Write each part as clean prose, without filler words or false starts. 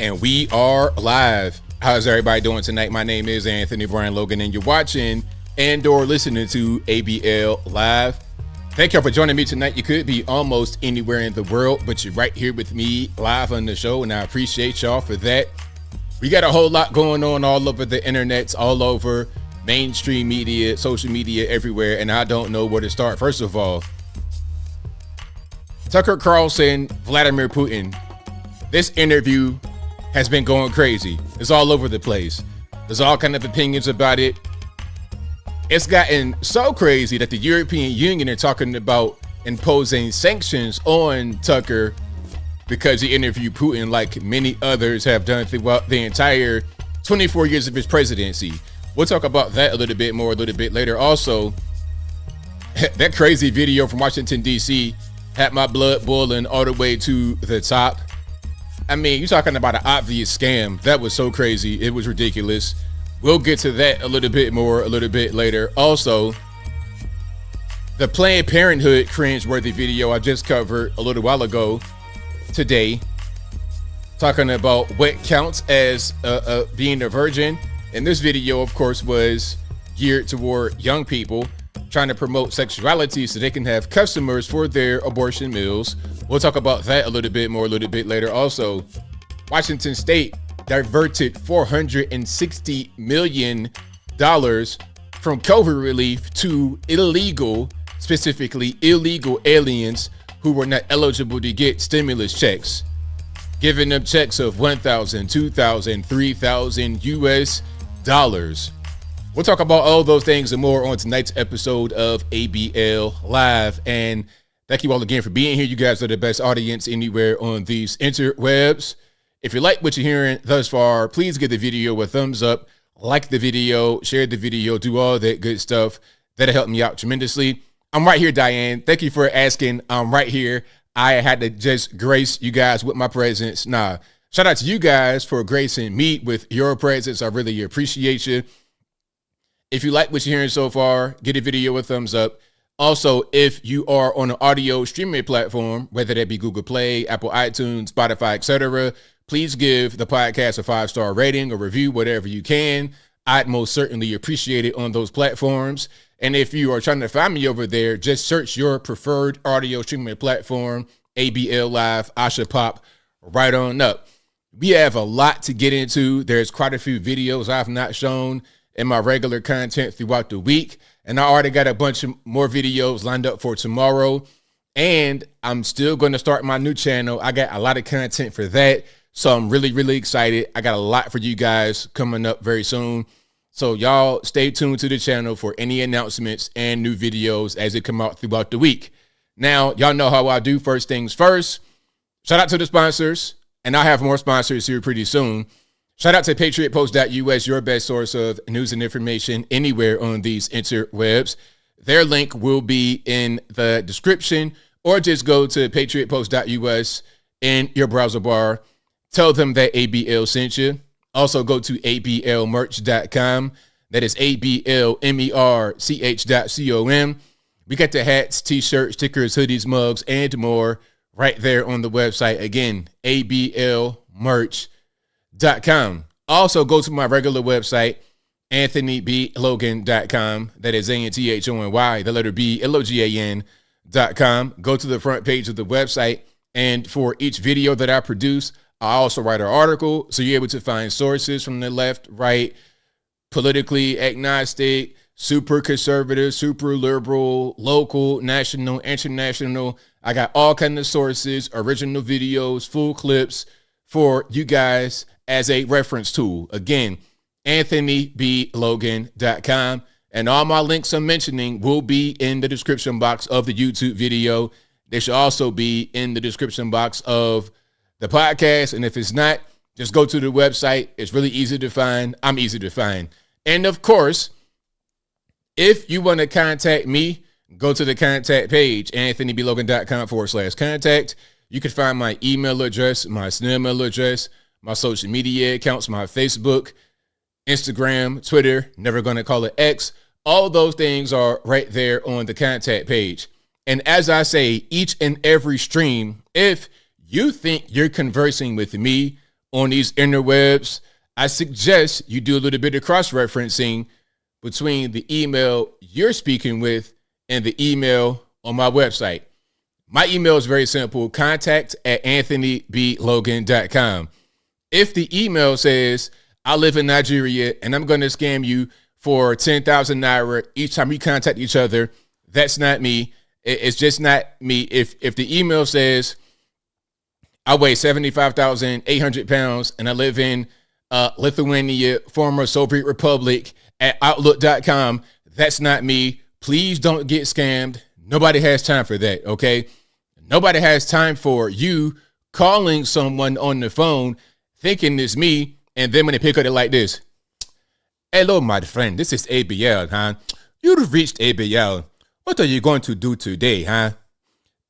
And we are live. How's everybody doing tonight? My name is Anthony Brian Logan, and you're watching and or listening to ABL Live. Thank y'all for joining me tonight. You could be almost anywhere in the world, but you're right here with me live on the show, and I appreciate y'all for that. We got a whole lot going on all over the internet, all over mainstream media, social media, everywhere, and I don't know where to start. First of all, Tucker Carlson Vladimir Putin. This interview has been going crazy. It's all over the place. There's all kind of opinions about it. It's gotten so crazy that the European Union are talking about imposing sanctions on Tucker because he interviewed Putin like many others have done throughout the entire 24 years of his presidency. We'll talk about that a little bit more a little bit later. Also, that crazy video from Washington, D.C. had my blood boiling all the way to the top. I mean, you're talking about an obvious scam. That was so crazy. It was ridiculous. We'll get to that a little bit more a little bit later. Also, the Planned Parenthood cringe-worthy video I just covered a little while ago today, talking about what counts as being a virgin. And this video, of course, was geared toward young people trying to promote sexuality so they can have customers for their abortion mills. We'll talk about that a little bit more a little bit later. Also, Washington State diverted $460 million from COVID relief to specifically illegal aliens who were not eligible to get stimulus checks, giving them checks of $1,000, $2,000, $3,000 US dollars. We'll talk about all those things and more on tonight's episode of ABL Live. And thank you all again for being here. You guys are the best audience anywhere on these interwebs. If you like what you're hearing thus far, please give the video a thumbs up, like the video, share the video, do all that good stuff. That'll help me out tremendously. I'm right here, Diane. Thank you for asking. I'm right here. I had to just grace you guys with my presence. Shout out to you guys for gracing me with your presence. I really appreciate you. If you like what you're hearing so far, give the video a thumbs up. Also, if you are on an audio streaming platform, whether that be Google Play, Apple iTunes, Spotify, etc., please give the podcast a 5-star rating or review, whatever you can. I'd most certainly appreciate it on those platforms. And if you are trying to find me over there, just search your preferred audio streaming platform, ABL Live. I should pop right on up. We have a lot to get into. There's quite a few videos I've not shown in my regular content throughout the week. And I already got a bunch of more videos lined up for tomorrow. And I'm still going to start my new channel. I got a lot of content for that. So I'm really, really excited. I got a lot for you guys coming up very soon. So y'all stay tuned to the channel for any announcements and new videos as they come out throughout the week. Now, y'all know how I do. First things first, shout out to the sponsors. And I'll have more sponsors here pretty soon. Shout out to patriotpost.us, your best source of news and information anywhere on these interwebs. Their link will be in the description, or just go to patriotpost.us in your browser bar. Tell them that ABL sent you. Also go to ablmerch.com. That is ablmerch.com. We got the hats, t-shirts, stickers, hoodies, mugs, and more right there on the website. Again, ablmerch.com. Also, go to my regular website, anthonyblogan.com. That is ANTHONY, the letter B, LOGAN.com. Go to the front page of the website, and for each video that I produce, I also write an article, so you're able to find sources from the left, right, politically agnostic, super conservative, super liberal, local, national, international. I got all kinds of sources, original videos, full clips for you guys as a reference tool. Again, anthonyblogan.com. And all my links I'm mentioning will be in the description box of the YouTube video. They should also be in the description box of the podcast. And if it's not, just go to the website. It's really easy to find. I'm easy to find. And of course, if you want to contact me, go to the contact page, anthonyblogan.com/contact. You can find my email address, my email address, my social media accounts, my Facebook, Instagram, Twitter, never going to call it X. All those things are right there on the contact page. And as I say, each and every stream, if you think you're conversing with me on these interwebs, I suggest you do a little bit of cross-referencing between the email you're speaking with and the email on my website. My email is very simple, contact@anthonyblogan.com. If the email says, I live in Nigeria and I'm going to scam you for 10,000 naira each time we contact each other, that's not me. It's just not me. If the email says, I weigh 75,800 pounds and I live in Lithuania, former Soviet Republic, at outlook.com, that's not me. Please don't get scammed. Nobody has time for that, okay? Nobody has time for you calling someone on the phone thinking it's me, and then when they pick up it like this. Hello, my friend. This is ABL, huh? You've reached ABL. What are you going to do today, huh?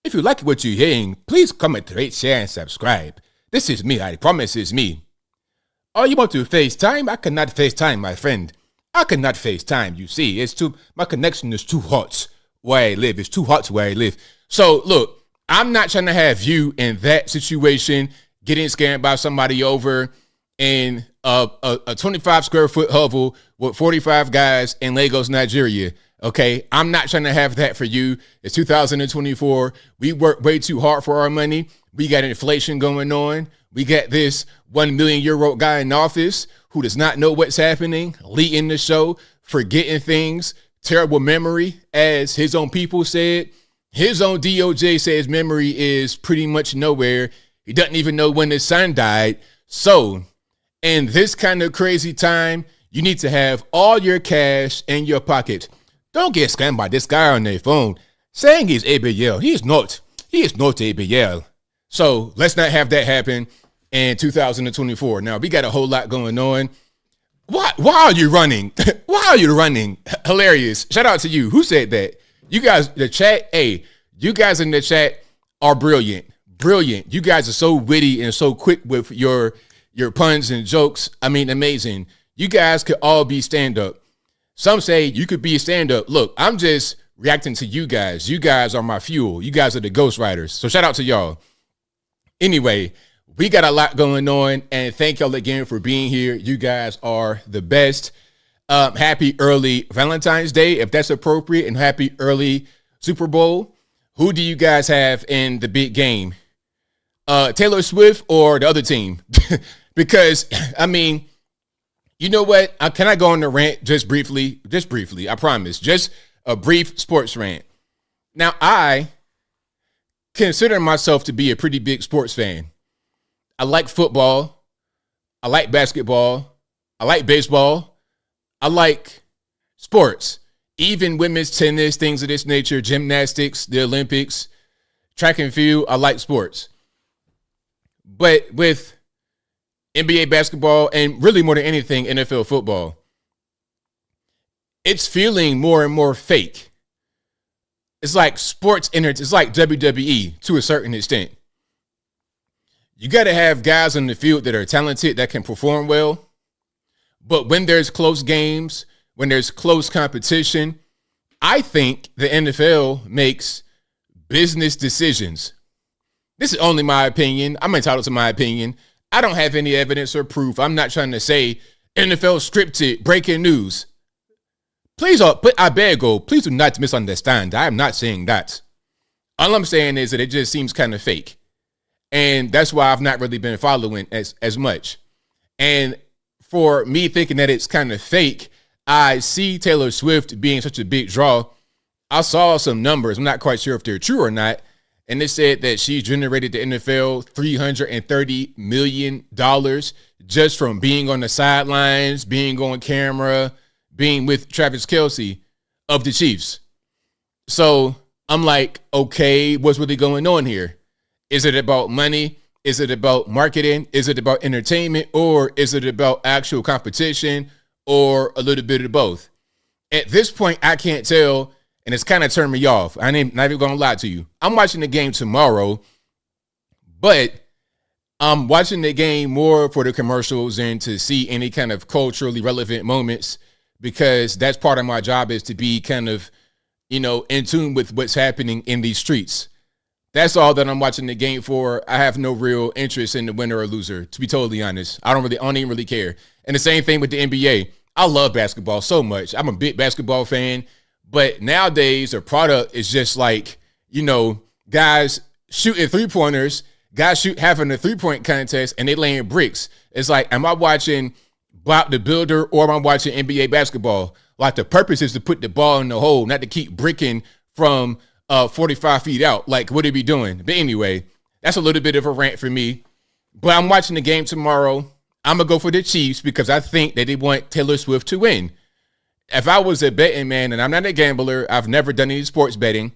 If you like what you're hearing, please comment, rate, share, and subscribe. This is me. I promise it's me. Oh, you want to FaceTime? I cannot FaceTime, my friend. I cannot FaceTime. You see, my connection is too hot where I live. It's too hot where I live. So, look, I'm not trying to have you in that situation, getting scammed by somebody over in a 25 square foot hovel with 45 guys in Lagos, Nigeria. Okay, I'm not trying to have that for you. It's 2024. We work way too hard for our money. We got inflation going on. We got this 1 million year old guy in office who does not know what's happening, leading the show, forgetting things, terrible memory, as his own people said. His own DOJ says memory is pretty much nowhere. He doesn't even know when his son died. So in this kind of crazy time, you need to have all your cash in your pocket. Don't get scammed by this guy on their phone saying he's ABL. He is not ABL. So let's not have that happen in 2024. Now, we got a whole lot going on. Why are you running? Why are you running? Hilarious. Shout out to you. Who said that? You guys, the chat, hey, you guys in the chat are brilliant. Brilliant. You guys are so witty and so quick with your puns and jokes. I mean, amazing. You guys could all be stand-up. Some say you could be a stand-up. Look, I'm just reacting to you guys. You guys are my fuel. You guys are the ghostwriters. So shout out to y'all. Anyway, we got a lot going on, and thank y'all again for being here. You guys are the best. Happy early Valentine's Day, if that's appropriate, and happy early Super Bowl. Who do you guys have in the big game? Taylor Swift or the other team? Because, I mean, you know what? Can I go on the rant just briefly? Just briefly, I promise. Just a brief sports rant. Now, I consider myself to be a pretty big sports fan. I like football. I like basketball. I like baseball. I like sports, even women's tennis, things of this nature, gymnastics, the Olympics, track and field. I like sports. But with NBA basketball and really more than anything, NFL football, it's feeling more and more fake. It's like it's like WWE to a certain extent. You got to have guys on the field that are talented, that can perform well. But when there's close games, when there's close competition, I think the NFL makes business decisions. This is only my opinion. I'm entitled to my opinion. I don't have any evidence or proof. I'm not trying to say NFL scripted breaking news. Please, I beg you, please do not misunderstand. I am not saying that. All I'm saying is that it just seems kind of fake. And that's why I've not really been following as much. And for me thinking that it's kind of fake, I see Taylor Swift being such a big draw. I saw some numbers. I'm not quite sure if they're true or not. And they said that she generated the NFL $330 million just from being on the sidelines, being on camera, being with Travis Kelce of the Chiefs. So I'm like, okay, what's really going on here? Is it about money? Is it about marketing? Is it about entertainment? Or is it about actual competition? Or a little bit of both? At this point, I can't tell, and it's kind of turned me off. I ain't not even going to lie to you. I'm watching the game tomorrow, but I'm watching the game more for the commercials and to see any kind of culturally relevant moments, because that's part of my job, is to be kind of, in tune with what's happening in these streets. That's all that I'm watching the game for. I have no real interest in the winner or loser, to be totally honest. I don't even really care. And the same thing with the NBA. I love basketball so much. I'm a big basketball fan. But nowadays, the product is just like, guys shooting three-pointers, guys having a three-point contest, and they laying bricks. It's like, am I watching Bob the Builder or am I watching NBA basketball? Like, the purpose is to put the ball in the hole, not to keep bricking from 45 feet out. Like, what are we doing? But anyway, that's a little bit of a rant for me. But I'm watching the game tomorrow. I'm going to go for the Chiefs because I think that they want Taylor Swift to win. If I was a betting man, and I'm not a gambler, I've never done any sports betting.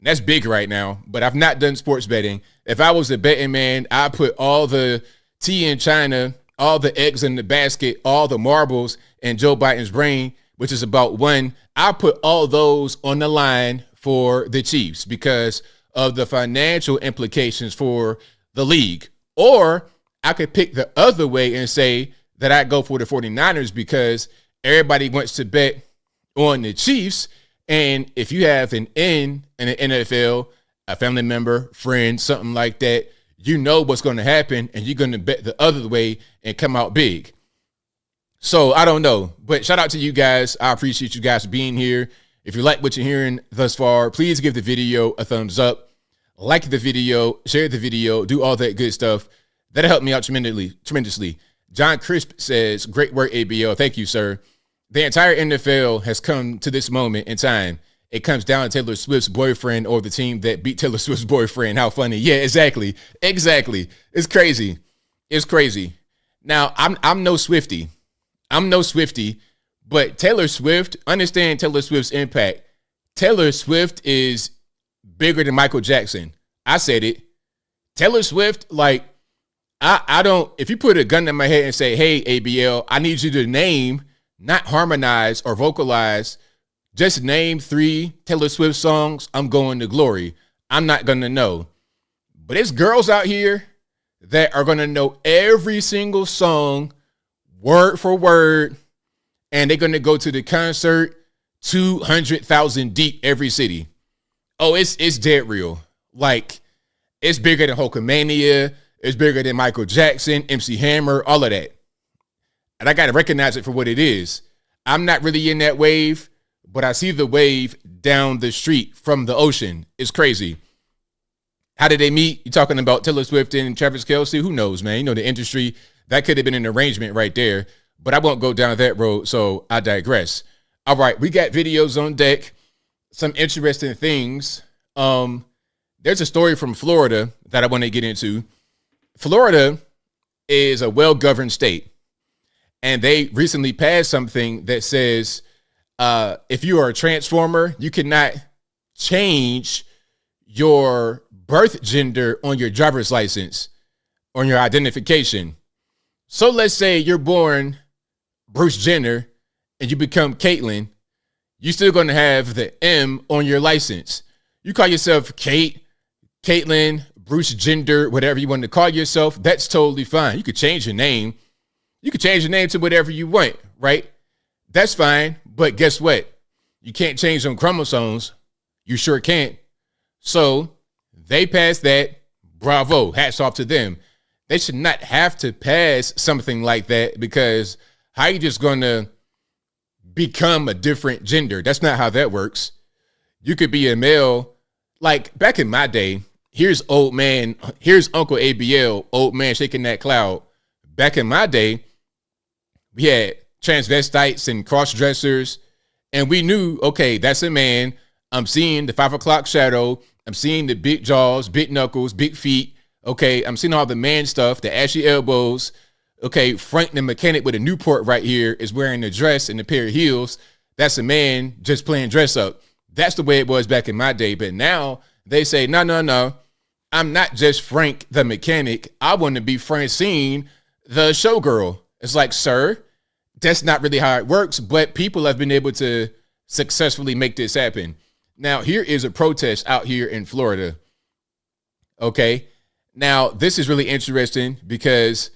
That's big right now, but I've not done sports betting. If I was a betting man, I'd put all the tea in China, all the eggs in the basket, all the marbles in Joe Biden's brain, which is about one. I put all those on the line for the Chiefs because of the financial implications for the league. Or I could pick the other way and say that I go for the 49ers because everybody wants to bet on the Chiefs. And if you have an in the NFL, a family member, friend, something like that, you know what's going to happen and you're going to bet the other way and come out big. So I don't know, but shout out to you guys. I appreciate you guys being here. If you like what you're hearing thus far, please give the video a thumbs up, like the video, share the video, do all that good stuff. That'll help me out tremendously. John Crisp says, great work, ABL. Thank you, sir. The entire NFL has come to this moment in time. It comes down to Taylor Swift's boyfriend or the team that beat Taylor Swift's boyfriend. How funny. Yeah, exactly. It's crazy. Now, I'm no Swiftie. But Taylor Swift, understand Taylor Swift's impact. Taylor Swift is bigger than Michael Jackson. I said it. Taylor Swift, like, I don't, if you put a gun in my head and say, hey, ABL, I need you to name, not harmonize or vocalize, just name 3 Taylor Swift songs, I'm going to glory. I'm not going to know. But there's girls out here that are going to know every single song, word for word, and they're going to go to the concert 200,000 deep every city. Oh, it's dead real. Like, it's bigger than Hulkamania. It's bigger than Michael Jackson, MC Hammer, all of that. And I got to recognize it for what it is. I'm not really in that wave, but I see the wave down the street from the ocean. It's crazy. How did they meet? You're talking about Taylor Swift and Travis Kelce? Who knows, man? You know, the industry, that could have been an arrangement right there. But I won't go down that road, so I digress. All right, we got videos on deck. Some interesting things. There's a story from Florida that I want to get into. Florida is a well-governed state, and they recently passed something that says if you are a transformer, you cannot change your birth gender on your driver's license, on your identification. So let's say you're born Bruce Jenner and you become Caitlyn, you're still going to have the M on your license. You call yourself Kate, Caitlyn, Bruce Gender, whatever you want to call yourself, that's totally fine. You could change your name. You could change your name to whatever you want, right? That's fine. But guess what? You can't change them chromosomes. You sure can't. So they passed that. Bravo. Hats off to them. They should not have to pass something like that because how are you just going to become a different gender? That's not how that works. You could be a male. Like back in my day, here's Uncle ABL, old man shaking that cloud. Back in my day, we had transvestites and cross-dressers, and we knew, okay, that's a man. I'm seeing the 5 o'clock shadow. I'm seeing the big jaws, big knuckles, big feet. Okay, I'm seeing all the man stuff, the ashy elbows. Okay, Frank the mechanic with a Newport right here is wearing a dress and a pair of heels. That's a man just playing dress up. That's the way it was back in my day. But now they say, no. I'm not just Frank the mechanic. I want to be Francine the showgirl. It's like, sir, that's not really how it works. But people have been able to successfully make this happen. Now, here is a protest out here in Florida. Okay. Now, this is really interesting because,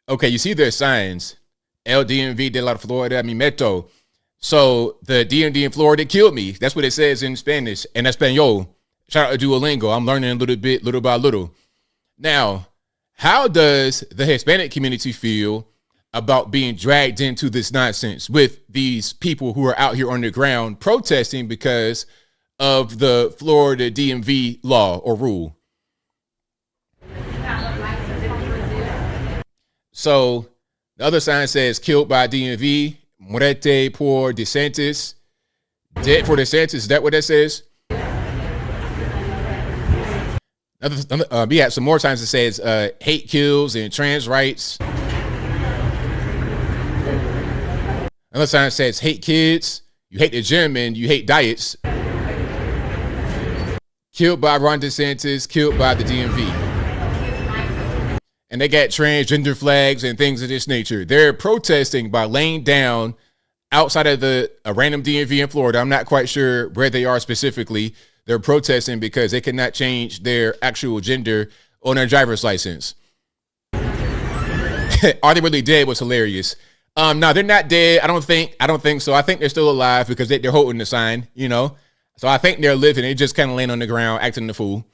okay, you see their signs. El DMV de la Florida, mi meto. So the DMV in Florida killed me. That's what it says in Spanish, en Espanol. Shout out to Duolingo. I'm learning a little bit, little by little. Now, how does the Hispanic community feel about being dragged into this nonsense with these people who are out here on the ground protesting because of the Florida DMV law or rule? So the other sign says killed by DMV, muerte por DeSantis, dead for DeSantis. Is that what that says? We had some more times it says hate kills and trans rights. Another sign says hate kids, you hate the gym and you hate diets. Killed by Ron DeSantis, killed by the DMV. And they got transgender flags and things of this nature. They're protesting by laying down outside of a random DMV in Florida. I'm not quite sure where they are specifically. They're protesting because they cannot change their actual gender on their driver's license. Are they really dead? Was hilarious. No, they're not dead. I don't think so. I think they're still alive because they're holding the sign, you know. So I think they're living. They're just kind of laying on the ground, acting the fool.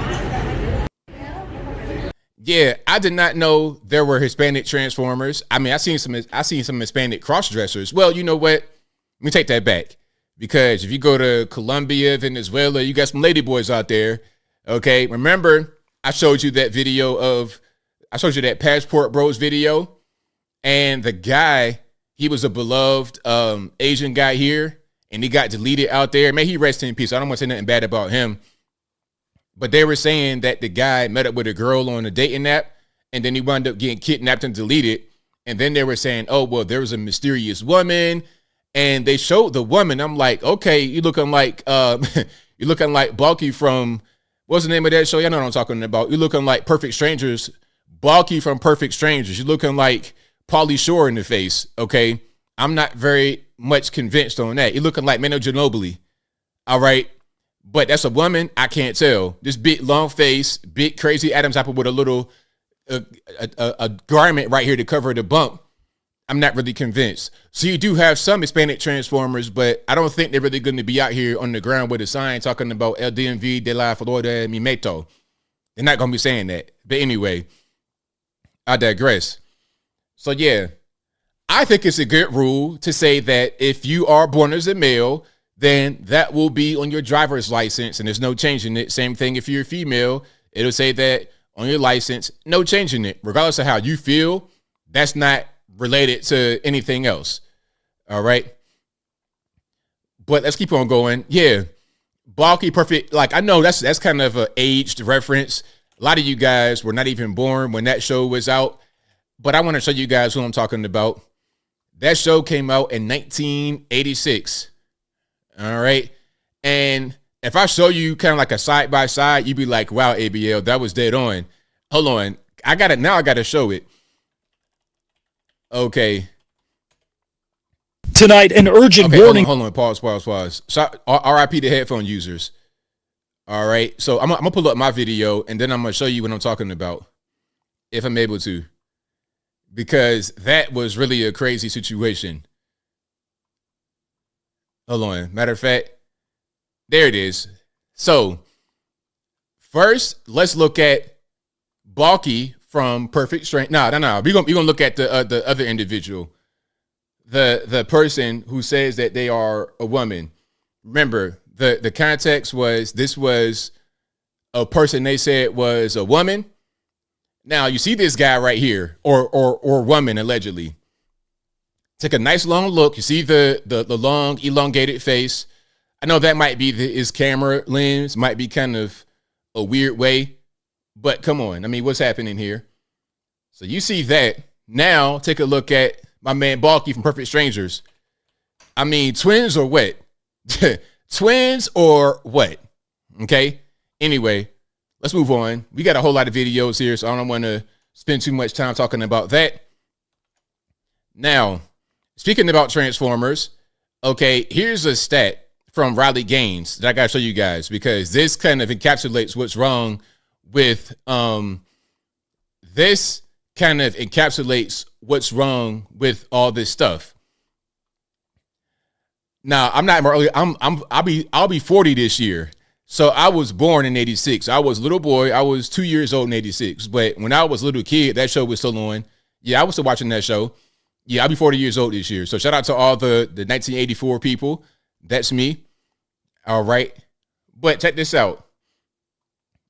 Yeah, I did not know there were Hispanic transformers. I mean, I seen some Hispanic cross-dressers. Well, you know what? Let me take that back. Because if you go to Colombia, Venezuela, you got some ladyboys out there. Okay, remember I showed you that Passport Bros video, and the guy, he was a beloved Asian guy here, and he got deleted out there. May he rest in peace. I don't want to say nothing bad about him. But they were saying that the guy met up with a girl on a dating app, and then he wound up getting kidnapped and deleted. And then they were saying, oh, well, there was a mysterious woman. And they showed the woman. I'm like, okay, you're looking like Balky from, what's the name of that show? Y'all know what I'm talking about. You're looking like Perfect Strangers. Balky from Perfect Strangers. You're looking like Pauly Shore in the face, okay? I'm not very much convinced on that. You're looking like Manu Ginobili, all right? But that's a woman, I can't tell. This big long face, big crazy Adam's apple with a little a garment right here to cover the bump. I'm not really convinced. So you do have some Hispanic transformers, but I don't think they're really going to be out here on the ground with a sign talking about El DMV de la Florida mi meto. They're not going to be saying that. But anyway, I digress. So yeah, I think it's a good rule to say that if you are born as a male, then that will be on your driver's license and there's no changing it. Same thing if you're a female, it'll say that on your license, no changing it. Regardless of how you feel, that's not related to anything else. All right. But let's keep on going. Yeah. Balky perfect. Like, I know that's kind of an aged reference. A lot of you guys were not even born when that show was out, but I want to show you guys who I'm talking about. That show came out in 1986. All right. And if I show you kind of like a side by side, you'd be like, wow, ABL, that was dead on. Hold on. I got to show it. Okay. Tonight, an urgent warning. Hold on. Pause. RIP to headphone users. All right. So I'm going to pull up my video and then I'm going to show you what I'm talking about, if I'm able to, because that was really a crazy situation. Hold on. Matter of fact, there it is. So first, let's look at Balky from Perfect Strangers. No. We're gonna look at the other individual, the person who says that they are a woman. Remember, the context was this was a person they said was a woman. Now you see this guy right here, or woman allegedly. Take a nice long look. You see the long elongated face. I know that might be his camera lens, might be kind of a weird way, but come on. I mean, what's happening here? So you see that. Now take a look at my man Balky from Perfect Strangers. I mean, twins or what? Twins or what? Okay. Anyway, let's move on. We got a whole lot of videos here, so I don't want to spend too much time talking about that. Now, speaking about Transformers, okay, here's a stat from Riley Gaines that I gotta show you guys because this kind of encapsulates what's wrong with all this stuff. Now, I'm not early. I'll be 40 this year. So I was born in 86. I was a little boy. I was 2 years old in 86. But when I was a little kid, that show was still on. Yeah, I was still watching that show. Yeah, I'll be 40 years old this year. So shout out to all the 1984 people. That's me. All right. But check this out.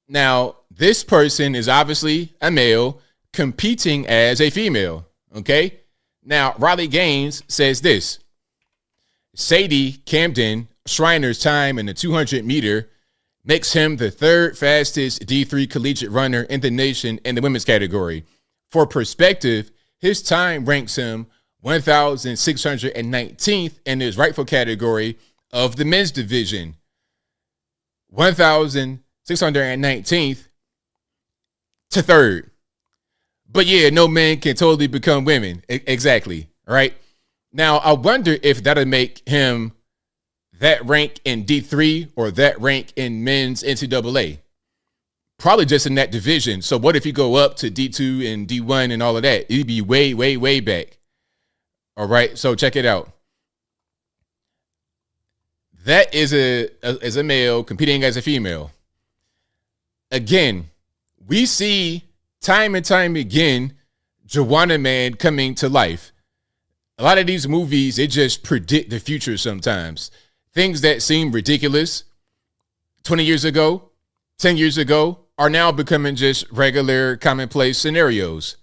Now, this person is obviously a male competing as a female. Okay. Now, Riley Gaines says this. Sadie Camden Schreiner's time in the 200 meter makes him the third fastest D3 collegiate runner in the nation in the women's category. For perspective, his time ranks him 1,619th in his rightful category of the men's division. 1,619th to third. But yeah, no men can totally become women. Exactly. Right. Now, I wonder if that'll make him that rank in D3 or that rank in men's NCAA. Probably just in that division. So what if you go up to D2 and D1 and all of that? It'd be way, way, way back. All right. So check it out. That is a male competing as a female. Again, we see time and time again, Joanna Man coming to life. A lot of these movies, they just predict the future sometimes. Things that seem ridiculous 20 years ago, 10 years ago, are now becoming just regular commonplace scenarios.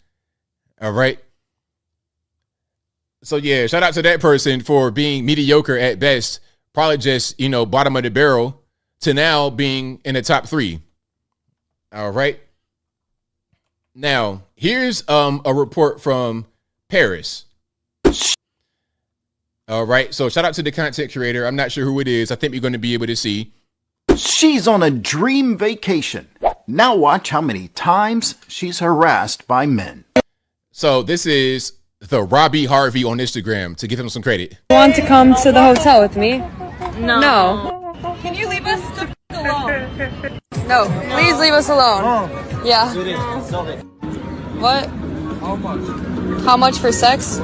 All right. So yeah, shout out to that person for being mediocre at best, probably just, bottom of the barrel, to now being in the top 3. All right. Now, here's a report from Paris. All right. So shout out to the content creator. I'm not sure who it is. I think you're going to be able to see. She's on a dream vacation. Now watch how many times she's harassed by men. So this is the Robbie Harvey on Instagram, to give him some credit. Want to come to the hotel with me? No. Can you leave us the alone? No, please leave us alone. Yeah. What? How much for sex?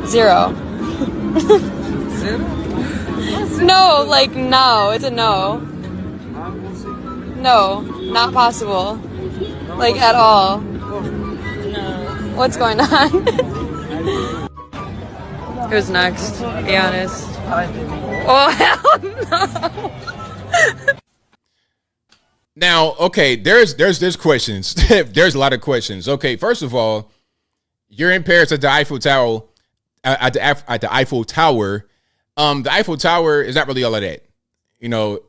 0. No, like no. It's a no. No, not possible. Like at all. No. What's going on? Who's next? Be honest. Oh hell no. Now, okay, there's questions. There's a lot of questions. Okay, first of all, you're in Paris at the Eiffel Tower. At the Eiffel Tower. The Eiffel Tower is not really all of that.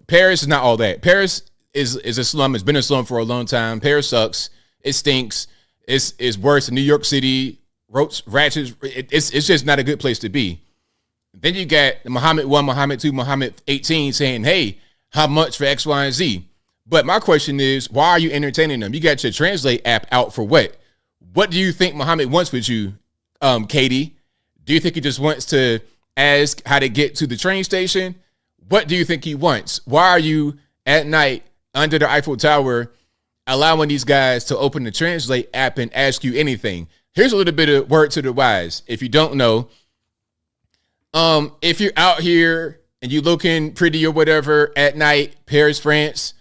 Paris is not all that. Paris is a slum. It's been a slum for a long time. Paris sucks. It stinks. It's worse than New York City. Ratchets. It's just not a good place to be. Then you got Muhammad 1, Muhammad 2, Muhammad 18 saying, hey, how much for X, Y, and Z? But my question is, why are you entertaining them? You got your Translate app out for what? What do you think Muhammad wants with you, Katie? Do you think he just wants to ask how to get to the train station? What do you think he wants? Why are you at night under the Eiffel Tower allowing these guys to open the Translate app and ask you anything? Here's a little bit of word to the wise. If you don't know, if you're out here and you looking pretty or whatever at night, Paris, France,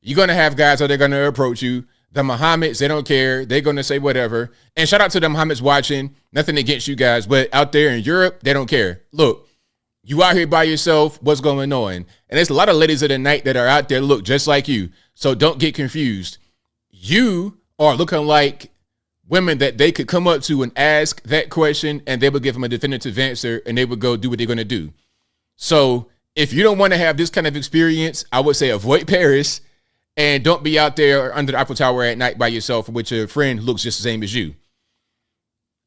you're going to have guys that are going to approach you. The Mohammeds, they don't care. They're going to say whatever. And shout out to the Mohammeds watching. Nothing against you guys. But out there in Europe, they don't care. Look, you out here by yourself. What's going on? And there's a lot of ladies of the night that are out there look just like you. So don't get confused. You are looking like women that they could come up to and ask that question, and they would give them a definitive answer, and they would go do what they're going to do. So if you don't want to have this kind of experience, I would say avoid Paris. And don't be out there under the Eiffel Tower at night by yourself with your friend who looks just the same as you.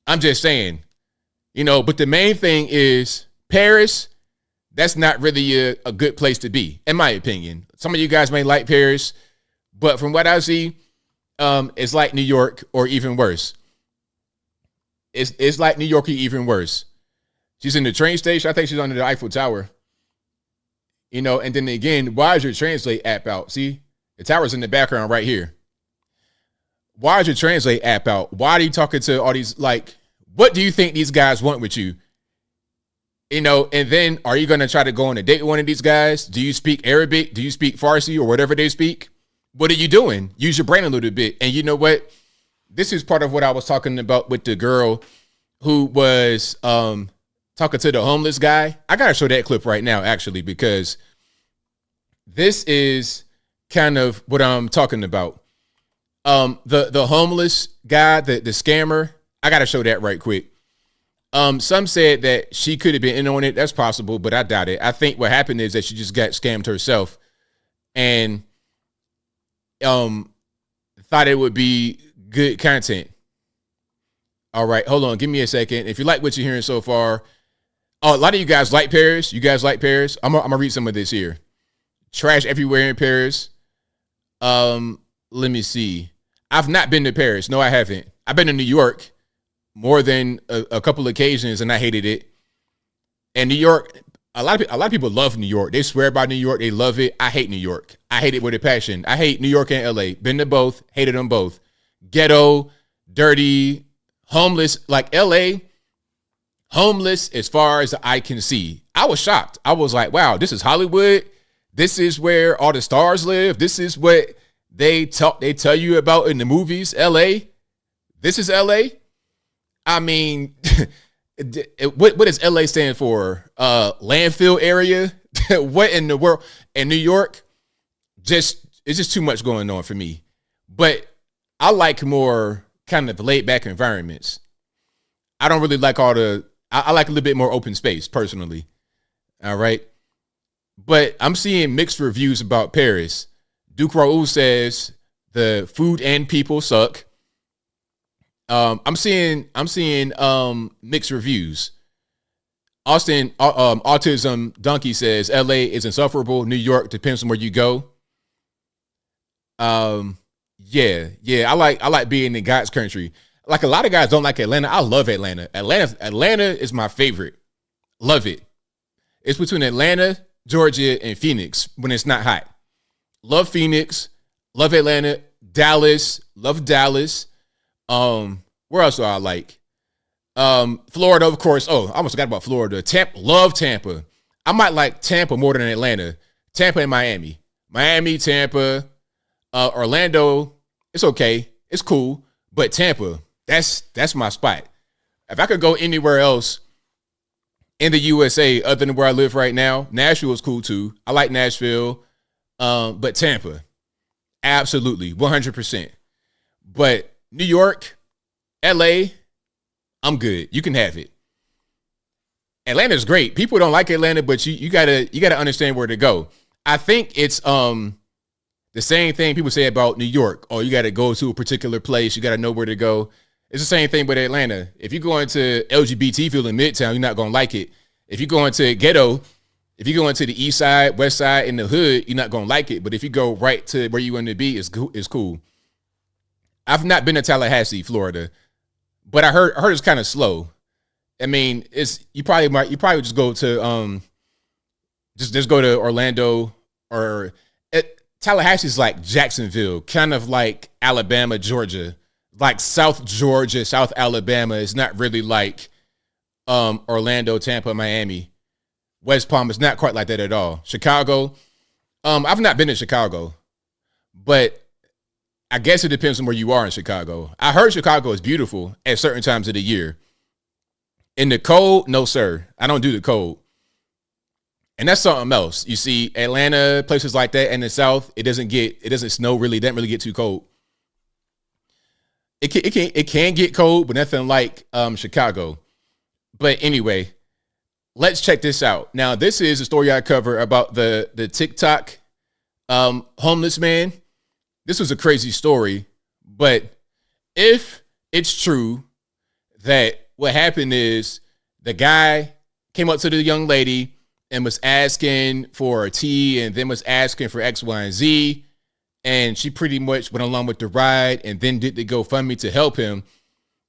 I'm just saying, but the main thing is Paris, that's not really a good place to be, in my opinion. Some of you guys may like Paris, but from what I see, it's like New York or even worse. It's like New York or even worse. She's in the train station. I think she's under the Eiffel Tower. And then again, why is your Translate app out? See? The tower's in the background right here. Why is your Translate app out? Why are you talking to all these, what do you think these guys want with you? You know, and then are you going to try to go on a date with one of these guys? Do you speak Arabic? Do you speak Farsi or whatever they speak? What are you doing? Use your brain a little bit. And you know what? This is part of what I was talking about with the girl who was talking to the homeless guy. I got to show that clip right now, actually, because this is kind of what I'm talking about. The homeless guy, the scammer, I got to show that right quick. Some said that she could have been in on it. That's possible, but I doubt it. I think what happened is that she just got scammed herself and thought it would be good content. All right, hold on. Give me a second. If you like what you're hearing so far, a lot of you guys like Paris. You guys like Paris. I'm gonna read some of this here. Trash everywhere in Paris. Let me see. I've not been to Paris. No, I haven't. I've been to New York more than a couple occasions, and I hated it. And New York, a lot of people love New York. They swear by New York. They love it. I hate New York. I hate it with a passion. I hate New York and LA. Been to both. Hated them both. Ghetto, dirty, homeless. Like LA, homeless as far as the eye can see. I was shocked. I was like, wow, this is Hollywood. This is where all the stars live. This is what they tell you about in the movies. LA. This is LA. I mean, what does LA stand for? Landfill area? What in the world? And New York, it's just too much going on for me. But I like more kind of laid back environments. I don't really like I like a little bit more open space personally. All right. But I'm seeing mixed reviews about Paris. Duke Raoul says the food and people suck. I'm seeing mixed reviews. Autism Donkey says LA is insufferable. New York depends on where you go. Yeah. I like being in God's country. Like a lot of guys don't like Atlanta. I love Atlanta. Atlanta is my favorite. Love it. It's between Atlanta, Georgia, and Phoenix when it's not hot. Love Phoenix. Love Atlanta. Dallas. Love Dallas. Where else do I like? Florida, of course. Oh, I almost forgot about Florida. Love Tampa. I might like Tampa more than Atlanta. Tampa and Miami. Miami, Tampa, Orlando. It's okay. It's cool. But Tampa, that's my spot. If I could go anywhere else in the USA other than where I live right now, Nashville is cool too. I like Nashville. But Tampa, absolutely, 100%. But New York, LA, I'm good. You can have it. Atlanta's great. People don't like Atlanta, but you gotta understand where to go. I think it's the same thing people say about New York. Oh, you gotta go to a particular place. You gotta know where to go. It's the same thing with Atlanta. If you go into LGBTville in Midtown, you're not gonna like it. If you go into ghetto, if you go into the east side, west side, in the hood, you're not gonna like it. But if you go right to where you want to be, it's cool. I've not been to Tallahassee, Florida, but I heard it's kind of slow. I mean, you probably just go to just go to Orlando or Tallahassee's like Jacksonville, kind of like Alabama, Georgia, like South Georgia, South Alabama. It's not really like Orlando, Tampa, Miami. West Palm is not quite like that at all. Chicago, I've not been to Chicago, but I guess it depends on where you are in Chicago. I heard Chicago is beautiful at certain times of the year. In the cold, no, sir. I don't do the cold. And that's something else. You see, Atlanta, places like that in the South, it doesn't snow really, doesn't really get too cold. It can get cold, but nothing like Chicago. But anyway, let's check this out. Now, this is a story I cover about the TikTok homeless man. This was a crazy story, but if it's true that what happened is the guy came up to the young lady and was asking for a tea and then was asking for X, Y, and Z, and she pretty much went along with the ride and then did the GoFundMe to help him.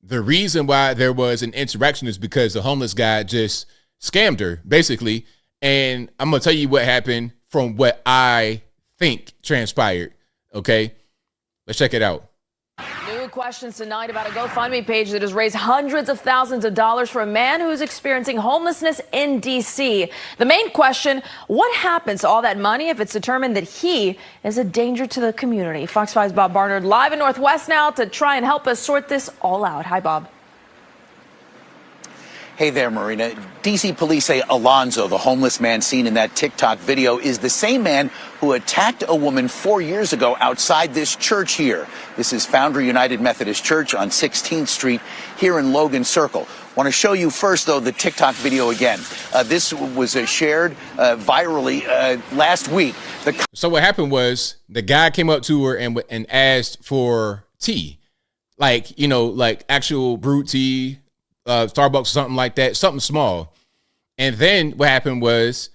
The reason why there was an interaction is because the homeless guy just scammed her, basically. And I'm going to tell you what happened from what I think transpired. Okay, let's check it out. New questions tonight about a GoFundMe page that has raised hundreds of thousands of dollars for a man who's experiencing homelessness in D.C. The main question, what happens to all that money if it's determined that he is a danger to the community? Fox 5's Bob Barnard live in Northwest now to try and help us sort this all out. Hi, Bob. Hey there, Marina. D.C. police say Alonzo, the homeless man seen in that TikTok video, is the same man who attacked a woman 4 years ago outside this church here. This is Foundry United Methodist Church on 16th Street here in Logan Circle. Want to show you first, though, the TikTok video again. This was shared virally last week. So what happened was the guy came up to her and asked for tea, like actual brewed tea. Starbucks or something like that, something small. And then what happened was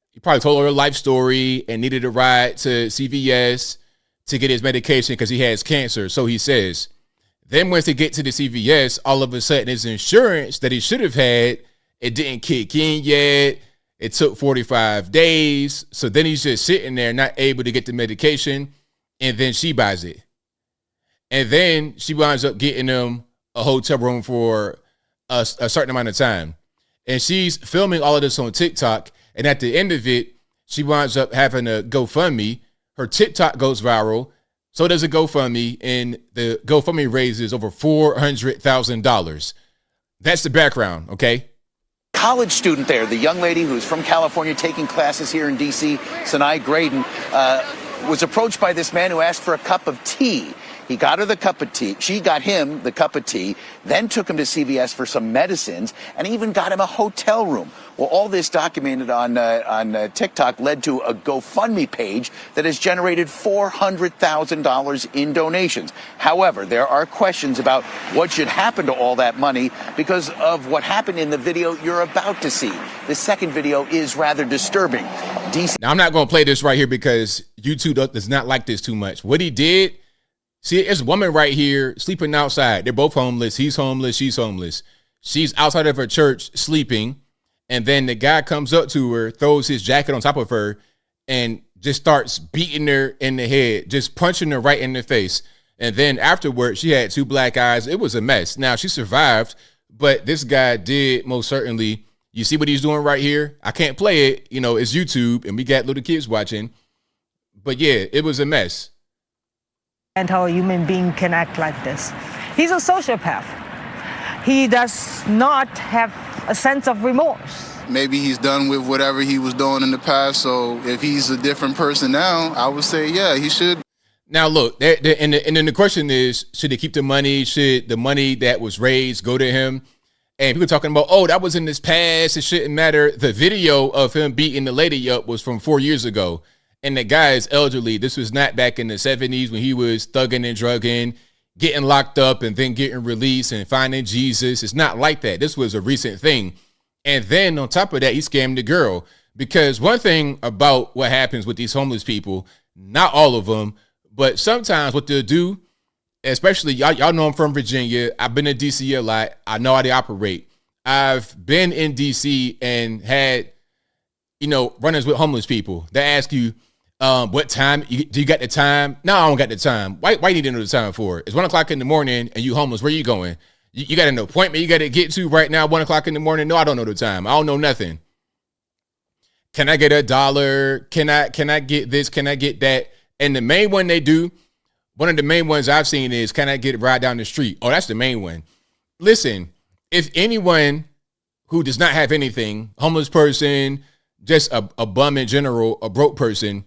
he probably told her a life story and needed a ride to CVS to get his medication because he has cancer. So he says, then once they get to the CVS, all of a sudden his insurance that he should have had, it didn't kick in yet. It took 45 days. So then he's just sitting there, not able to get the medication. And then she buys it. And then she winds up getting him a hotel room for a certain amount of time. And she's filming all of this on TikTok. And at the end of it, she winds up having a GoFundMe. Her TikTok goes viral. So does a GoFundMe. And the GoFundMe raises over $400,000. That's the background, okay? College student there, the young lady who's from California taking classes here in D.C., Sinai Graydon, was approached by this man who asked for a cup of tea. He got her the cup of tea. She got him the cup of tea, then took him to CVS for some medicines, and even got him a hotel room. Well, all this documented on TikTok led to a GoFundMe page that has generated $400,000 in donations. However, there are questions about what should happen to all that money because of what happened in the video you're about to see. The second video is rather disturbing. Now, I'm not going to play this right here because YouTube does not like this too much. What he did, see, it's a woman right here sleeping outside. They're both homeless. He's homeless. She's homeless. She's outside of her church sleeping. And then the guy comes up to her, throws his jacket on top of her, and just starts beating her in the head, just punching her right in the face. And then afterward, she had two black eyes. It was a mess. Now, she survived, but this guy did most certainly. You see what he's doing right here? I can't play it. You know, it's YouTube, and we got little kids watching. But yeah, it was a mess. And how a human being can act like this. He's a sociopath. He does not have a sense of remorse. Maybe he's done with whatever he was doing in the past. So if he's a different person now, I would say, yeah, he should. Now, look, and then the question is, should they keep the money? Should the money that was raised go to him? And people talking about, oh, that was in his past. It shouldn't matter. The video of him beating the lady up was from 4 years ago. And the guy is elderly. This was not back in the 70s when he was thugging and drugging, getting locked up and then getting released and finding Jesus. It's not like that. This was a recent thing. And then on top of that, he scammed the girl. Because one thing about what happens with these homeless people, not all of them, but sometimes what they'll do, especially y'all know I'm from Virginia. I've been in D.C. a lot. I know how they operate. I've been in D.C. and had, run-ins with homeless people. They ask you, what time? Do you got the time? No, I don't got the time. Why you need to know the time for? It's 1 o'clock in the morning and you homeless. Where you going? You got an appointment you got to get to right now, 1 o'clock in the morning? No, I don't know the time. I don't know nothing. Can I get $1? Can I get this? Can I get that? And the main one they do, one of the main ones I've seen is, can I get a ride down the street? Oh, that's the main one. Listen, if anyone who does not have anything, homeless person, just a bum in general, a broke person,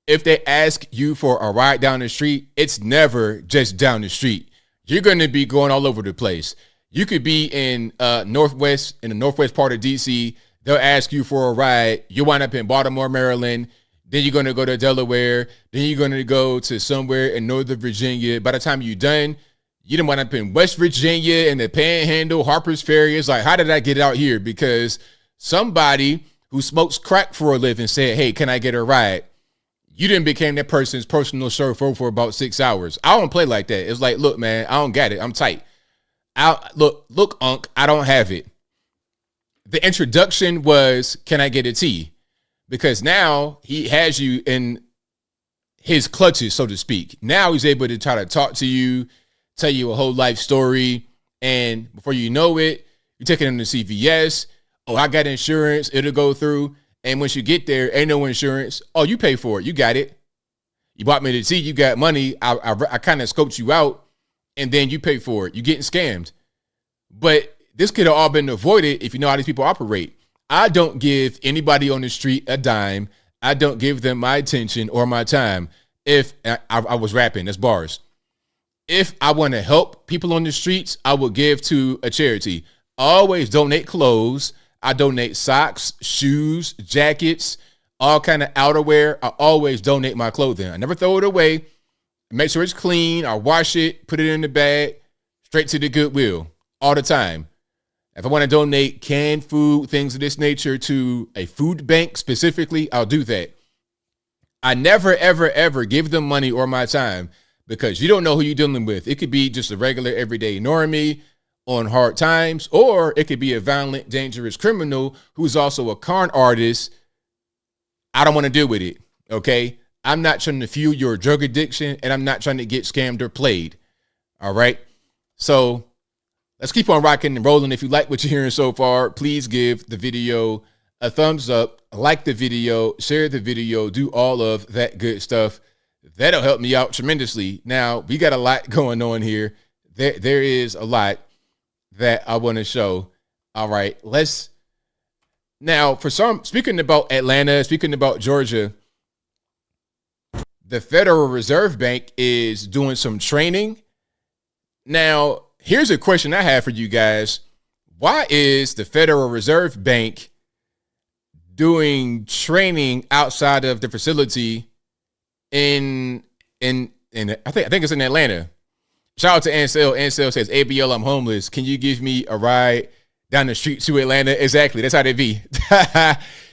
if they ask you for a ride down the street, it's never just down the street. You're going to be going all over the place. You could be in the northwest part of DC. They'll ask you for a ride. You wind up in Baltimore, Maryland. Then you're going to go to Delaware. Then you're going to go to somewhere in Northern Virginia. By the time you're done, you done wind up in West Virginia and the Panhandle, Harper's Ferry. It's like, how did I get out here? Because somebody who smokes crack for a living said, hey, can I get a ride? You didn't became that person's personal chauffeur for about 6 hours. I don't play like that. It's like, look, man, I don't got it. I'm tight. Look, Unc, I don't have it. The introduction was, can I get a tea? Because now he has you in his clutches, so to speak. Now he's able to try to talk to you, tell you a whole life story. And before you know it, you're taking them to CVS. Oh, I got insurance. It'll go through. And once you get there, ain't no insurance. Oh, you pay for it. You got it. You bought me the tea. You got money. I kind of scoped you out. And then you pay for it. You're getting scammed. But this could have all been avoided if you know how these people operate. I don't give anybody on the street a dime. I don't give them my attention or my time. If I was rapping, that's bars. If I want to help people on the streets, I will give to a charity. I always donate clothes. I donate socks, shoes, jackets, all kind of outerwear. I always donate my clothing. I never throw it away. Make sure it's clean. I wash it, put it in the bag, straight to the Goodwill all the time. If I want to donate canned food, things of this nature to a food bank specifically, I'll do that. I never, ever, ever give them money or my time because you don't know who you're dealing with. It could be just a regular everyday normie on hard times, or it could be a violent, dangerous criminal who's also a con artist. I don't want to deal with it, okay? I'm not trying to fuel your drug addiction, and I'm not trying to get scammed or played, all right? So let's keep on rocking and rolling. If you like what you're hearing so far, please give the video a thumbs up, like the video, share the video, do all of that good stuff. That'll help me out tremendously. Now, we got a lot going on here. There is a lot that I want to show. All right, speaking about Atlanta, speaking about Georgia, the Federal Reserve Bank is doing some training. Now, here's a question I have for you guys. Why is the Federal Reserve Bank doing training outside of the facility in I think it's in Atlanta? Shout out to Ansel. Ansel says, ABL, I'm homeless. Can you give me a ride down the street to Atlanta? Exactly. That's how they be.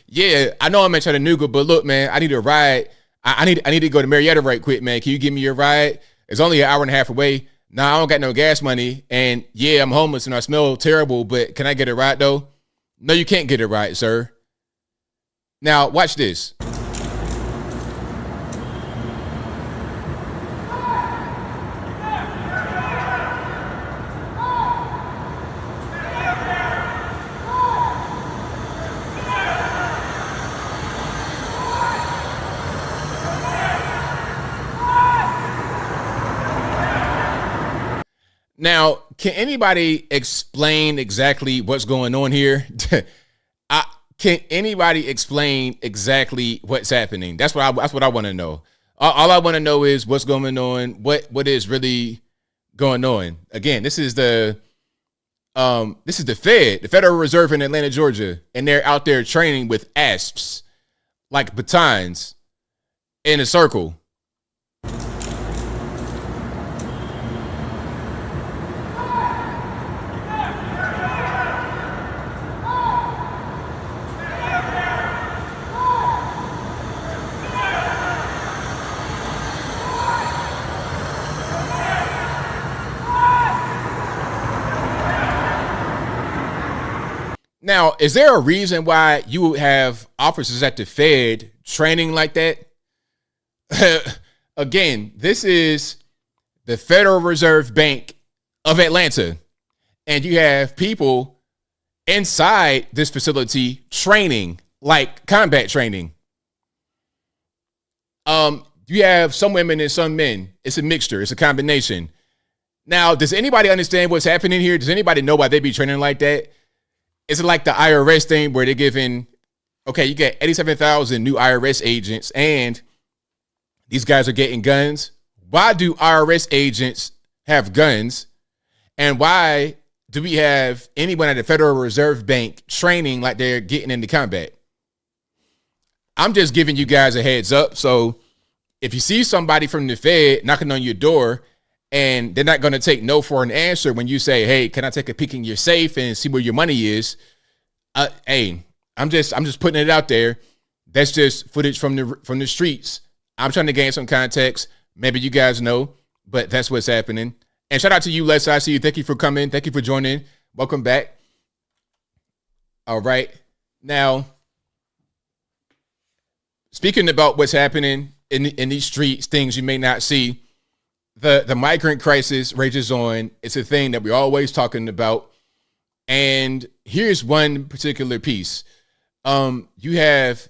Yeah, I know I'm in Chattanooga, but look, man, I need a ride. I need to go to Marietta right quick, man. Can you give me a ride? It's only an hour and a half away. Nah, I don't got no gas money. And yeah, I'm homeless and I smell terrible, but can I get a ride though? No, you can't get a ride, sir. Now, watch this. Now, can anybody explain exactly what's going on here? Can anybody explain exactly what's happening? That's what I want to know. All I want to know is what's going on. What is really going on? Again, this is the Fed, the Federal Reserve in Atlanta, Georgia, and they're out there training with asps, like batons, in a circle. Now, is there a reason why you would have officers at the Fed training like that? Again, this is the Federal Reserve Bank of Atlanta, and you have people inside this facility training, like combat training. You have some women and some men. It's a mixture. It's a combination. Now, does anybody understand what's happening here? Does anybody know why they be training like that? Is it like the IRS thing where they're giving, okay, you get 87,000 new IRS agents and these guys are getting guns? Why do IRS agents have guns? And why do we have anyone at the Federal Reserve Bank training like they're getting into combat? I'm just giving you guys a heads up. So if you see somebody from the Fed knocking on your door and they're not going to take no for an answer when you say, hey, can I take a peek in your safe and see where your money is? Hey, I'm just putting it out there. That's just footage from the streets. I'm trying to gain some context. Maybe you guys know, but that's what's happening. And shout out to you, Les. I see you. Thank you for coming. Thank you for joining. Welcome back. All right. Now, speaking about what's happening in these streets, things you may not see, the migrant crisis rages on. It's a thing that we're always talking about. And here's one particular piece. You have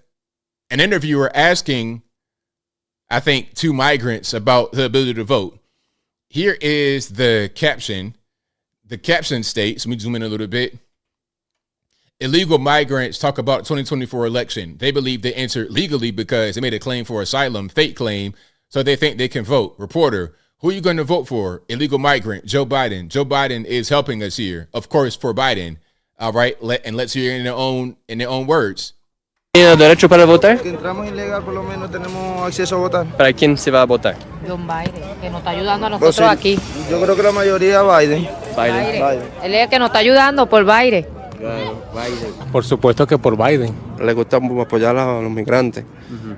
an interviewer asking, I think, 2 migrants about the ability to vote. Here is the caption. The caption states, let me zoom in a little bit. Illegal migrants talk about 2024 election. They believe they entered legally because they made a claim for asylum, fake claim, so they think they can vote. Reporter, who are you going to vote for? Illegal migrant, Joe Biden. Joe Biden is helping us here. Of course, for Biden. All right. Let's hear it in their own words. ¿Tiene derecho para votar? Que entramos ilegal, por lo menos tenemos acceso a votar. ¿Para quién se va a votar? John Biden, que nos está ayudando a nosotros aquí. Yo creo que la mayoría Biden. Biden. Él es el que nos está ayudando por Biden. Claro, Biden. Por supuesto que por Biden. Le gusta apoyar a los migrantes.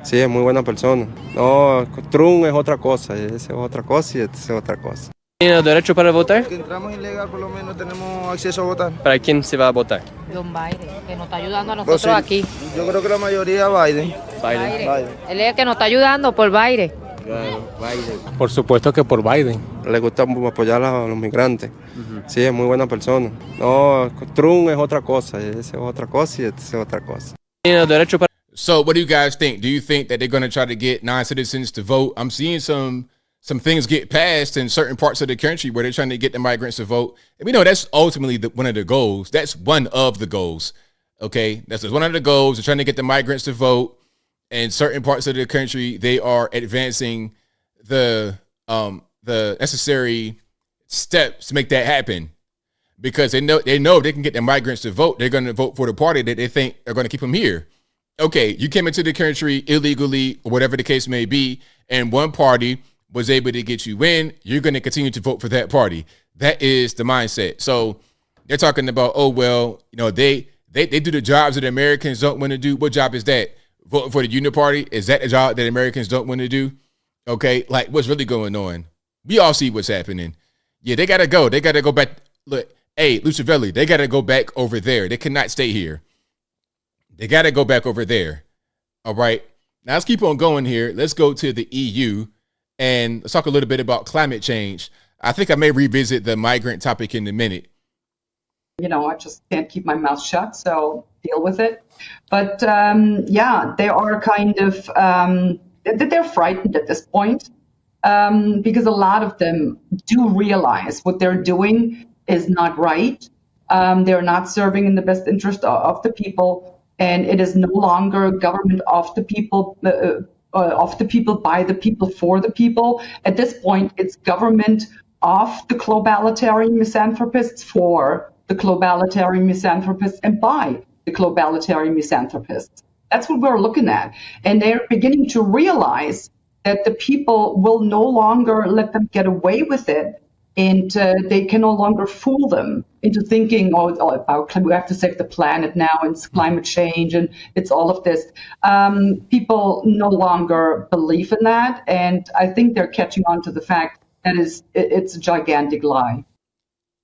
Sí, es muy buena persona. No, Trump es otra cosa, ese es otra cosa y este es otra cosa. ¿Tiene derecho para votar? Que entramos ilegal, por lo menos tenemos acceso a votar. ¿Para quién se va a votar? John Biden, que nos está ayudando a nosotros aquí. Yo creo que la mayoría Biden. Biden. Él es el que nos está ayudando por Biden. Claro, Biden. Por supuesto que por Biden. Le gusta apoyar a los migrantes. Sí, es muy buena persona. No, Trump es otra cosa, ese es otra cosa y este es otra cosa. ¿Tiene derecho para... So what do you guys think? Do you think that they're going to try to get non-citizens to vote? I'm seeing some things get passed in certain parts of the country where they're trying to get the migrants to vote. And we know that's ultimately one of the goals. That's one of the goals. Okay, that's one of the goals. They're trying to get the migrants to vote. In certain parts of the country, they are advancing the necessary steps to make that happen, because they know if they can get the migrants to vote, they're going to vote for the party that they think are going to keep them here. Okay, you came into the country illegally or whatever the case may be, and one party was able to get you in, you're going to continue to vote for that party. That is the mindset. So they're talking about, oh, well, they do the jobs that Americans don't want to do. What job is that? Voting for the Union Party? Is that a job that Americans don't want to do? Okay, like what's really going on? We all see what's happening. Yeah, they got to go. They got to go back. Look, hey, Lucivelli, they got to go back over there. They cannot stay here. They got to go back over there. All right. Now let's keep on going here. Let's go to the EU and let's talk a little bit about climate change. I think I may revisit the migrant topic in a minute. I just can't keep my mouth shut, so deal with it. But yeah, they are kind of, they're frightened at this point because a lot of them do realize what they're doing is not right. They're not serving in the best interest of the people, and it is no longer government of the people, by the people, for the people. At this point, it's government of the globalitarian misanthropists for the globalitarian misanthropists and by the globalitarian misanthropists. That's what we're looking at. And they're beginning to realize that the people will no longer let them get away with it. And they can no longer fool them into thinking, we have to save the planet now, and it's climate change, and it's all of this. People no longer believe in that. And I think they're catching on to the fact that it's a gigantic lie.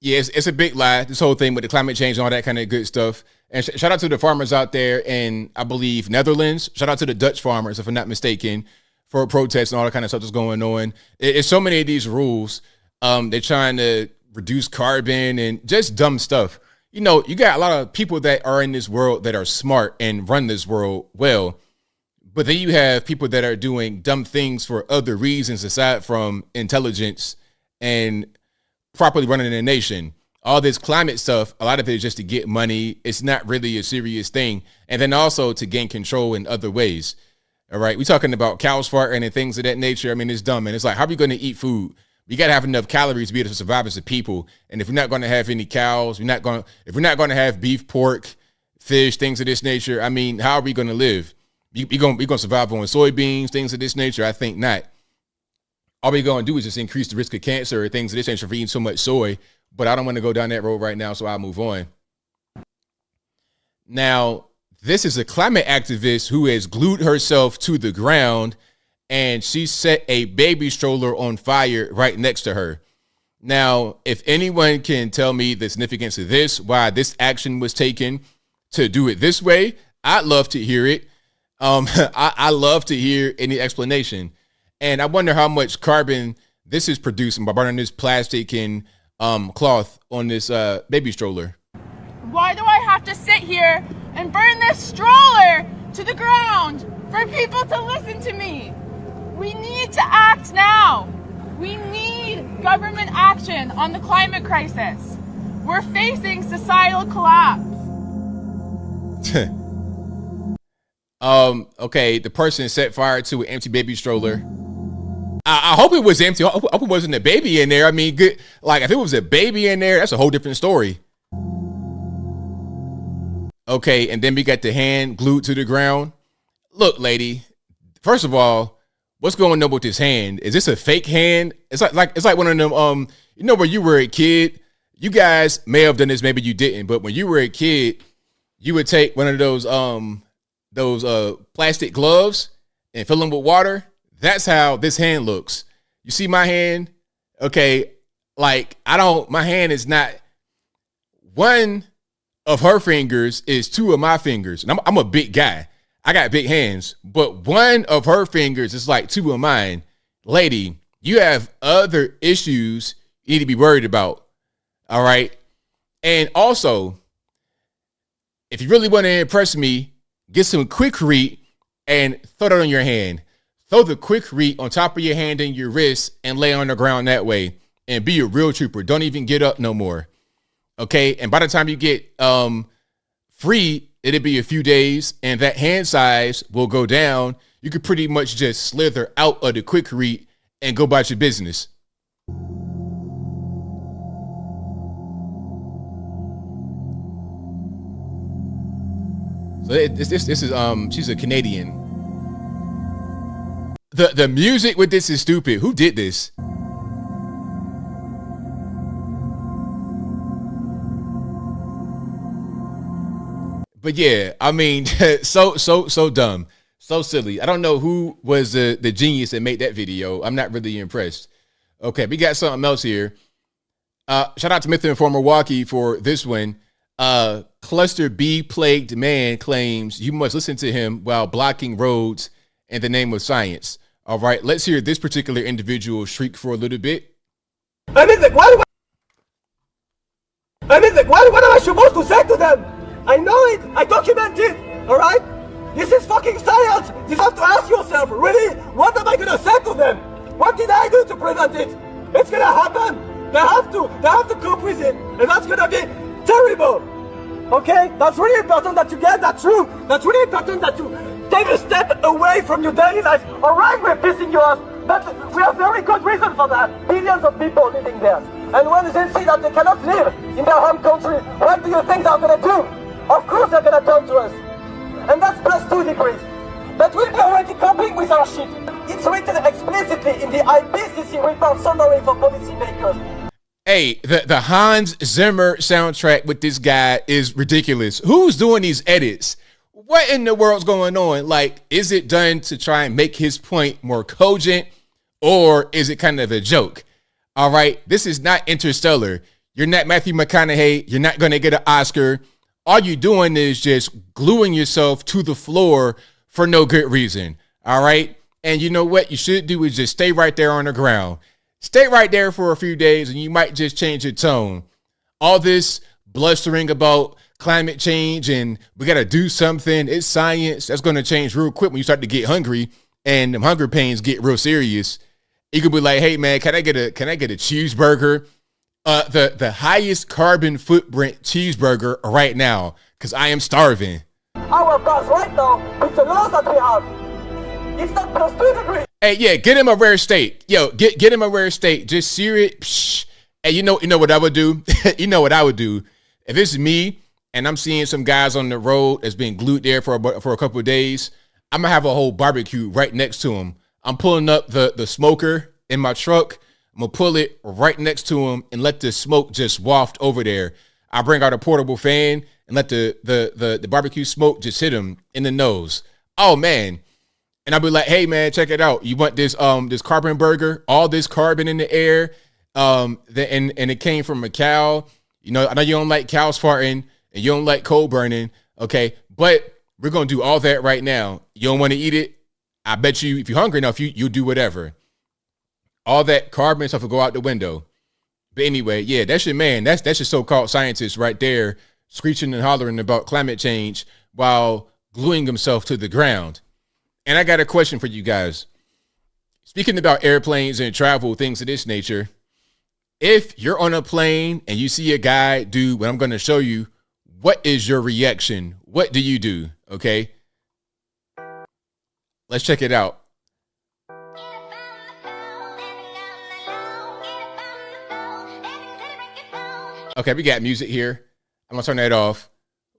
Yeah, it's a big lie, this whole thing with the climate change and all that kind of good stuff. And shout out to the farmers out there in, I believe, Netherlands. Shout out to the Dutch farmers, if I'm not mistaken, for protests and all that kind of stuff that's going on. It's so many of these rules. They're trying to reduce carbon and just dumb stuff. You got a lot of people that are in this world that are smart and run this world well. But then you have people that are doing dumb things for other reasons aside from intelligence and properly running a nation. All this climate stuff, a lot of it is just to get money. It's not really a serious thing. And then also to gain control in other ways. All right. We're talking about cows farting and things of that nature. I mean, it's dumb. And it's like, how are we going to eat food? We got to have enough calories to be able to survive as a people. And if we're not going to have any cows, if we're not going to have beef, pork, fish, things of this nature, I mean, how are we going to live? We're going to survive on soybeans, things of this nature? I think not. All we're going to do is just increase the risk of cancer or things of this nature for eating so much soy. But I don't want to go down that road right now, so I'll move on. Now, this is a climate activist who has glued herself to the ground, and she set a baby stroller on fire right next to her. Now, if anyone can tell me the significance of this, why this action was taken to do it this way, I'd love to hear it. I love to hear any explanation. And I wonder how much carbon this is produced by burning this plastic and cloth on this baby stroller. Why do I have to sit here and burn this stroller to the ground for people to listen to me? We need to act now. We need government action on the climate crisis. We're facing societal collapse. Okay, the person set fire to an empty baby stroller. I hope it was empty. I hope it wasn't a baby in there. I mean, good. Like, if it was a baby in there, that's a whole different story. Okay, and then we got the hand glued to the ground. Look, lady, first of all, what's going on with this hand? Is this a fake hand? It's like one of them, you know, when you were a kid, you guys may have done this, maybe you didn't, but when you were a kid, you would take one of those plastic gloves and fill them with water. That's how this hand looks. You see my hand? Okay, like my hand is not, one of her fingers is two of my fingers. And I'm a big guy. I got big hands, but one of her fingers is like two of mine. Lady, you have other issues you need to be worried about. All right. And also, if you really want to impress me, get some Quikrete and throw that on your hand. Throw the Quikrete on top of your hand and your wrist and lay on the ground that way and be a real trooper. Don't even get up no more. Okay. And by the time you get free, it'll be a few days and that hand size will go down. You could pretty much just slither out of the Quikrete and go about your business. So this is she's a Canadian. The music with this is stupid. Who did this? But yeah, I mean, so dumb, so silly. I don't know who was the genius that made that video. I'm not really impressed. Okay, we got something else here. Shout out to Myth Informer Milwaukee for this one. Cluster B plagued man claims you must listen to him while blocking roads in the name of science. All right, let's hear this particular individual shriek for a little bit. What am I supposed to say to them? I know it. I document it. All right? This is fucking science. You have to ask yourself, really? What am I going to say to them? What did I do to prevent it? It's going to happen. They have to cope with it. And that's going to be terrible. Okay? That's really important that you get that through. That's really important that you take a step away from your daily life. All right, we're pissing you off. But we have very good reason for that. Billions of people living there. And when they see that they cannot live in their home country, what do you think they're going to do? Of course they're going to turn to us. And that's +2 degrees. But we'll be already coping with our shit. It's written explicitly in the IPCC report summary for policymakers. Hey, the Hans Zimmer soundtrack with this guy is ridiculous. Who's doing these edits? What in the world's going on? Like, is it done to try and make his point more cogent, or is it kind of a joke? All right, this is not Interstellar. You're not Matthew McConaughey. You're not going to get an Oscar. All you're doing is just gluing yourself to the floor for no good reason. All right. And you know what you should do is just stay right there on the ground. Stay right there for a few days and you might just change your tone. All this blustering about climate change and we got to do something. It's science. That's going to change real quick when you start to get hungry and them hunger pains get real serious. You could be like, hey, man, can I get a cheeseburger? The highest carbon footprint cheeseburger right now, because I am starving. Our boss right now, with the laws that we have, it's not +2 degrees. Hey, yeah, get him a rare steak. Yo, get him a rare steak. Just sear it. Psh. Hey, you know what I would do? You know what I would do? If it's me and I'm seeing some guys on the road that's been glued there for a couple of days, I'm going to have a whole barbecue right next to him. I'm pulling up the smoker in my truck. I'm going to pull it right next to him and let the smoke just waft over there. I bring out a portable fan and let the barbecue smoke just hit him in the nose. Oh, man. And I'll be like, hey, man, check it out. You want this carbon burger? All this carbon in the air. And it came from a cow. You know, I know you don't like cows farting and you don't like coal burning. Okay. But we're going to do all that right now. You don't want to eat it? I bet you if you're hungry enough, you'll do whatever. all that carbon stuff will go out the window. But anyway, yeah, that's your man. That's your so-called scientist right there, screeching and hollering about climate change while gluing himself to the ground. And I got a question for you guys. Speaking about airplanes and travel, things of this nature, if you're on a plane and you see a guy do what I'm going to show you, what is your reaction? What do you do? Okay. Let's check it out. Okay, we got music here. I'm going to turn that off.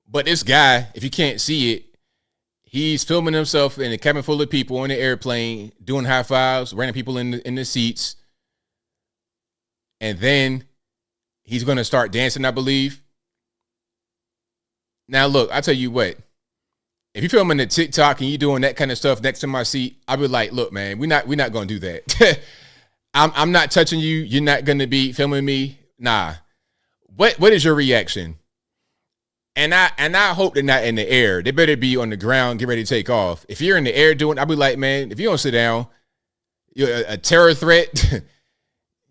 But this guy, if you can't see it, he's filming himself in a cabin full of people on the airplane, doing high fives, random people in the seats. And then he's going to start dancing, I believe. Now, look, I tell you what, if you're filming the TikTok and you're doing that kind of stuff next to my seat, I'll be like, look, man, we're not going to do that. I'm not touching you. You're not going to be filming me. Nah. What is your reaction? And I hope they're not in the air. They better be on the ground, get ready to take off. If you're in the air doing, I'll be like, man, if you don't sit down, you're a terror threat.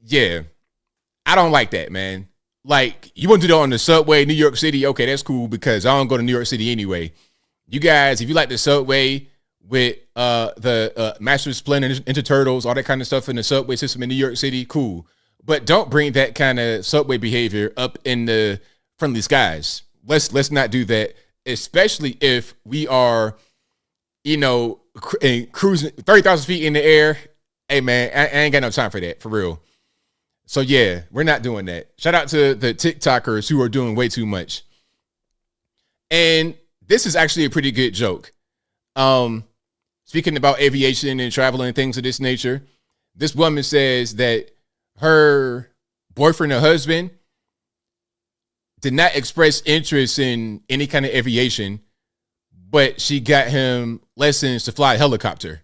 Yeah. I don't like that, man. Like, you want to do that on the subway, New York City? Okay, that's cool because I don't go to New York City anyway. You guys, if you like the subway with the Master Splinter, Ninja Turtles, all that kind of stuff in the subway system in New York City, cool. But don't bring that kind of subway behavior up in the friendly skies. Let's not do that, especially if we are, cruising 30,000 feet in the air. Hey, man, I ain't got no time for that, for real. So, yeah, we're not doing that. Shout out to the TikTokers who are doing way too much. And this is actually a pretty good joke. Speaking about aviation and travel and things of this nature, this woman says that her boyfriend or husband did not express interest in any kind of aviation, but she got him lessons to fly a helicopter.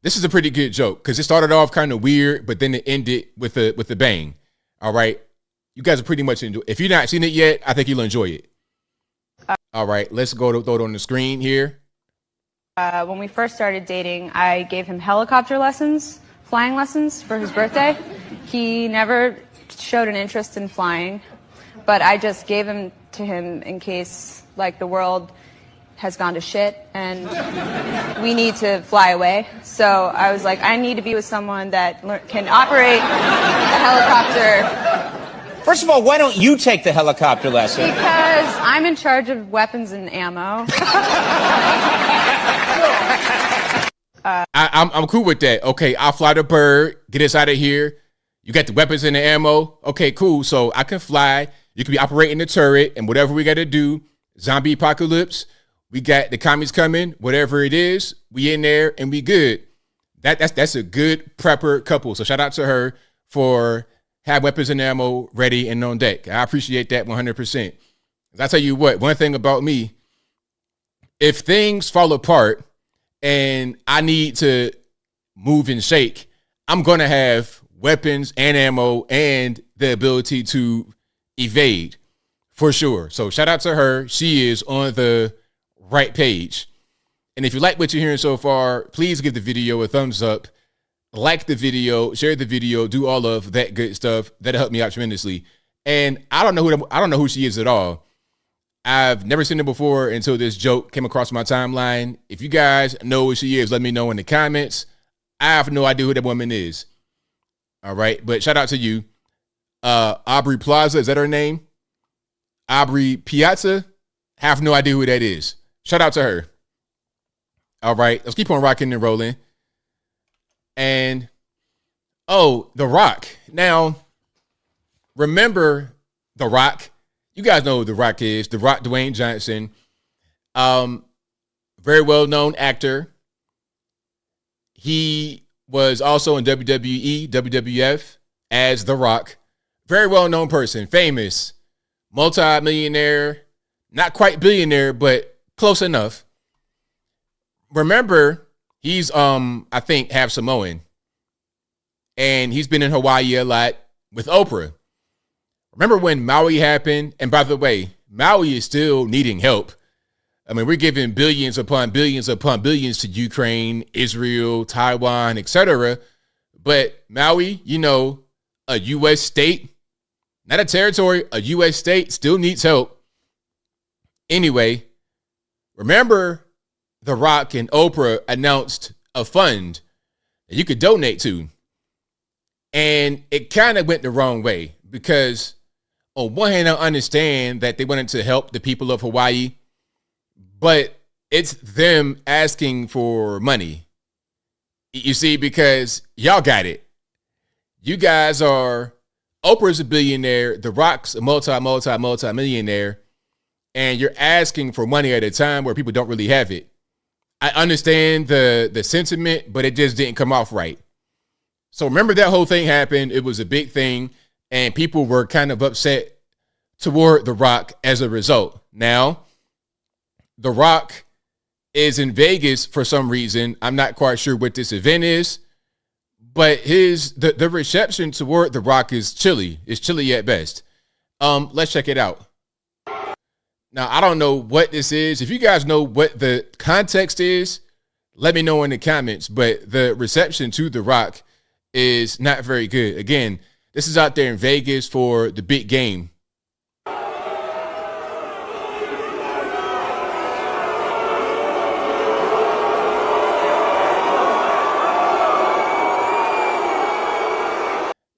This is a pretty good joke because it started off kind of weird, but then it ended with a bang. All right. You guys are pretty much enjoy. If you've not seen it yet, I think you'll enjoy it. All right. Let's go to throw it on the screen here. When we first started dating, I gave him helicopter lessons, flying lessons for his birthday. He never showed an interest in flying, but I just gave him to him in case, like, the world has gone to shit and we need to fly away. So I was like, I need to be with someone that can operate a helicopter. First of all, why don't you take the helicopter lesson? Because I'm in charge of weapons and ammo. I'm cool with that. Okay, I'll fly the bird, get us out of here. You got the weapons and the ammo. Okay, cool. So I can fly. You can be operating the turret and whatever we got to do. Zombie apocalypse. We got the commies coming, whatever it is, we in there and we good. That's a good prepper couple. So shout out to her for have weapons and ammo ready and on deck. I appreciate that 100%. I tell you what, one thing about me, if things fall apart and I need to move and shake, I'm going to have weapons and ammo and the ability to evade for sure. So shout out to her. She is on the right page. And if you like what you're hearing so far, please give the video a thumbs up, like the video, share the video, do all of that good stuff. That'll help me out tremendously. And I don't know who she is at all. I've never seen her before until this joke came across my timeline. If you guys know who she is, let me know in the comments. I have no idea who that woman is. All right, but shout out to you. Aubrey Plaza, is that her name? Aubrey Piazza? Have no idea who that is. Shout out to her. All right, let's keep on rocking and rolling. And, The Rock. Now, remember The Rock. You guys know who The Rock is. The Rock, Dwayne Johnson. Very well-known actor. He was also in WWE, WWF as The Rock. Very well-known person, famous, multi-millionaire, not quite billionaire, but close enough. Remember, he's, I think, half Samoan. And he's been in Hawaii a lot with Oprah. Remember when Maui happened? And by the way, Maui is still needing help. I mean, we're giving billions upon billions upon billions to Ukraine, Israel, Taiwan, etc. But Maui, you know, a U.S. state, not a territory, a U.S. state still needs help. Anyway, remember The Rock and Oprah announced a fund that you could donate to. And it kind of went the wrong way because on one hand, I understand that they wanted to help the people of Hawaii, but it's them asking for money. You see, because y'all got it. You guys are, Oprah's a billionaire, The Rock's a multi-millionaire, and you're asking for money at a time where people don't really have it. I understand the sentiment, but it just didn't come off right. So remember that whole thing happened. It was a big thing, and people were kind of upset toward The Rock as a result. Now, The Rock is in Vegas for some reason. I'm not quite sure what this event is, but the reception toward The Rock is chilly. It's chilly at best. Let's check it out. Now, I don't know what this is. If you guys know what the context is, let me know in the comments. But the reception to The Rock is not very good. Again, this is out there in Vegas for the big game.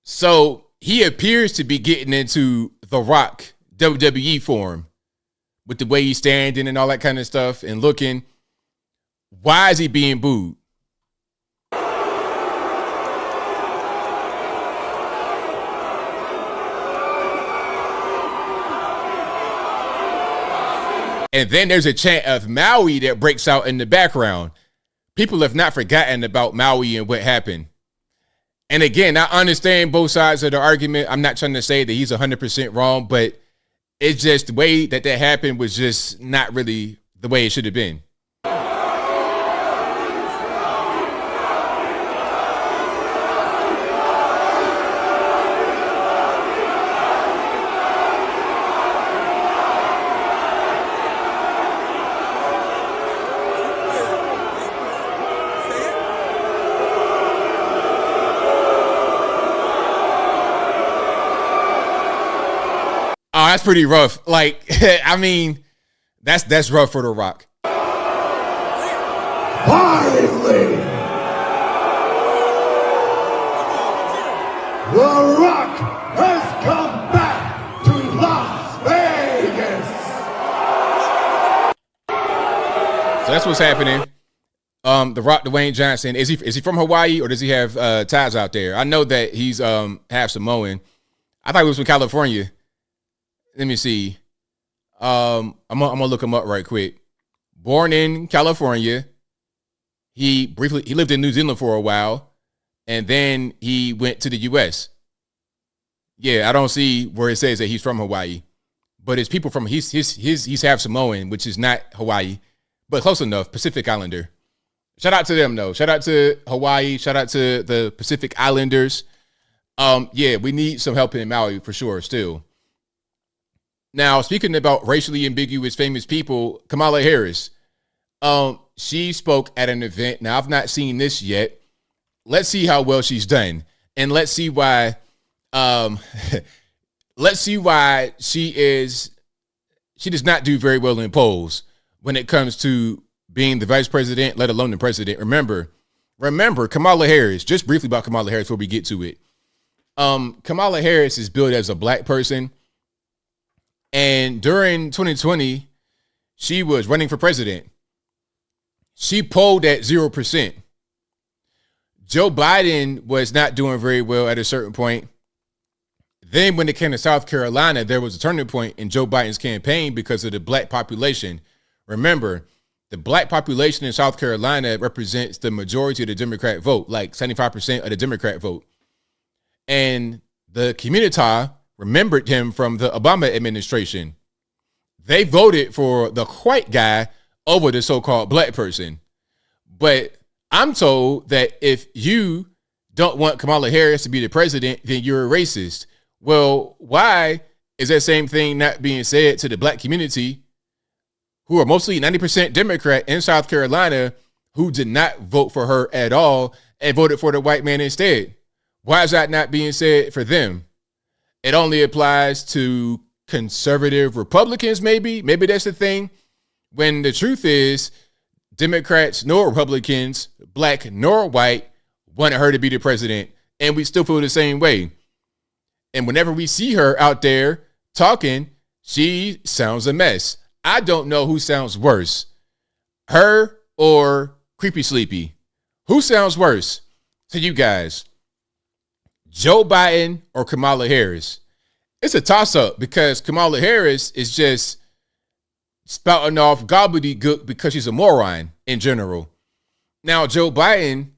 So he appears to be getting into The Rock WWE form with the way he's standing and all that kind of stuff and looking. Why is he being booed? And then there's a chant of Maui that breaks out in the background. People have not forgotten about Maui and what happened. And again, I understand both sides of the argument. I'm not trying to say that he's 100% wrong, but it's just the way that happened was just not really the way it should have been. Oh, that's pretty rough. Like, I mean, that's rough for The Rock. Finally, The Rock has come back to Las Vegas. So that's what's happening. The Rock, Dwayne Johnson, is he from Hawaii or does he have ties out there? I know that he's half Samoan. I thought he was from California. Let me see. I'm gonna look him up right quick. Born in California. He lived in New Zealand for a while, and then he went to the U.S. Yeah, I don't see where it says that he's from Hawaii, but it's people from he's half Samoan, which is not Hawaii, but close enough. Pacific Islander. Shout out to them though. Shout out to Hawaii. Shout out to the Pacific Islanders. Yeah, we need some help in Maui for sure. Still. Now, speaking about racially ambiguous famous people, Kamala Harris, she spoke at an event. Now, I've not seen this yet. Let's see how well she's done, and let's see why. Let's see why she does not do very well in polls when it comes to being the vice president, let alone the president. Remember, Kamala Harris. Just briefly about Kamala Harris before we get to it. Kamala Harris is billed as a black person. And during 2020, she was running for president. She polled at 0%. Joe Biden was not doing very well at a certain point. Then when it came to South Carolina, there was a turning point in Joe Biden's campaign because of the black population. Remember, the black population in South Carolina represents the majority of the Democrat vote, like 75% of the Democrat vote. And the community remembered him from the Obama administration. They voted for the white guy over the so-called black person. But I'm told that if you don't want Kamala Harris to be the president, then you're a racist. Well, why is that same thing not being said to the black community who are mostly 90% Democrat in South Carolina who did not vote for her at all and voted for the white man instead? Why is that not being said for them? It only applies to conservative Republicans, maybe. Maybe that's the thing. When the truth is, Democrats nor Republicans, black nor white, wanted her to be the president, and we still feel the same way. And whenever we see her out there talking, she sounds a mess. I don't know who sounds worse, her or Creepy Sleepy. Who sounds worse to you guys? Joe Biden or Kamala Harris? It's a toss-up because Kamala Harris is just spouting off gobbledygook because she's a moron in general. Now, Joe Biden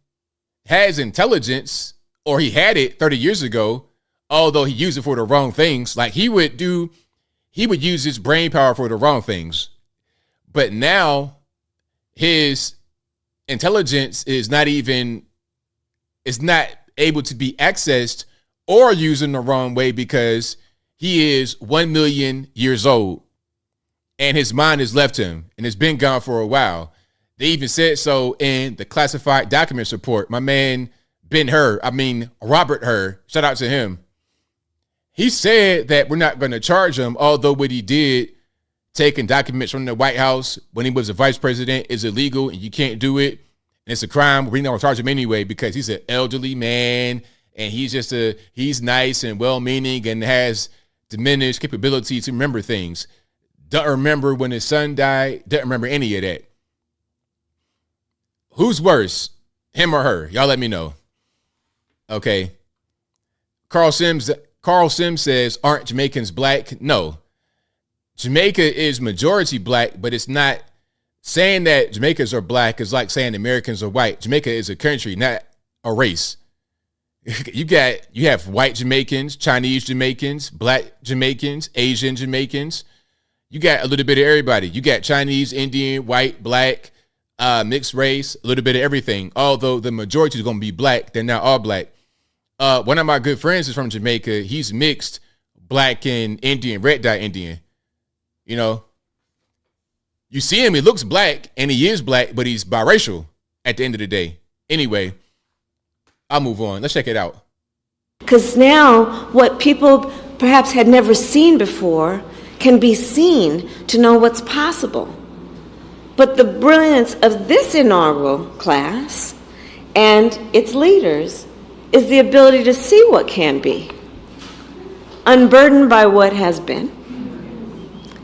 has intelligence, or he had it 30 years ago, although he used it for the wrong things. Like he would use his brain power for the wrong things. But now his intelligence is not able to be accessed or used in the wrong way because he is 1 million years old and his mind has left him and it's been gone for a while. They even said so in the classified documents report. My man Robert Hur, shout out to him. He said that we're not going to charge him, although what he did, taking documents from the White House when he was a vice president, is illegal and you can't do it. And it's a crime. We're not going to charge him anyway because he's an elderly man and he's nice and well-meaning and has diminished capability to remember things. Don't remember when his son died. Don't remember any of that. Who's worse, him or her? Y'all let me know. Okay. Carl Sims says, aren't Jamaicans black? No. Jamaica is majority black, but it's not. Saying that Jamaicans are black is like saying Americans are white. Jamaica is a country, not a race. You have white Jamaicans, Chinese Jamaicans, black Jamaicans, Asian Jamaicans. You got a little bit of everybody. You got Chinese, Indian, white, black, mixed race, a little bit of everything. Although the majority is going to be black, they're not all black. One of my good friends is from Jamaica. He's mixed black and Indian, red dye Indian. You know, you see him, he looks black and he is black, but he's biracial at the end of the day. Anyway, I'll move on. Let's check it out. Because now what people perhaps had never seen before can be seen to know what's possible. But the brilliance of this inaugural class and its leaders is the ability to see what can be, unburdened by what has been,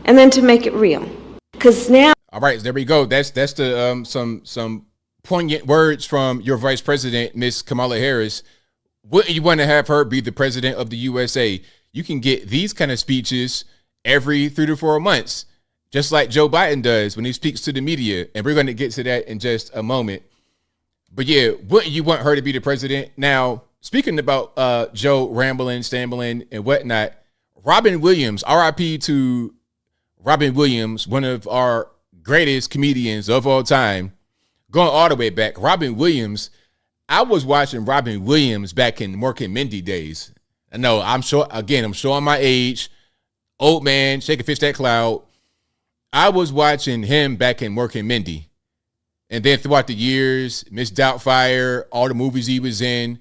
and then to make it real. Because now, all right, there we go. That's the some poignant words from your vice president, Miss Kamala Harris. Wouldn't you want to have her be the president of the USA? You can get these kind of speeches every 3 to 4 months, just like Joe Biden does when he speaks to the media. And we're going to get to that in just a moment. But yeah, wouldn't you want her to be the president? Now, speaking about Joe rambling, stambling, and whatnot, Robin Williams, RIP to Robin Williams, one of our greatest comedians of all time, going all the way back. Robin Williams, I was watching Robin Williams back in Mork and Mindy days. I know, I'm showing my age. Old man, shake a fish that cloud. I was watching him back in Mork and Mindy. And then throughout the years, Miss Doubtfire, all the movies he was in,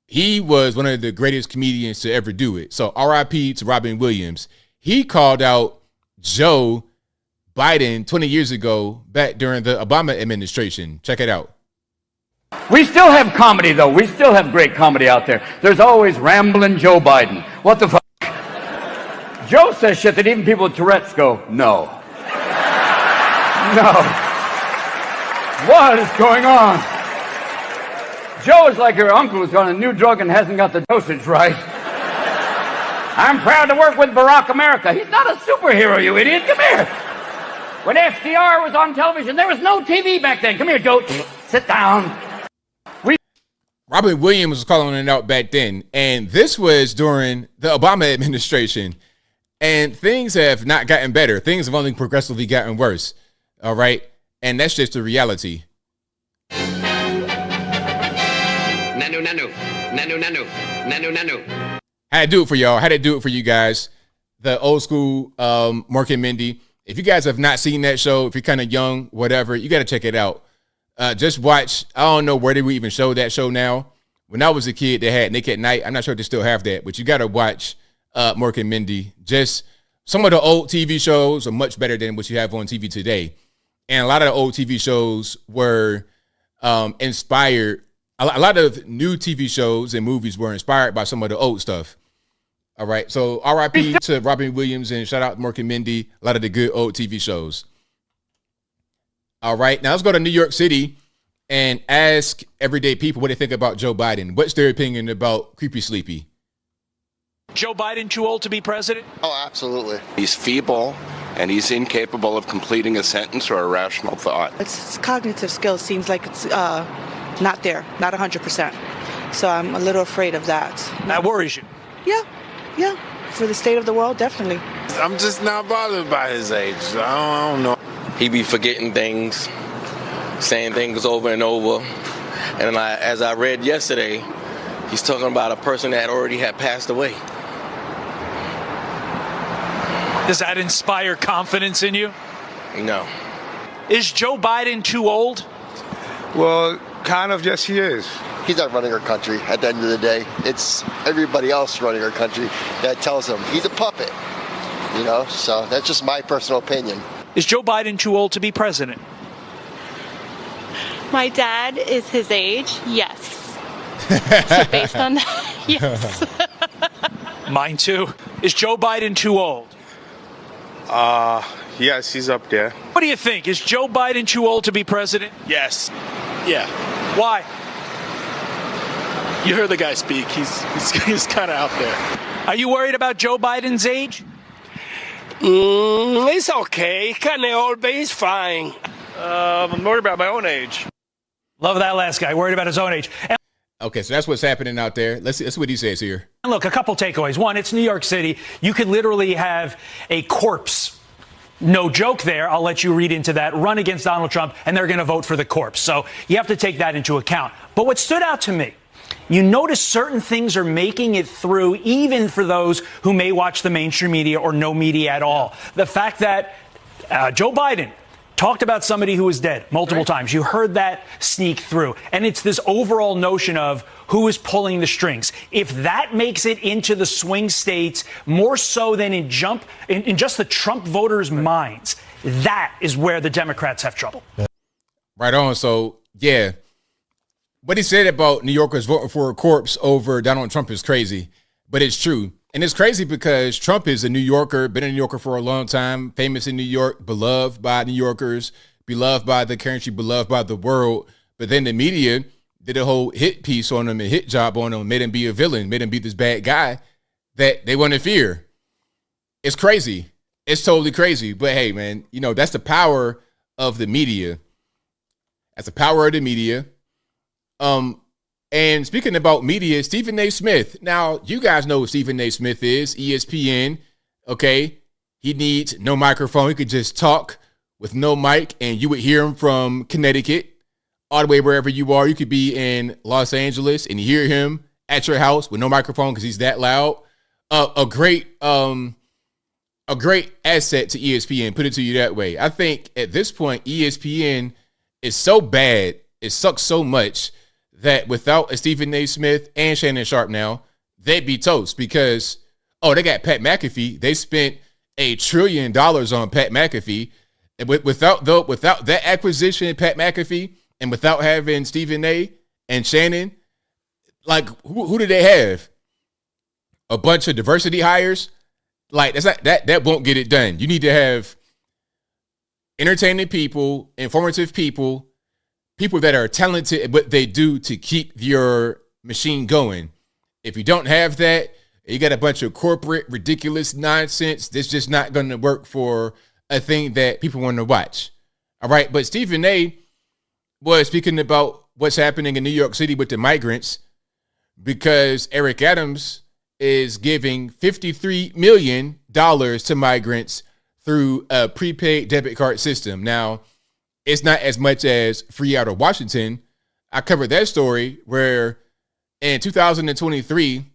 he was one of the greatest comedians to ever do it. So RIP to Robin Williams. He called out Joe Biden 20 years ago, back during the Obama administration. Check it out. We still have comedy, though. We still have great comedy out there. There's always rambling Joe Biden. What the fuck? Joe says shit that even people with Tourette's go, no. No. What is going on? Joe is like your uncle who's on a new drug and hasn't got the dosage right. I'm proud to work with Barack America. He's not a superhero, you idiot. Come here. When FDR was on television, there was no TV back then. Come here, Joe. Sit down. Robin Williams was calling it out back then, and this was during the Obama administration, and things have not gotten better. Things have only progressively gotten worse, all right? And that's just the reality. Nanu, nanu, nanu, nanu, nanu, nanu. Had to do it for y'all. Had to do it for you guys. The old school Mork and Mindy. If you guys have not seen that show, if you're kind of young, whatever, you got to check it out. Just watch. I don't know where did we even show that show now, When I was a kid, they had Nick at Night. I'm not sure if they still have that, but you got to watch Mork and Mindy. Just some of the old TV shows are much better than what you have on TV today. And a lot of the old TV shows were inspired. A lot of new TV shows and movies were inspired by some of the old stuff. All right. So RIP to Robin Williams and shout out to Mork and Mindy. A lot of the good old TV shows. All right. Now let's go to New York City and ask everyday people what they think about Joe Biden. What's their opinion about Creepy Sleepy? Joe Biden too old to be president? Oh, absolutely. He's feeble and he's incapable of completing a sentence or a rational thought. Its cognitive skills seems like it's not there, not 100%. So I'm a little afraid of that. That worries you? Yeah. For the state of the world, definitely. I'm just not bothered by his age. I don't know. He be forgetting things, saying things over and over. And as I read yesterday, he's talking about a person that already had passed away. Does that inspire confidence in you? No. Is Joe Biden too old? Well, kind of, yes, he is. He's not running our country at the end of the day. It's everybody else running our country that tells him he's a puppet, so that's just my personal opinion. Is Joe Biden too old to be president? My dad is his age, yes. So based on that, yes. Mine too. Is Joe Biden too old? Yes, he's up there. What do you think? Is Joe Biden too old to be president? Yes. Yeah. Why? You heard the guy speak. He's kind of out there. Are you worried about Joe Biden's age? He's okay. Kind of old, but he's fine. I'm worried about my own age. Love that last guy. Worried about his own age. Okay, so that's what's happening out there. Let's see what he says here. And look, a couple takeaways. One, it's New York City. You could literally have a corpse. No joke there. I'll let you read into that. Run against Donald Trump, and they're going to vote for the corpse. So you have to take that into account. But what stood out to me, you notice certain things are making it through, even for those who may watch the mainstream media or no media at all. The fact that Joe Biden talked about somebody who was dead multiple times. You heard that sneak through. And it's this overall notion of who is pulling the strings. If that makes it into the swing states more so than in just the Trump voters' minds, that is where the Democrats have trouble. Right on. So, yeah. What he said about New Yorkers voting for a corpse over Donald Trump is crazy, but it's true. And it's crazy because Trump is a New Yorker, been a New Yorker for a long time, famous in New York, beloved by New Yorkers, beloved by the country, beloved by the world. But then the media did a whole hit piece on him, a hit job on him, made him be a villain, made him be this bad guy that they want to fear. It's crazy. It's totally crazy. But hey, man, that's the power of the media. That's the power of the media. And speaking about media, Stephen A. Smith. Now, you guys know who Stephen A. Smith is, ESPN. Okay. He needs no microphone. He could just talk with no mic and you would hear him from Connecticut all the way wherever you are. You could be in Los Angeles and you hear him at your house with no microphone because he's that loud. A great asset to ESPN, put it to you that way. I think at this point, ESPN is so bad. It sucks so much that without a Stephen A. Smith and Shannon Sharp now, they'd be toast because, they got Pat McAfee. They spent $1 trillion on Pat McAfee. And without that acquisition, Pat McAfee, and without having Stephen A. and Shannon, like who do they have? A bunch of diversity hires? Like that won't get it done. You need to have entertaining people, informative people that are talented at what they do to keep your machine going. If you don't have that, you got a bunch of corporate, ridiculous nonsense, that's just not going to work for a thing that people want to watch. All right. But Stephen A. was speaking about what's happening in New York City with the migrants because Eric Adams is giving $53 million to migrants through a prepaid debit card system. Now, it's not as much as Free Out of Washington. I covered that story where in 2023,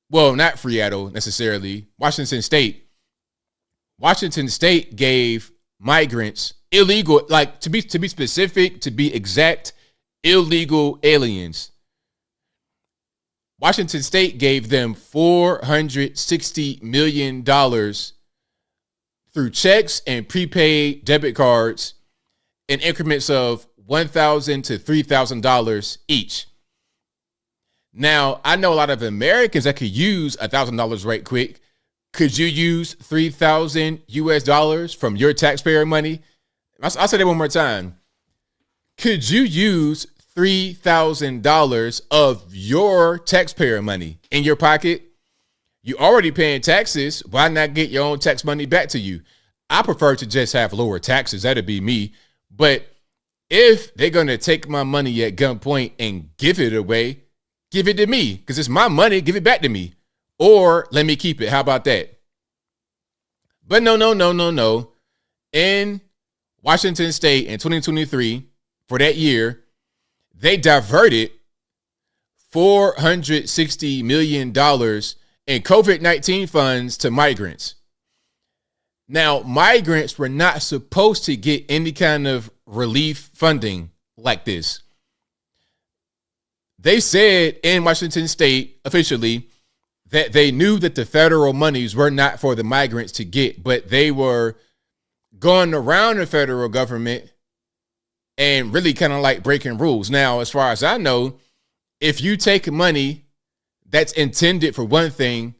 well, not Seattle necessarily, Washington State gave migrants illegal, like to be specific, to be exact, illegal aliens Washington State gave them $460 million through checks and prepaid debit cards in increments of $1,000 to $3,000 each. Now, I know a lot of Americans that could use $1,000 right quick. Could you use $3,000 US from your taxpayer money? I'll say that one more time. Could you use $3,000 of your taxpayer money in your pocket? You already paying taxes. Why not get your own tax money back to you? I prefer to just have lower taxes. That'd be me. But if they're going to take my money at gunpoint and give it away, give it to me because it's my money. Give it back to me. Or let me keep it. How about that? But no. In Washington State in 2023, for that year, they diverted $460 million in COVID-19 funds to migrants. Now, migrants were not supposed to get any kind of relief funding like this. They said in Washington State officially that they knew that the federal monies were not for the migrants to get, but they were going around the federal government and really kind of like breaking rules. Now, as far as I know, if you take money that's intended for one thing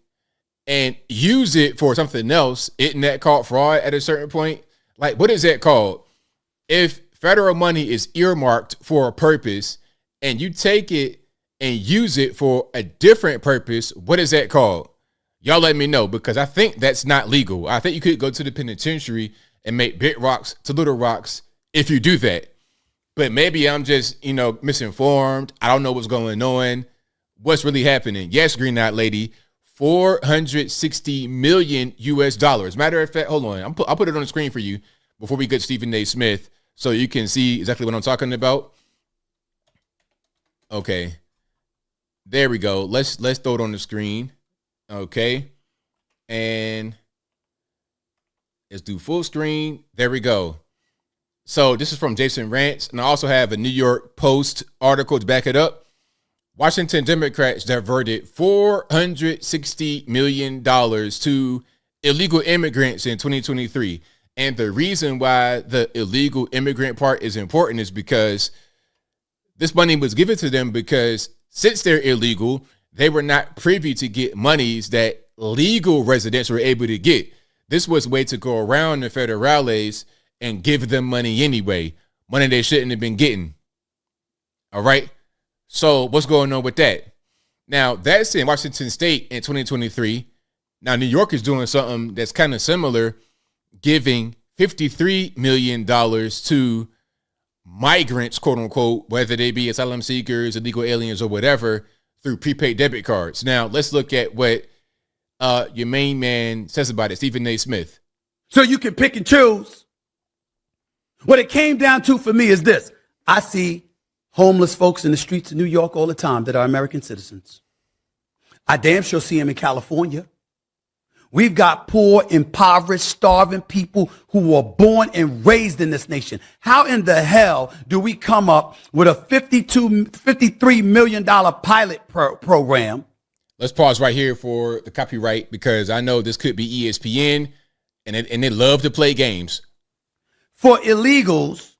and use it for something else, isn't that called fraud at a certain point? Like, what is that called? If federal money is earmarked for a purpose and you take it and use it for a different purpose, what is that called? Y'all let me know, because I think that's not legal. I think you could go to the penitentiary and make big rocks to little rocks if you do that. But maybe I'm just, misinformed. I don't know what's going on. What's really happening? Yes, Green-Eyed Lady, $460 million US. Matter of fact, hold on. I'll put it on the screen for you before we get Stephen A. Smith so you can see exactly what I'm talking about. Okay. There we go. Let's throw it on the screen. Okay. And let's do full screen. There we go. So this is from Jason Rantz, and I also have a New York Post article to back it up. Washington Democrats diverted $460 million to illegal immigrants in 2023. And the reason why the illegal immigrant part is important is because this money was given to them because since they're illegal, they were not privy to get monies that legal residents were able to get. This was a way to go around the federales and give them money anyway, money they shouldn't have been getting. All right. So what's going on with that? Now, that's in Washington State in 2023. Now, New York is doing something that's kind of similar, giving $53 million to migrants, quote unquote, whether they be asylum seekers, illegal aliens, or whatever, through prepaid debit cards. Now, let's look at what your main man says about it, Stephen A. Smith. So you can pick and choose. What it came down to for me is this. I see homeless folks in the streets of New York all the time that are American citizens. I damn sure see them in California. We've got poor, impoverished, starving people who were born and raised in this nation. How in the hell do we come up with a $53 million pilot program? Let's pause right here for the copyright, because I know this could be ESPN, and they love to play games. For illegals,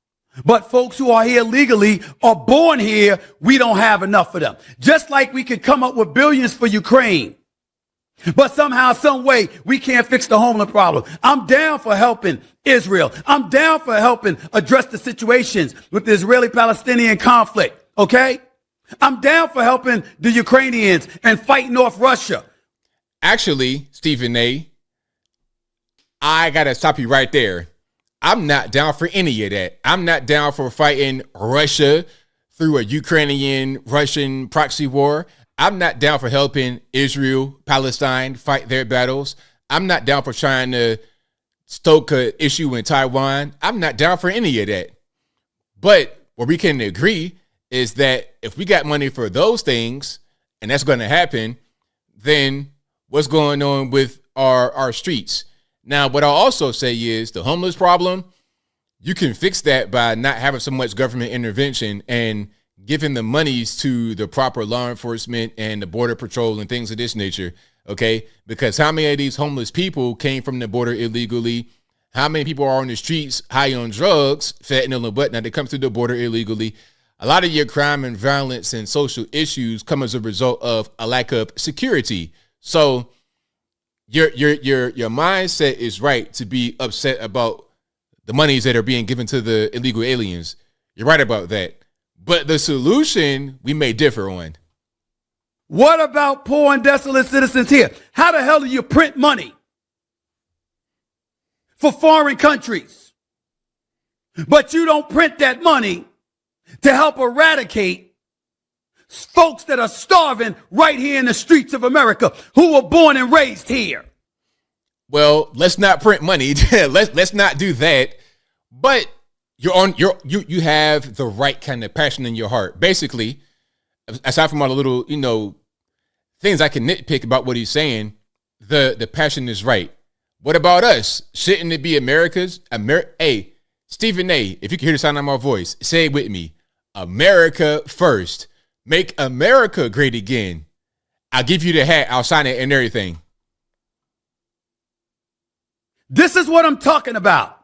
but folks who are here legally are born here, we don't have enough for them. Just like we could come up with billions for Ukraine, but somehow, some way, we can't fix the homeless problem. I'm down for helping Israel. I'm down for helping address the situations with the Israeli-Palestinian conflict, okay? I'm down for helping the Ukrainians and fighting off Russia. Actually, Stephen A., I got to stop you right there. I'm not down for any of that. I'm not down for fighting Russia through a Ukrainian-Russian proxy war. I'm not down for helping Israel, Palestine fight their battles. I'm not down for trying to stoke an issue in Taiwan. I'm not down for any of that. But what we can agree is that if we got money for those things, and that's going to happen, then what's going on with our streets? Now, what I'll also say is the homeless problem, you can fix that by not having so much government intervention and giving the monies to the proper law enforcement and the border patrol and things of this nature, okay? Because how many of these homeless people came from the border illegally? How many people are on the streets high on drugs, fentanyl and whatnot that come through the border illegally? A lot of your crime and violence and social issues come as a result of a lack of security. So your mindset is right to be upset about the monies that are being given to the illegal aliens. You're right about that. But the solution we may differ on. What about poor and desolate citizens here? How the hell do you print money for foreign countries, but you don't print that money to help eradicate folks that are starving right here in the streets of America who were born and raised here? Well, let's not print money. let's not do that. But you have the right kind of passion in your heart. Basically, aside from all the little, things I can nitpick about what he's saying, the passion is right. What about us? Shouldn't it be America's? Hey, Stephen A., if you can hear the sound of my voice, say it with me. America first. Make America great again. I'll give you the hat. I'll sign it and everything. This is what I'm talking about.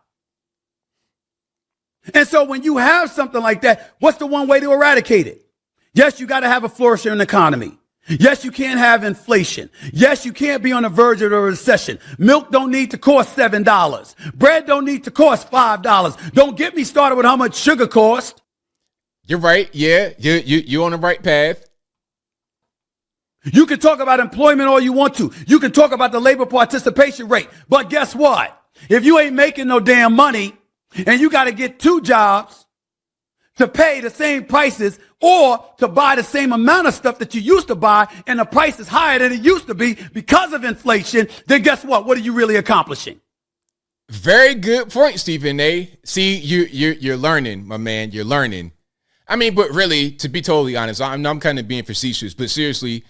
And so when you have something like that, what's the one way to eradicate it? Yes, you got to have a flourishing economy. Yes, you can't have inflation. Yes, you can't be on the verge of a recession. Milk don't need to cost $7. Bread don't need to cost $5. Don't get me started with how much sugar costs. You're right. Yeah, you're on the right path. You can talk about employment all you want to. You can talk about the labor participation rate. But guess what? If you ain't making no damn money and you got to get two jobs to pay the same prices or to buy the same amount of stuff that you used to buy and the price is higher than it used to be because of inflation, then guess what? What are you really accomplishing? Very good point, Stephen A. See, you're learning, my man. You're learning. I mean, but really, to be totally honest, I'm kind of being facetious, but seriously,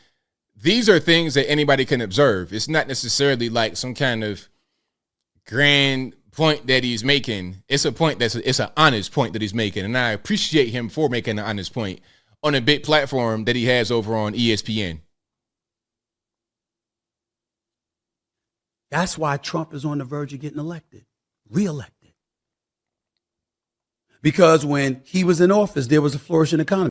these are things that anybody can observe. It's not necessarily like some kind of grand point that he's making. It's a point it's an honest point that he's making, and I appreciate him for making an honest point on a big platform that he has over on ESPN. That's why Trump is on the verge of getting elected, reelected. Because when he was in office, there was a flourishing economy.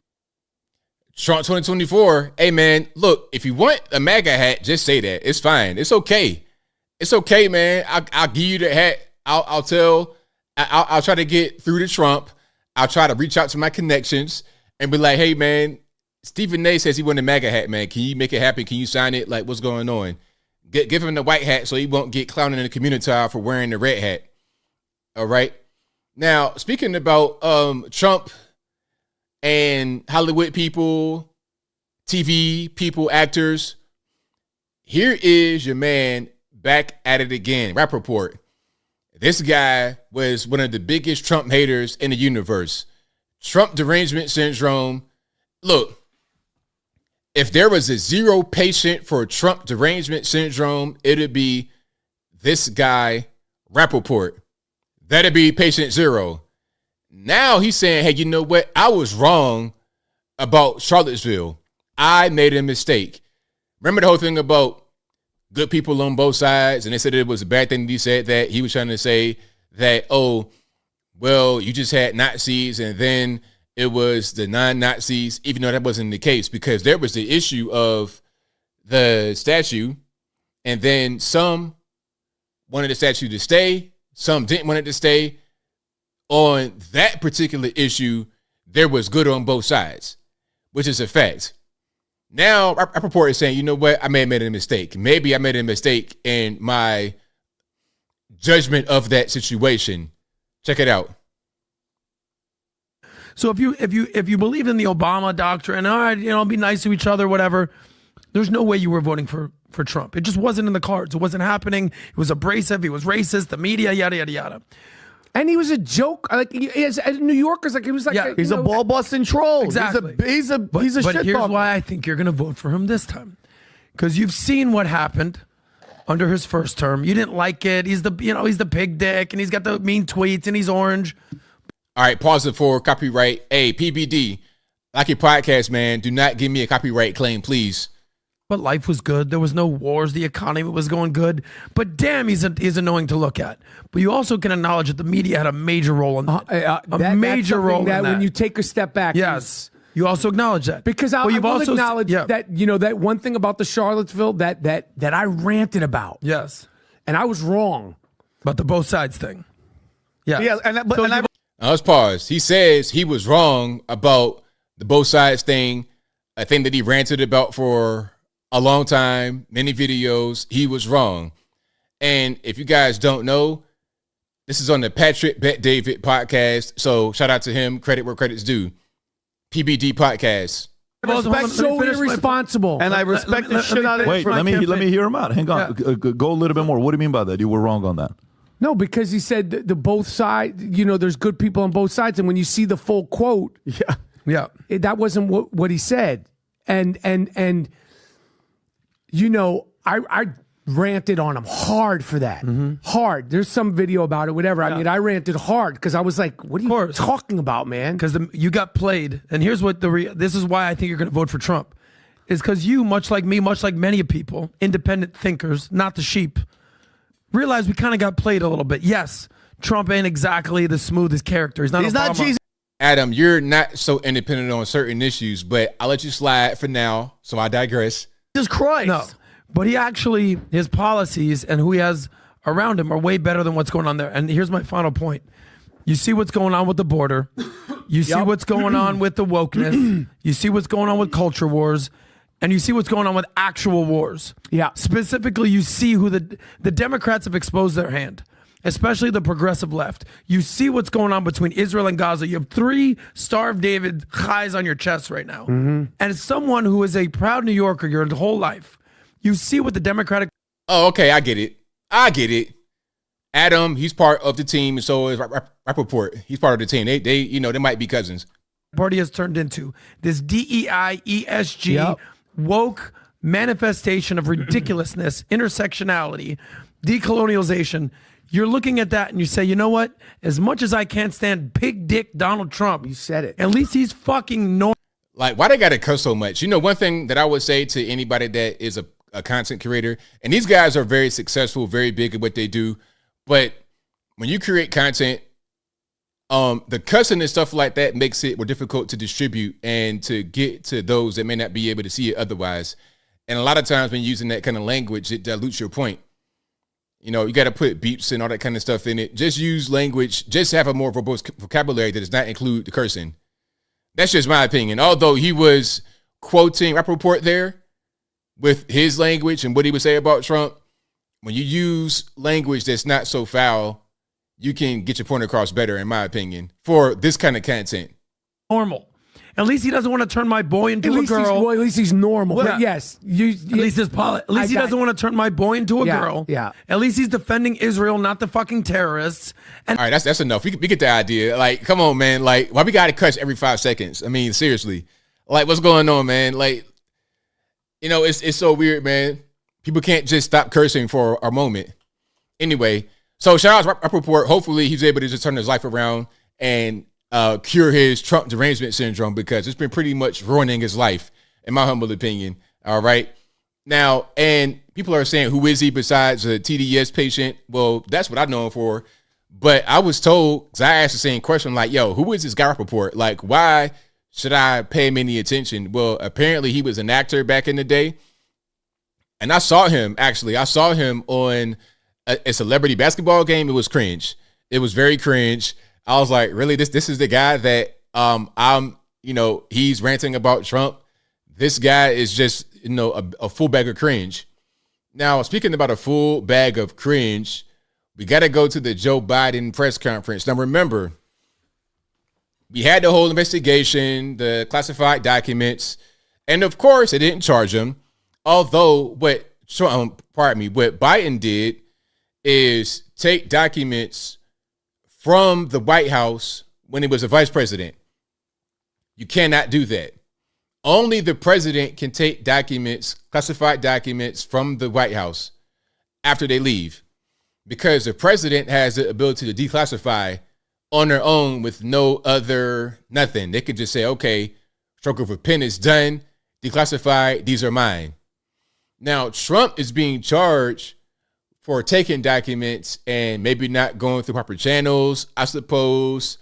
Trump 2024, hey man, look, if you want a MAGA hat, just say that. It's fine. It's okay. It's okay, man. I'll give you the hat. I'll try to get through to Trump. I'll try to reach out to my connections and be like, hey man, Stephen A. says he want a MAGA hat, man. Can you make it happen? Can you sign it? Like, what's going on? Give him the white hat so he won't get clowned in the community for wearing the red hat. All right. Now, speaking about Trump and Hollywood people, TV people, actors, here is your man back at it again. Rap Report. This guy was one of the biggest Trump haters in the universe. Trump derangement syndrome. Look, if there was a zero patient for Trump derangement syndrome, it'd be this guy, Rap Report. That'd be patient zero. Now he's saying, hey, you know what? I was wrong about Charlottesville. I made a mistake. Remember the whole thing about good people on both sides? And they said it was a bad thing that he said that. He was trying to say that, oh, well, you just had Nazis and then it was the non-Nazis, even though that wasn't the case, because there was the issue of the statue and then some wanted the statue to stay. Some didn't want it to stay. On that particular issue, there was good on both sides, which is a fact. Now, Rap Report is saying, you know what? I may have made a mistake. Maybe I made a mistake in my judgment of that situation. Check it out. So if you believe in the Obama doctrine, all right, be nice to each other, whatever, there's no way you were voting for Trump. It just wasn't in the cards. It wasn't happening. It was abrasive. He was racist. The media, yada, yada, yada. And he was a joke. Like New Yorkers, like he was like, he's a ball busting troll. Exactly. He's a but shit here's talker. why I think you're going to vote for him this time, because you've seen what happened under his first term. You didn't like it. He's the pig dick, and he's got the mean tweets, and he's orange. All right, pause it for copyright. Hey, PBD. like your podcast, man. Do not give me a copyright claim, please. But life was good. There was no wars. The economy was going good. But damn, he's annoying to look at. But you also can acknowledge that the media had a major role in that. A major role in that. When you take a step back. Yes. You also acknowledge that. Because I will acknowledge that, that one thing about the Charlottesville that I ranted about. Yes. And I was wrong. About the both sides thing. Yeah. Let's pause. He says he was wrong about the both sides thing, a thing that he ranted about for a long time, many videos. He was wrong. And if you guys don't know, this is on the Patrick Bet David podcast. So shout out to him. Credit where credit's due. PBD podcast. So irresponsible. And I respect the shit out of it. Wait, let me hear him out. Hang on. Yeah. Go a little bit more. What do you mean by that? You were wrong on that. No, because he said the both sides, there's good people on both sides. And when you see the full quote, that wasn't what he said. And I ranted on him hard for that. Hard. There's some video about it, whatever. I mean, I ranted hard because I was like, what are you talking about, man? Because you got played. And here's what this is why I think you're going to vote for Trump. Is because you, much like me, much like many people, independent thinkers, not the sheep, realize we kind of got played a little bit. Yes, Trump ain't exactly the smoothest character. He's not Jesus. Adam, you're not so independent on certain issues, but I'll let you slide for now. So I digress. Jesus Christ. No. But his policies and who he has around him are way better than what's going on there. And here's my final point. You see what's going on with the border. You see what's going on with the wokeness. You see what's going on with culture wars. And you see what's going on with actual wars. Yeah. Specifically, you see who the Democrats have exposed their hand, especially the progressive left. You see what's going on between Israel and Gaza. You have 3 starved David highs on your chest right now. And as someone who is a proud New Yorker your whole life, you see what the Democratic... Oh, okay, I get it. Adam, he's part of the team, and so is Rappaport. He's part of the team. They might be cousins. Party has turned into this DEI, ESG, woke manifestation of ridiculousness, intersectionality, decolonialization. You're looking at that and you say, you know what? As much as I can't stand big dick Donald Trump, you said it. At least he's fucking normal. Like, why they got to cuss so much? One thing that I would say to anybody that is a content creator, and these guys are very successful, very big at what they do, but when you create content, the cussing and stuff like that makes it more difficult to distribute and to get to those that may not be able to see it otherwise. And a lot of times when using that kind of language, it dilutes your point. You got to put beeps and all that kind of stuff in it. Just use language. Just have a more verbose vocabulary that does not include the cursing. That's just my opinion. Although he was quoting Rappaport there with his language and what he would say about Trump, when you use language that's not so foul, you can get your point across better, in my opinion, for this kind of content. Normal. At least he doesn't want to turn my boy into a girl. At least he's normal. Well, but yes. At least he doesn't want to turn my boy into a girl. Yeah. At least he's defending Israel, not the fucking terrorists. And all right, that's enough. We get the idea. Like, come on, man. Like, why we got to cuss every 5 seconds? I mean, seriously. Like, what's going on, man? Like, it's so weird, man. People can't just stop cursing for a moment. Anyway, so shout out to Rappaport. Hopefully he's able to just turn his life around and cure his Trump derangement syndrome, because it's been pretty much ruining his life, in my humble opinion. All right. Now, and people are saying, who is he besides a TDS patient? Well, that's what I know him for. But I was told, because I asked the same question, like, yo, who is this guy Rappaport? Like, why should I pay him any attention? Well, apparently he was an actor back in the day. And I saw him on a celebrity basketball game. It was cringe. It was very cringe. I was like, really? This is the guy that he's ranting about Trump. This guy is just, a full bag of cringe. Now, speaking about a full bag of cringe, we got to go to the Joe Biden press conference. Now, remember, we had the whole investigation, the classified documents, and of course, they didn't charge him. Although what Biden did is take documents from the White House when he was a vice president. You cannot do that. Only the president can take documents, classified documents from the White House after they leave, because the president has the ability to declassify on their own with no other nothing. They could just say, okay, stroke of a pen is done, declassified, these are mine. Now, Trump is being charged for taking documents and maybe not going through proper channels, I suppose,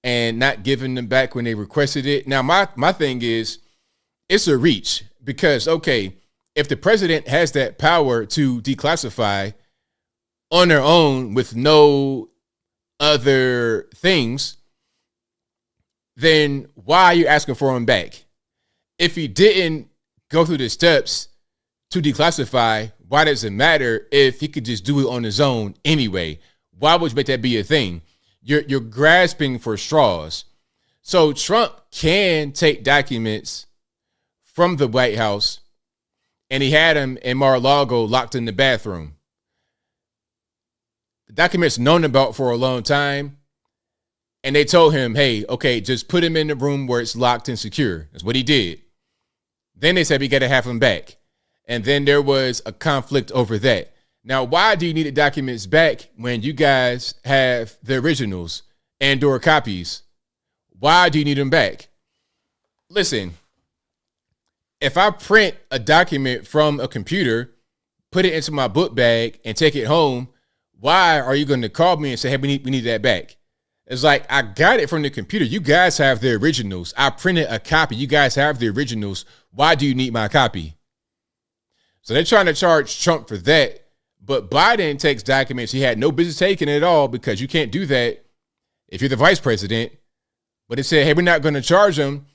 and not giving them back when they requested it. Now, my thing is, it's a reach because, okay, if the president has that power to declassify on their own with no other things, then why are you asking for him back? If he didn't go through the steps to declassify, why does it matter if he could just do it on his own anyway? Why would you make that be a thing? You're grasping for straws. So Trump can take documents from the White House, and he had them in Mar-a-Lago locked in the bathroom. The documents known about for a long time, and they told him, hey, okay, just put him in the room where it's locked and secure. That's what he did. Then they said we got to have him back. And then there was a conflict over that. Now, why do you need the documents back when you guys have the originals and or copies? Why do you need them back? Listen, if I print a document from a computer, put it into my book bag and take it home, why are you going to call me and say, hey, we need that back? It's like, I got it from the computer. You guys have the originals. I printed a copy. You guys have the originals. Why do you need my copy? So they're trying to charge Trump for that. But Biden takes documents he had no business taking at all, because you can't do that if you're the vice president. But it said, hey, we're not going to charge him,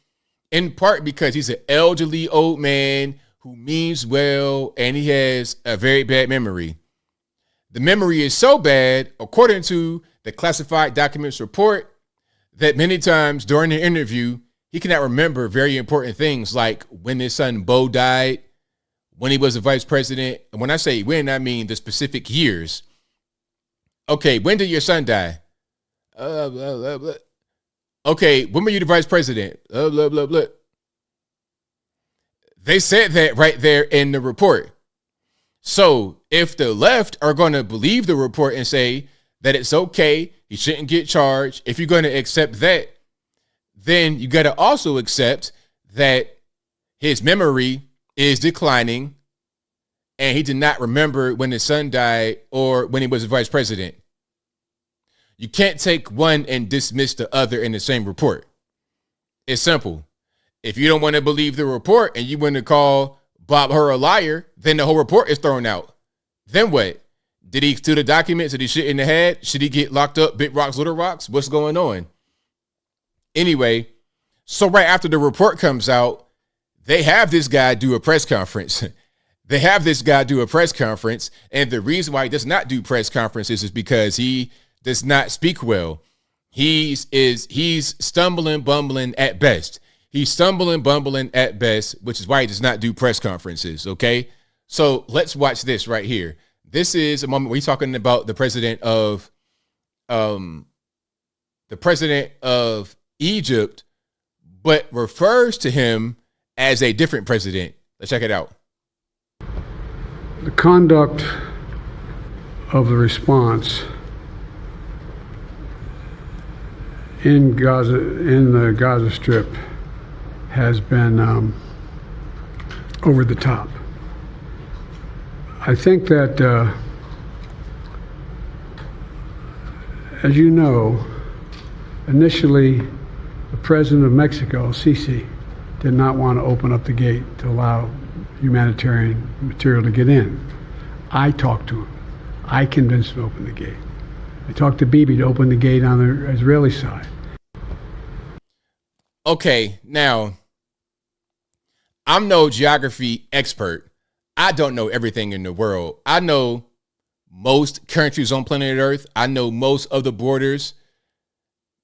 in part because he's an elderly old man who means well, and he has a very bad memory. The memory is so bad, according to the classified documents report, that many times during the interview, he cannot remember very important things like when his son Bo died, when he was the vice president. And when I say when, I mean the specific years. Okay, when did your son die? Okay, when were you the vice president? They said that right there in the report. So if the left are going to believe the report and say that it's okay, he shouldn't get charged, if you're going to accept that, then you got to also accept that his memory is declining and he did not remember when his son died or when he was the vice president. You can't take one and dismiss the other in the same report. It's simple. If you don't want to believe the report and you want to call Bob Hur a liar, then the whole report is thrown out. Then what? Did he steal the documents? Did he shit in the head? Should he get locked up? Big rocks, little rocks? What's going on? Anyway, so right after the report comes out, they have this guy do a press conference. And the reason why he does not do press conferences is because he does not speak well. He's stumbling, bumbling at best. He's stumbling, bumbling at best, which is why he does not do press conferences, okay? So let's watch this right here. This is a moment where he's talking about the president of Egypt, but refers to him as a different president. Let's check it out. The conduct of the response in the Gaza Strip has been over the top. I think that, as you know, initially the president of Mexico, Sisi, did not want to open up the gate to allow humanitarian material to get in. I talked to him. I convinced him to open the gate. I talked to Bibi to open the gate on the Israeli side. Okay, now, I'm no geography expert. I don't know everything in the world. I know most countries on planet Earth. I know most of the borders.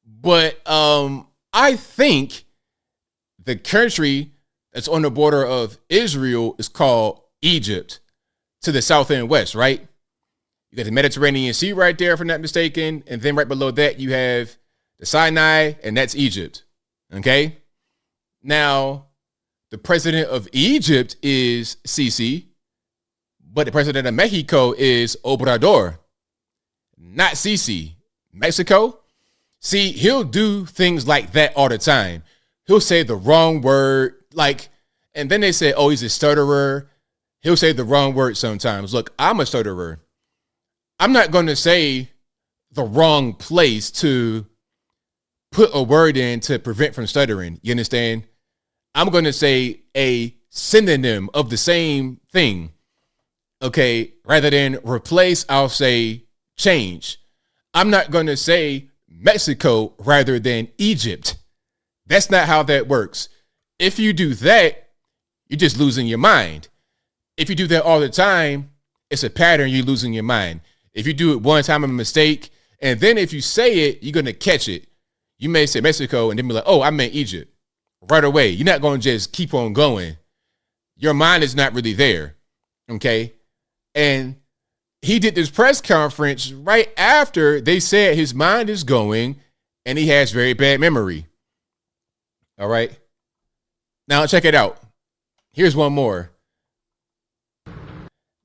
But I think the country that's on the border of Israel is called Egypt, to the south and west, right? You got the Mediterranean Sea right there, if I'm not mistaken. And then right below that, you have the Sinai, and that's Egypt. Okay? Now, the president of Egypt is Sisi, but the president of Mexico is Obrador, not Sisi. Mexico? See, he'll do things like that all the time. he'll say the wrong word. Like, and then they say, oh, he's a stutterer. He'll say the wrong word sometimes. Look, I'm a stutterer. I'm not going to say the wrong place to put a word in to prevent from stuttering. You understand? I'm going to say a synonym of the same thing. Okay. Rather than replace, I'll say change. I'm not going to say Mexico rather than Egypt. That's not how that works. If you do that, you're just losing your mind. If you do that all the time, it's a pattern, you're losing your mind. If you do it one time, a mistake, and then if you say it, you're going to catch it. You may say Mexico and then be like, oh, I meant Egypt. Right away. You're not going to just keep on going. Your mind is not really there. Okay. And he did this press conference right after they said his mind is going and he has very bad memory. All right. Now check it out. Here's one more.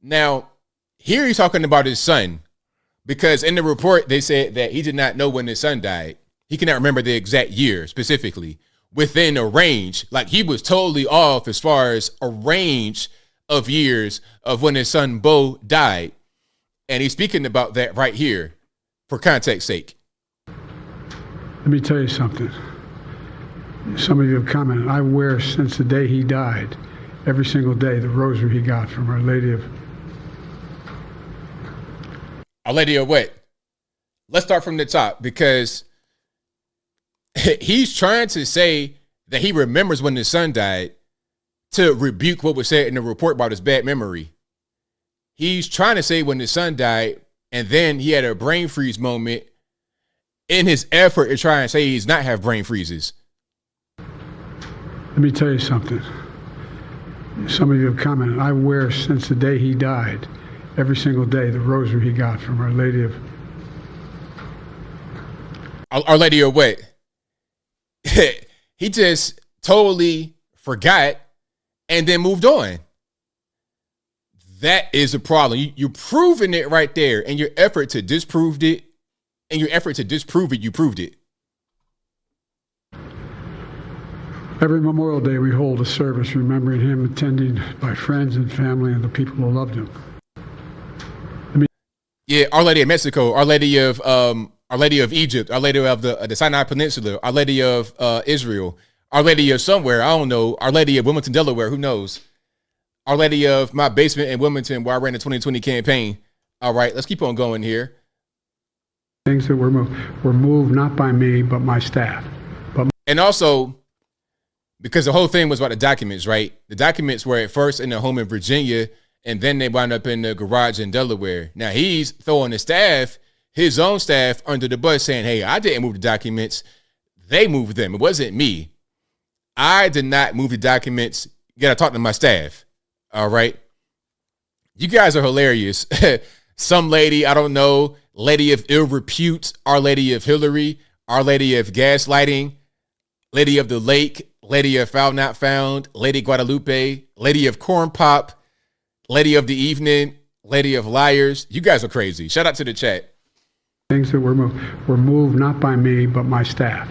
Now, here he's talking about his son, because in the report, they said that he did not know when his son died. He cannot remember the exact year specifically within a range. Like, he was totally off as far as a range of years of when his son Bo died. And he's speaking about that right here for context sake. Let me tell you something. Some of you have commented, I wear since the day he died, every single day, the rosary he got from Our Lady of... Our Lady of what? Let's start from the top, because he's trying to say that he remembers when his son died to rebuke what was said in the report about his bad memory. He's trying to say when his son died, and then he had a brain freeze moment in his effort to try and say he's not have brain freezes. Let me tell you something. Some of you have commented, I wear since the day he died, every single day, the rosary he got from Our Lady of... Our Lady of what? He just totally forgot and then moved on. That is a problem. You're proving it right there. In your effort to disprove it, you proved it. Every Memorial Day, we hold a service remembering him, attended by friends and family and the people who loved him. Yeah, Our Lady of Mexico, Our Lady of Egypt, Our Lady of the Sinai Peninsula, Our Lady of Israel, Our Lady of somewhere, I don't know, Our Lady of Wilmington, Delaware, who knows? Our Lady of my basement in Wilmington where I ran the 2020 campaign. All right, let's keep on going here. Things that were moved not by me, but my staff. And also, because the whole thing was about the documents, right? The documents were at first in the home in Virginia, and then they wound up in the garage in Delaware. Now he's throwing his own staff under the bus, saying, hey, I didn't move the documents. They moved them. It wasn't me. I did not move the documents. You got to talk to my staff. All right. You guys are hilarious. Some lady, I don't know, Lady of ill repute, Our Lady of Hillary, Our Lady of gaslighting, Lady of the Lake, Lady of Found Not Found, Lady Guadalupe, Lady of Corn Pop, Lady of the Evening, Lady of Liars. You guys are crazy. Shout out to the chat. Things that were moved not by me, but my staff.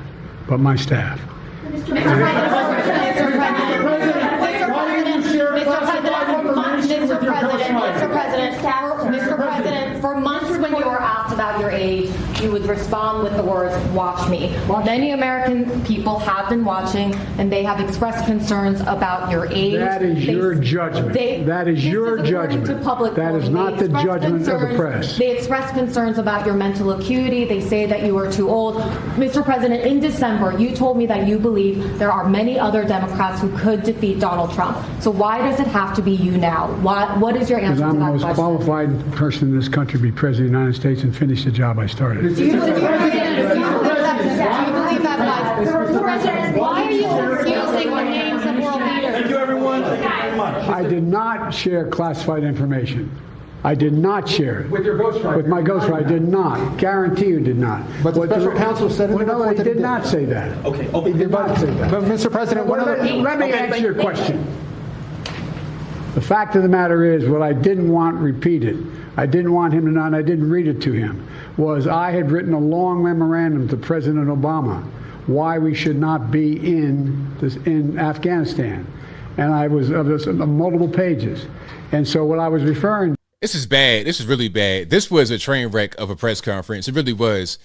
Mr. President, for months when you were asked about your age, you would respond with the words, watch me. Many American people have been watching, and they have expressed concerns about your age. That is your judgment. That is your judgment. That is not the judgment of the press. They express concerns about your mental acuity. They say that you are too old. Mr. President, in December, you told me that you believe there are many other Democrats who could defeat Donald Trump. So why does it have to be you now? What is your answer to that question? I'm the most qualified person in this country to be President of the United States and finish the job I started. Do you believe that? Mr. President, why are you confusing the names of world leaders? Thank you, everyone. Thank you very much. I did not share classified information. I did not share it. With your ghostwriter? With my ghostwriter, I did not. Guarantee you did not. But the special counsel said in the report he that did not say that. Okay. He did not say that. But Mr. President, let me answer your question. The fact of the matter is, what I didn't want repeated, I didn't want him to know, and I didn't read it to him, was I had written a long memorandum to President Obama why we should not be in Afghanistan. And I was of this multiple pages. And so what I was referring. This is bad. This is really bad. This was a train wreck of a press conference. It really was.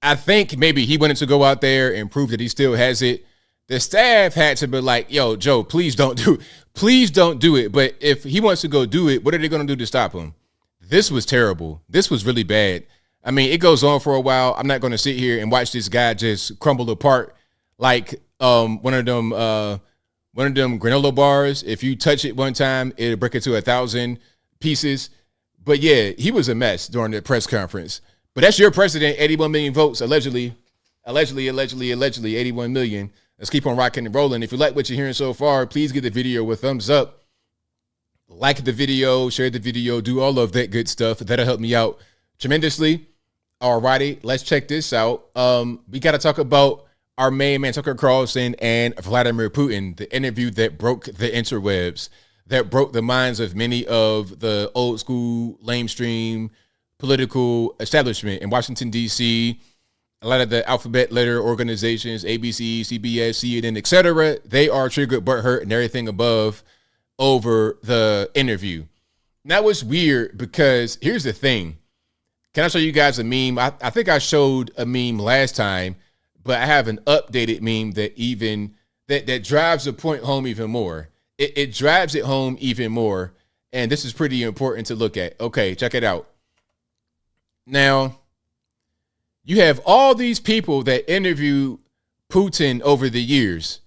I think maybe he wanted to go out there and prove that he still has it. The staff had to be like, yo, Joe, please don't do it. Please don't do it. But if he wants to go do it, what are they going to do to stop him? This was terrible. This was really bad. I mean, it goes on for a while. I'm not going to sit here and watch this guy just crumble apart like one of them granola bars. If you touch it one time, it'll break it to 1,000 pieces. But yeah, he was a mess during the press conference. But that's your president, 81 million votes, allegedly, 81 million. Let's keep on rocking and rolling. If you like what you're hearing so far, please give the video a thumbs up. Like the video, share the video, do all of that good stuff. That'll help me out tremendously. Alrighty, let's check this out. We got to talk about our main man, Tucker Carlson and Vladimir Putin, the interview that broke the interwebs, that broke the minds of many of the old school, lamestream political establishment in Washington, D.C., a lot of the alphabet letter organizations, ABC, CBS, CNN, etc., they are triggered, butthurt, and everything above over the interview. That was weird because here's the thing. Can I show you guys a meme? I think I showed a meme last time, but I have an updated meme that drives the point home even more. It drives it home even more, and this is pretty important to look at. Okay, check it out. Now, you have all these people that interview Putin over the years.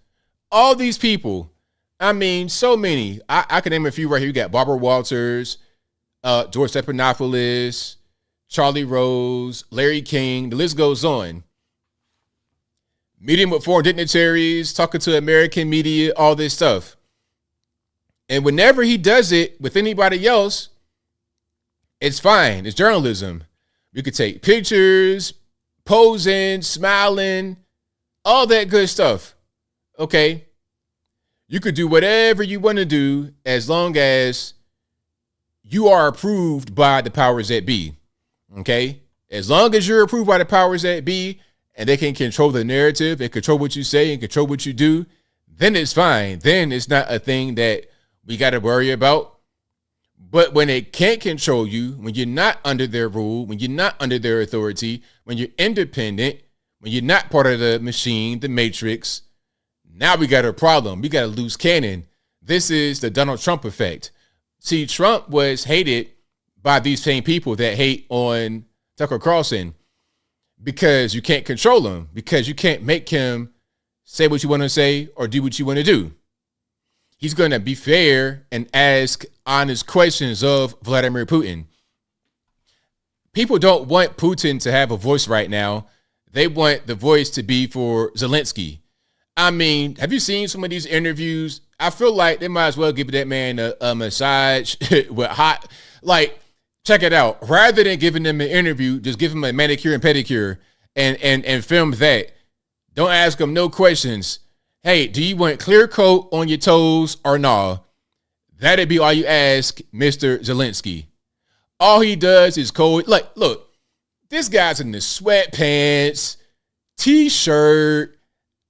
All these people. I mean, so many. I can name a few right here. You got Barbara Walters, George Stephanopoulos, Charlie Rose, Larry King. The list goes on. Meeting with foreign dignitaries, talking to American media, all this stuff. And whenever he does it with anybody else, it's fine. It's journalism. You could take pictures, posing, smiling, all that good stuff. Okay. You could do whatever you want to do as long as you are approved by the powers that be. Okay. As long as you're approved by the powers that be and they can control the narrative and control what you say and control what you do, then it's fine. Then it's not a thing that we got to worry about. But when they can't control you, when you're not under their rule, when you're not under their authority, when you're independent, when you're not part of the machine, the matrix, now we got a problem. We got a loose cannon. This is the Donald Trump effect. See, Trump was hated by these same people that hate on Tucker Carlson because you can't control him, because you can't make him say what you want to say or do what you want to do. He's going to be fair and ask honest questions of Vladimir Putin. People don't want Putin to have a voice right now. They want the voice to be for Zelensky. I mean, have you seen some of these interviews? I feel like they might as well give that man a massage with hot, like, check it out. Rather than giving them an interview, just give him a manicure and pedicure and film that. Don't ask him no questions. Hey, do you want clear coat on your toes or nah? That'd be all you ask Mr. Zelensky. All he does is cold. Like, look, this guy's in the sweatpants, t-shirt,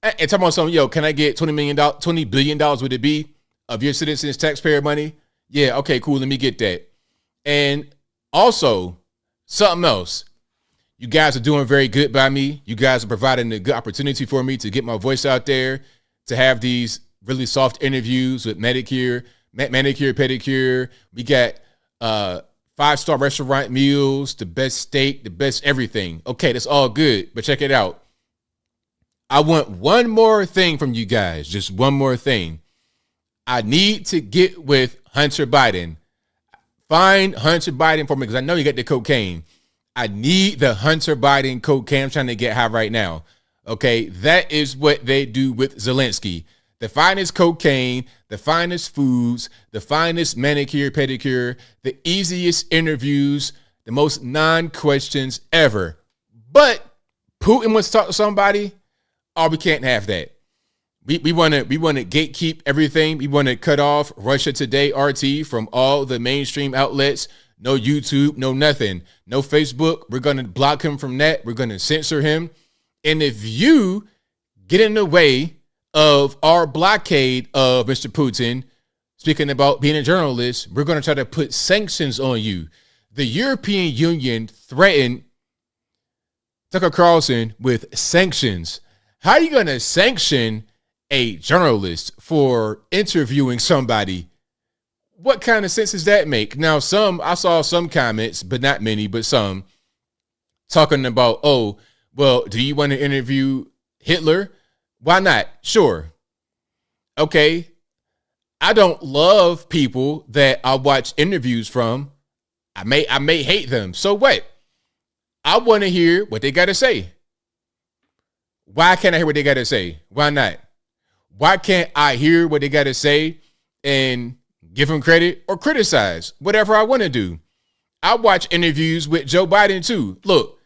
and talking about something, yo, can I get $20 billion would it be of your citizens' taxpayer money? Yeah, okay, cool, let me get that. And also, something else. You guys are doing very good by me. You guys are providing a good opportunity for me to get my voice out there, to have these really soft interviews with manicure, pedicure. We got 5-star restaurant meals, the best steak, the best everything. Okay, that's all good, but check it out. I want one more thing from you guys, just one more thing. I need to get with Hunter Biden. Find Hunter Biden for me because I know you got the cocaine. I need the Hunter Biden cocaine. I'm trying to get high right now. Okay, that is what they do with Zelensky. The finest cocaine, the finest foods, the finest manicure, pedicure, the easiest interviews, the most non-questions ever. But Putin wants to talk to somebody. Oh, we can't have that. We want to gatekeep everything. We want to cut off Russia Today, RT, from all the mainstream outlets. No YouTube, no nothing. No Facebook. We're going to block him from that. We're going to censor him. And if you get in the way of our blockade of Mr. Putin, speaking about being a journalist, we're going to try to put sanctions on you. The European Union threatened Tucker Carlson with sanctions. How are you going to sanction a journalist for interviewing somebody? What kind of sense does that make? Now, I saw some comments, but not many, but some talking about, oh, well, do you want to interview Hitler? Why not? Sure. Okay. I don't love people that I watch interviews from. I may hate them. So what? I want to hear what they got to say. Why can't I hear what they got to say? Why not? Why can't I hear what they got to say and give them credit or criticize? Whatever I want to do. I watch interviews with Joe Biden too. Look,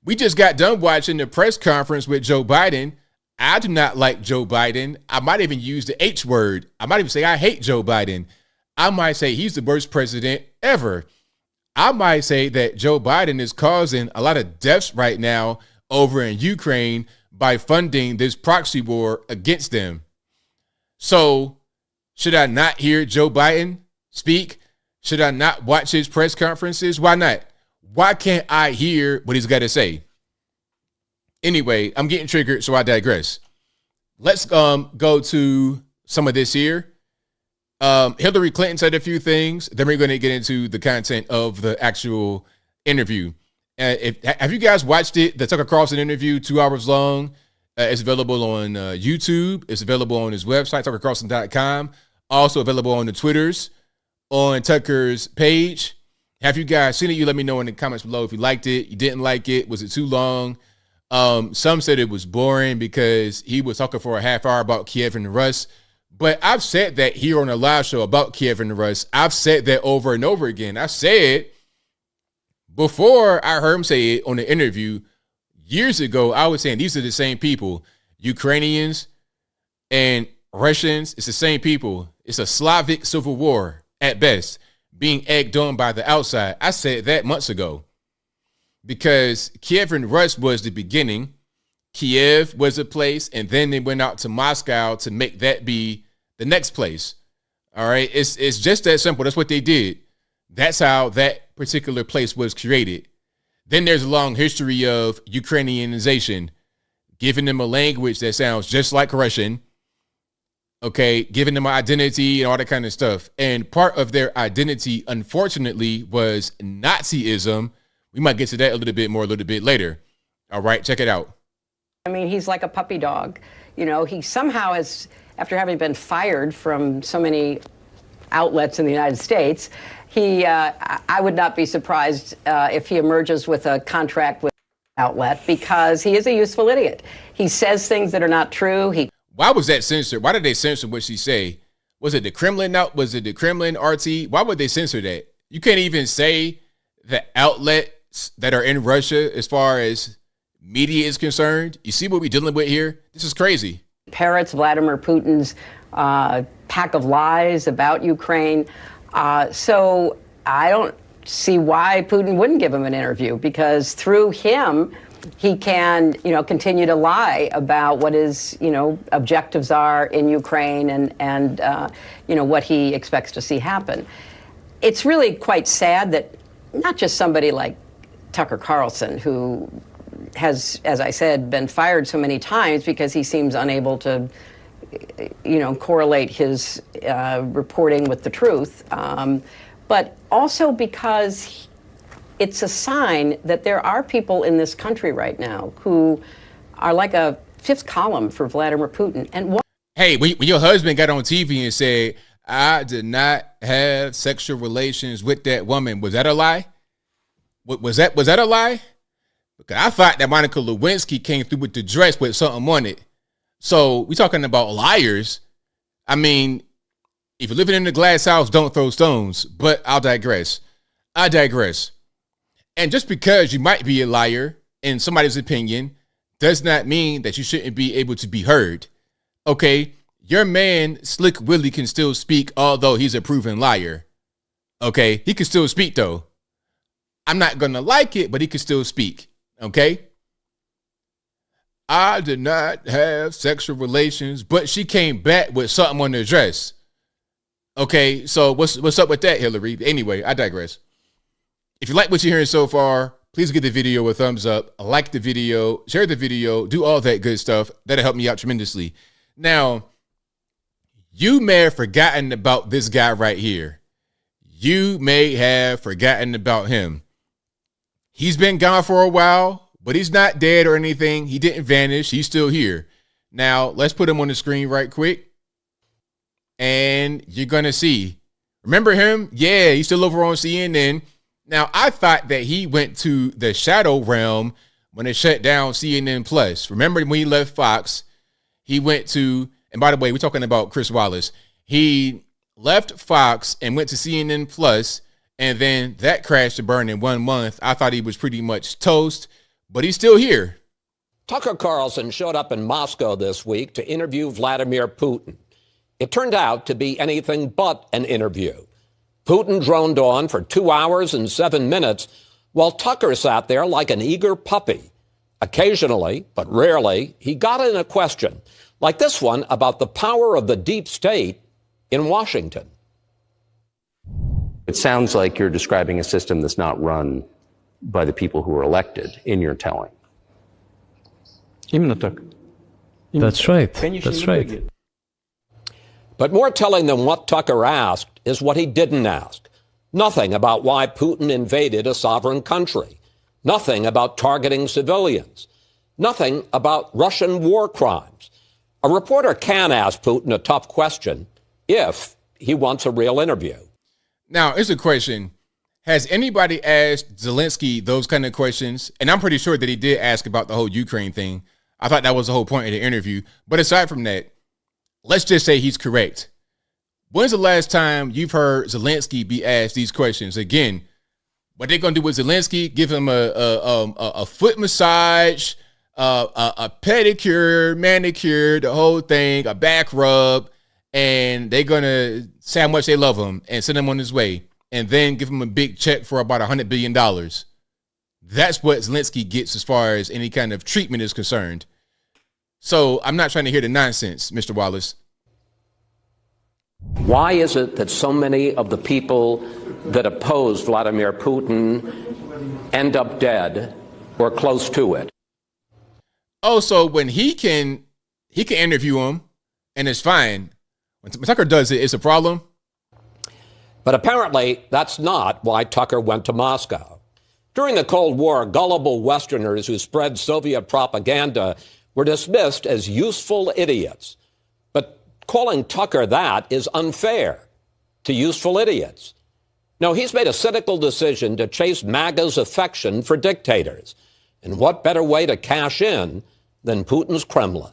we just got done watching the press conference with Joe Biden. I do not like Joe Biden. I might even use the H word. I might even say I hate Joe Biden. I might say he's the worst president ever. I might say that Joe Biden is causing a lot of deaths right now over in Ukraine by funding this proxy war against them. So should I not hear Joe Biden speak? Should I not watch his press conferences? Why not? Why can't I hear what he's got to say? Anyway, I'm getting triggered, so I digress. Let's go to some of this here. Hillary Clinton said a few things. Then we're going to get into the content of the actual interview. Have you guys watched it? The Tucker Carlson interview, 2 hours long. It's available on YouTube. It's available on his website, tuckercarlson.com. Also available on the Twitters, on Tucker's page. Have you guys seen it? You let me know in the comments below if you liked it, you didn't like it. Was it too long? Some said it was boring because he was talking for a half hour about Kiev and Rus. But I've said that here on a live show about Kiev and Rus. I've said that over and over again. I said before I heard him say it on the interview years ago, I was saying these are the same people. Ukrainians and Russians, it's the same people. It's a Slavic civil war at best, being egged on by the outside. I said that months ago because Kiev and Rus was the beginning. Kiev was a place, and then they went out to Moscow to make that be the next place. All right. It's just that simple. That's what they did. That's how that particular place was created. Then there's a long history of Ukrainianization, giving them a language that sounds just like Russian. Okay. Giving them an identity and all that kind of stuff. And part of their identity, unfortunately, was Nazism. We might get to that a little bit later. All right. Check it out. I mean, he's like a puppy dog. You know, he somehow has, after having been fired from so many outlets in the United States, I would not be surprised if he emerges with a contract with an outlet because he is a useful idiot. He says things that are not true. Why was that censored? Why did they censor what she say? Was it the Kremlin out? Was it the Kremlin RT? Why would they censor that? You can't even say the outlets that are in Russia as far as media is concerned. You see what we're dealing with here? This is crazy. Parrots Vladimir Putin's pack of lies about Ukraine. So I don't see why Putin wouldn't give him an interview, because through him, he can, continue to lie about what his, objectives are in Ukraine and what he expects to see happen. It's really quite sad that not just somebody like Tucker Carlson, who has, as I said, been fired so many times because he seems unable to, correlate his reporting with the truth, but also because it's a sign that there are people in this country right now who are like a fifth column for Vladimir Putin. And hey, when your husband got on TV and said, "I did not have sexual relations with that woman," was that a lie? Was that a lie? Because I thought that Monica Lewinsky came through with the dress with something on it. So we talking about liars. I mean, if you're living in a glass house, don't throw stones. But I digress. And just because you might be a liar in somebody's opinion does not mean that you shouldn't be able to be heard. Okay, your man Slick Willie can still speak, although he's a proven liar. Okay, he can still speak though. I'm not gonna like it, but he can still speak. Okay. I did not have sexual relations, but she came back with something on her dress. Okay, so what's up with that, Hillary? Anyway, I digress. If you like what you're hearing so far, please give the video a thumbs up, like the video, share the video, do all that good stuff. That'll help me out tremendously. Now, you may have forgotten about this guy right here. You may have forgotten about him. He's been gone for a while, but he's not dead or anything. He didn't vanish. He's still here. Now, let's put him on the screen right quick. And you're going to see. Remember him? Yeah, he's still over on CNN. Now, I thought that he went to the shadow realm when they shut down CNN Plus. Remember when he left Fox, he went to, and by the way, we're talking about Chris Wallace. He left Fox and went to CNN Plus, and then that crashed and burned in 1 month. I thought he was pretty much toast, but he's still here. Tucker Carlson showed up in Moscow this week to interview Vladimir Putin. It turned out to be anything but an interview. Putin droned on for 2 hours and 7 minutes, while Tucker sat there like an eager puppy. Occasionally, but rarely, he got in a question, like this one about the power of the deep state in Washington. It sounds like you're describing a system that's not run by the people who are elected in your telling. That's right. That's right. But more telling than what Tucker asked is what he didn't ask. Nothing about why Putin invaded a sovereign country. Nothing about targeting civilians. Nothing about Russian war crimes. A reporter can ask Putin a tough question if he wants a real interview. Now, it's a question. Has anybody asked Zelensky those kind of questions? And I'm pretty sure that he did ask about the whole Ukraine thing. I thought that was the whole point of the interview. But aside from that, let's just say he's correct. When's the last time you've heard Zelensky be asked these questions? Again, what they're going to do with Zelensky, give him a foot massage, a pedicure, manicure, the whole thing, a back rub, and they're going to say how much they love him and send him on his way, and then give him a big check for about $100 billion. That's what Zelensky gets as far as any kind of treatment is concerned. So I'm not trying to hear the nonsense, Mr. Wallace. Why is it that so many of the people that oppose Vladimir Putin end up dead or close to it? Oh, so when he can interview him and it's fine. When Tucker does it, it's a problem. But apparently that's not why Tucker went to Moscow. During the Cold War, gullible Westerners who spread Soviet propaganda were dismissed as useful idiots. But calling Tucker that is unfair to useful idiots. No, he's made a cynical decision to chase MAGA's affection for dictators. And what better way to cash in than Putin's Kremlin?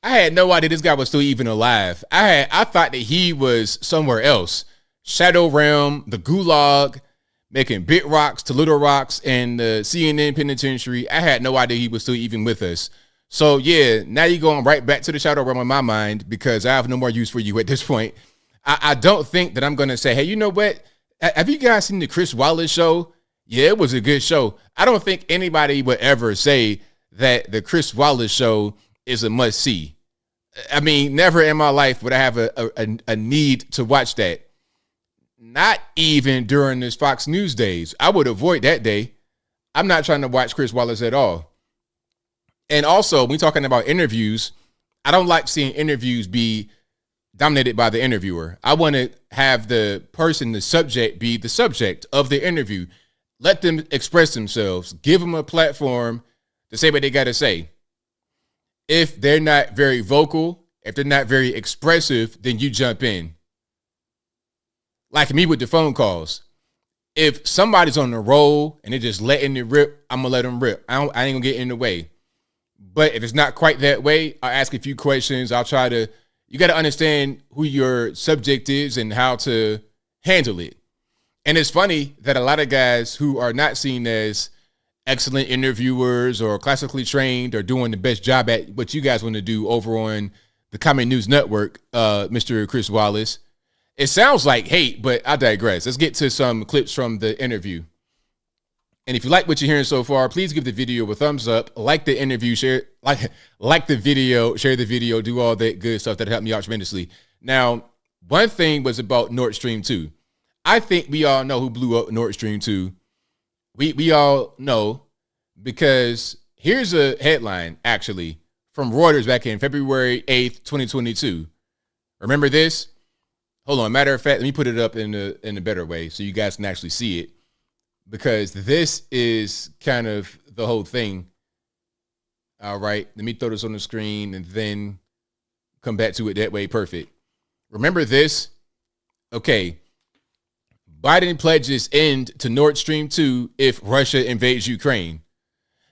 I had no idea this guy was still even alive. I thought that he was somewhere else. Shadow Realm, the Gulag, making big rocks to little rocks in the CNN penitentiary. I had no idea he was still even with us. So, yeah, now you're going right back to the shadow realm in my mind because I have no more use for you at this point. I don't think that I'm going to say, hey, you know what? Have you guys seen the Chris Wallace show? Yeah, it was a good show. I don't think anybody would ever say that the Chris Wallace show is a must-see. I mean, never in my life would I have a need to watch that. Not even during this Fox News days. I would avoid that day. I'm not trying to watch Chris Wallace at all. And also, when we're talking about interviews, I don't like seeing interviews be dominated by the interviewer. I want to have the person, the subject, be the subject of the interview. Let them express themselves. Give them a platform to say what they got to say. If they're not very vocal, if they're not very expressive, then you jump in. Like me with the phone calls. If somebody's on the roll and they're just letting it rip, I'm going to let them rip. I ain't going to get in the way. But if it's not quite that way, I'll ask a few questions. I'll try to, you got to understand who your subject is and how to handle it. And it's funny that a lot of guys who are not seen as excellent interviewers or classically trained or doing the best job at what you guys want to do over on the Common News Network, Mr. Chris Wallace. It sounds like hate, but I digress. Let's get to some clips from the interview. And if you like what you're hearing so far, please give the video a thumbs up, like the interview, share like the video, share the video, do all that good stuff that helped me out tremendously. Now, one thing was about Nord Stream 2. I think we all know who blew up Nord Stream 2. We all know, because here's a headline, actually, from Reuters back in February 8th, 2022. Remember this? Hold on. Matter of fact, let me put it up in a better way so you guys can actually see it, because this is kind of the whole thing. All right. Let me throw this on the screen and then come back to it that way. Perfect. Remember this? Okay. Biden pledges end to Nord Stream 2 if Russia invades Ukraine.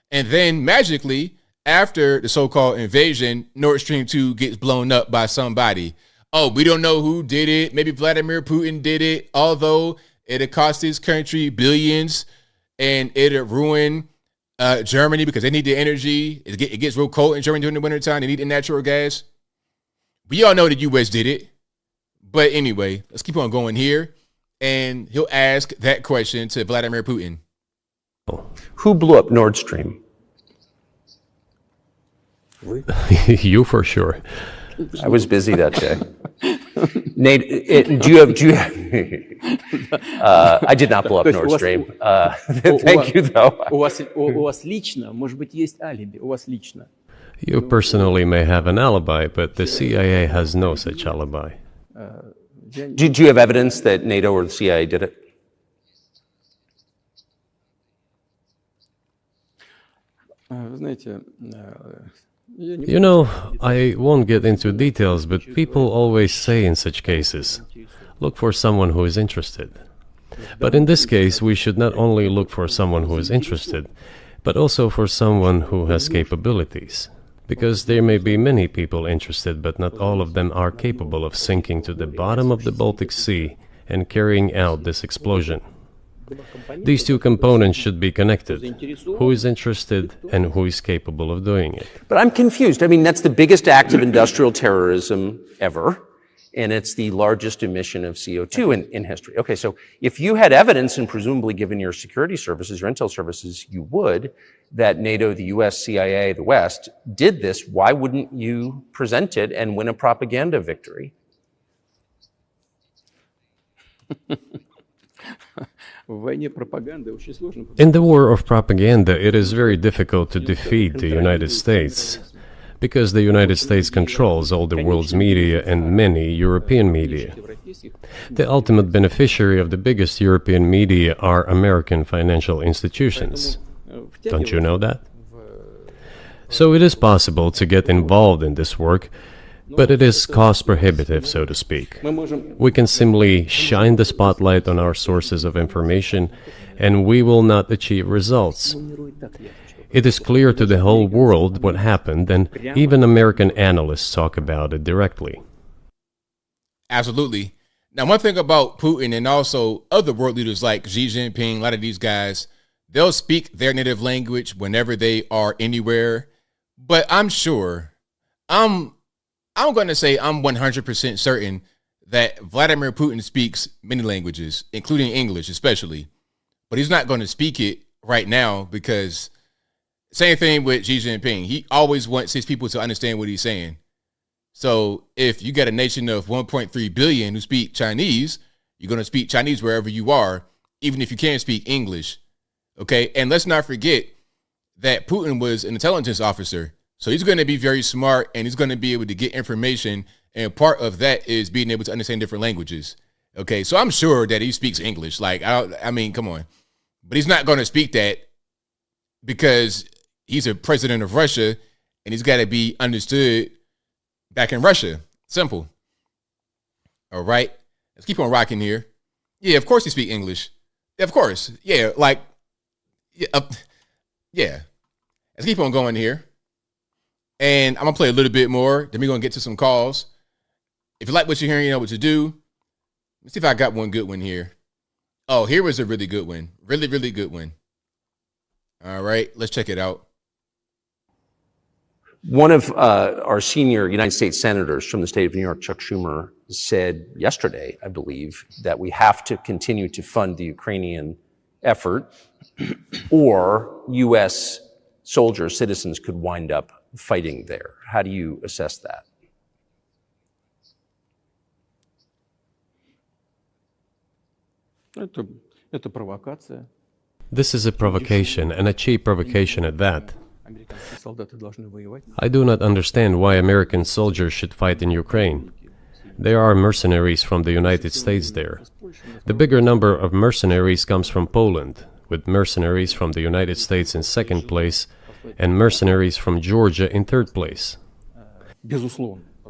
And then magically, after the so-called invasion, Nord Stream 2 gets blown up by somebody. Oh, we don't know who did it. Maybe Vladimir Putin did it, although it'd cost his country billions, and it'd ruin Germany because they need the energy. It gets real cold in Germany during the wintertime. They need the natural gas. We all know the U.S. did it. But anyway, let's keep on going here. And he'll ask that question to Vladimir Putin. Who blew up Nord Stream? You for sure. I was busy that day. Nate, do you have I did not blow up Nord Stream. Thank you, though. У вас лично, может быть, есть алиби. У вас лично. You personally may have an alibi, but the CIA has no such alibi. Do you have evidence that NATO or the CIA did it? Знаете, You know, I won't get into details, but people always say in such cases, look for someone who is interested. But in this case, we should not only look for someone who is interested, but also for someone who has capabilities. Because there may be many people interested, but not all of them are capable of sinking to the bottom of the Baltic Sea and carrying out this explosion. These two components should be connected. Who is interested and who is capable of doing it? But I'm confused. I mean, that's the biggest act of industrial terrorism ever, and it's the largest emission of CO2 in history. Okay, so if you had evidence, and presumably given your security services, your intel services, you would, that NATO, the US, CIA, the West, did this, why wouldn't you present it and win a propaganda victory? In the war of propaganda, it is very difficult to defeat the United States, because the United States controls all the world's media and many European media. The ultimate beneficiary of the biggest European media are American financial institutions. Don't you know that? So it is possible to get involved in this work, but it is cost prohibitive, so to speak. We can simply shine the spotlight on our sources of information, and we will not achieve results. It is clear to the whole world what happened, and even American analysts talk about it directly. Absolutely. Now, one thing about Putin and also other world leaders like Xi Jinping, a lot of these guys, they'll speak their native language whenever they are anywhere. But I'm sure, I'm going to say I'm 100% certain that Vladimir Putin speaks many languages, including English especially. But he's not going to speak it right now because same thing with Xi Jinping. He always wants his people to understand what he's saying. So if you got a nation of 1.3 billion who speak Chinese, you're going to speak Chinese wherever you are, even if you can't speak English. Okay. And let's not forget that Putin was an intelligence officer. So he's going to be very smart and he's going to be able to get information. And part of that is being able to understand different languages. Okay. So I'm sure that he speaks English. Like, I mean, come on. But he's not going to speak that because he's a president of Russia and he's got to be understood back in Russia. Simple. All right. Let's keep on rocking here. Yeah, of course he speaks English. Yeah, of course. Yeah, like, yeah. Let's keep on going here. And I'm going to play a little bit more. Then we're going to get to some calls. If you like what you're hearing, you know what to do. Let's see if I got one good one here. Oh, here was a really good one. Really, really good one. All right, let's check it out. One of our senior United States senators from the state of New York, Chuck Schumer, said yesterday, I believe, that we have to continue to fund the Ukrainian effort, or U.S. soldiers, citizens could wind up fighting there. How do you assess that? This is a provocation, and a cheap provocation at that. I do not understand why American soldiers should fight in Ukraine. There are mercenaries from the United States there. The bigger number of mercenaries comes from Poland, with mercenaries from the United States in second place, and mercenaries from Georgia in third place.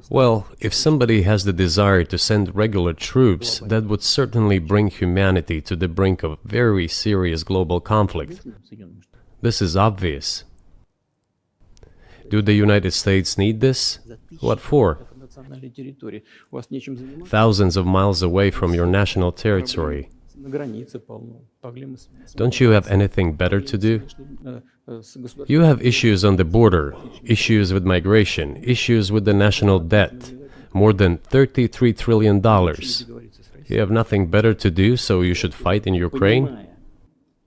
Well, if somebody has the desire to send regular troops, that would certainly bring humanity to the brink of very serious global conflict. This is obvious. Do the United States need this? What for? Thousands of miles away from your national territory. Don't you have anything better to do? You have issues on the border, issues with migration, issues with the national debt, more than $33 trillion. You have nothing better to do, so you should fight in Ukraine?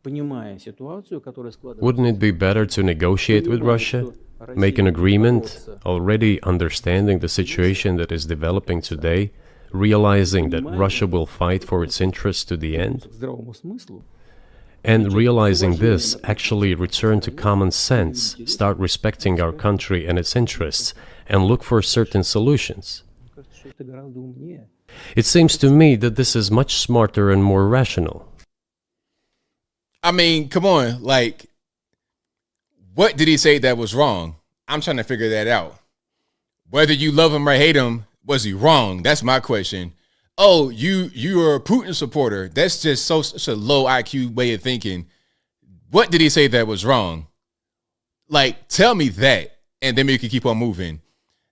Wouldn't it be better to negotiate with Russia? Make an agreement, already understanding the situation that is developing today, realizing that Russia will fight for its interests to the end? And realizing this, actually return to common sense, start respecting our country and its interests, and look for certain solutions. It seems to me that this is much smarter and more rational. I mean, come on, like, what did he say that was wrong? I'm trying to figure that out. Whether you love him or hate him, was he wrong? That's my question. Oh, you're a Putin supporter. That's just such a low IQ way of thinking. What did he say that was wrong? Like, tell me that, and then we can keep on moving.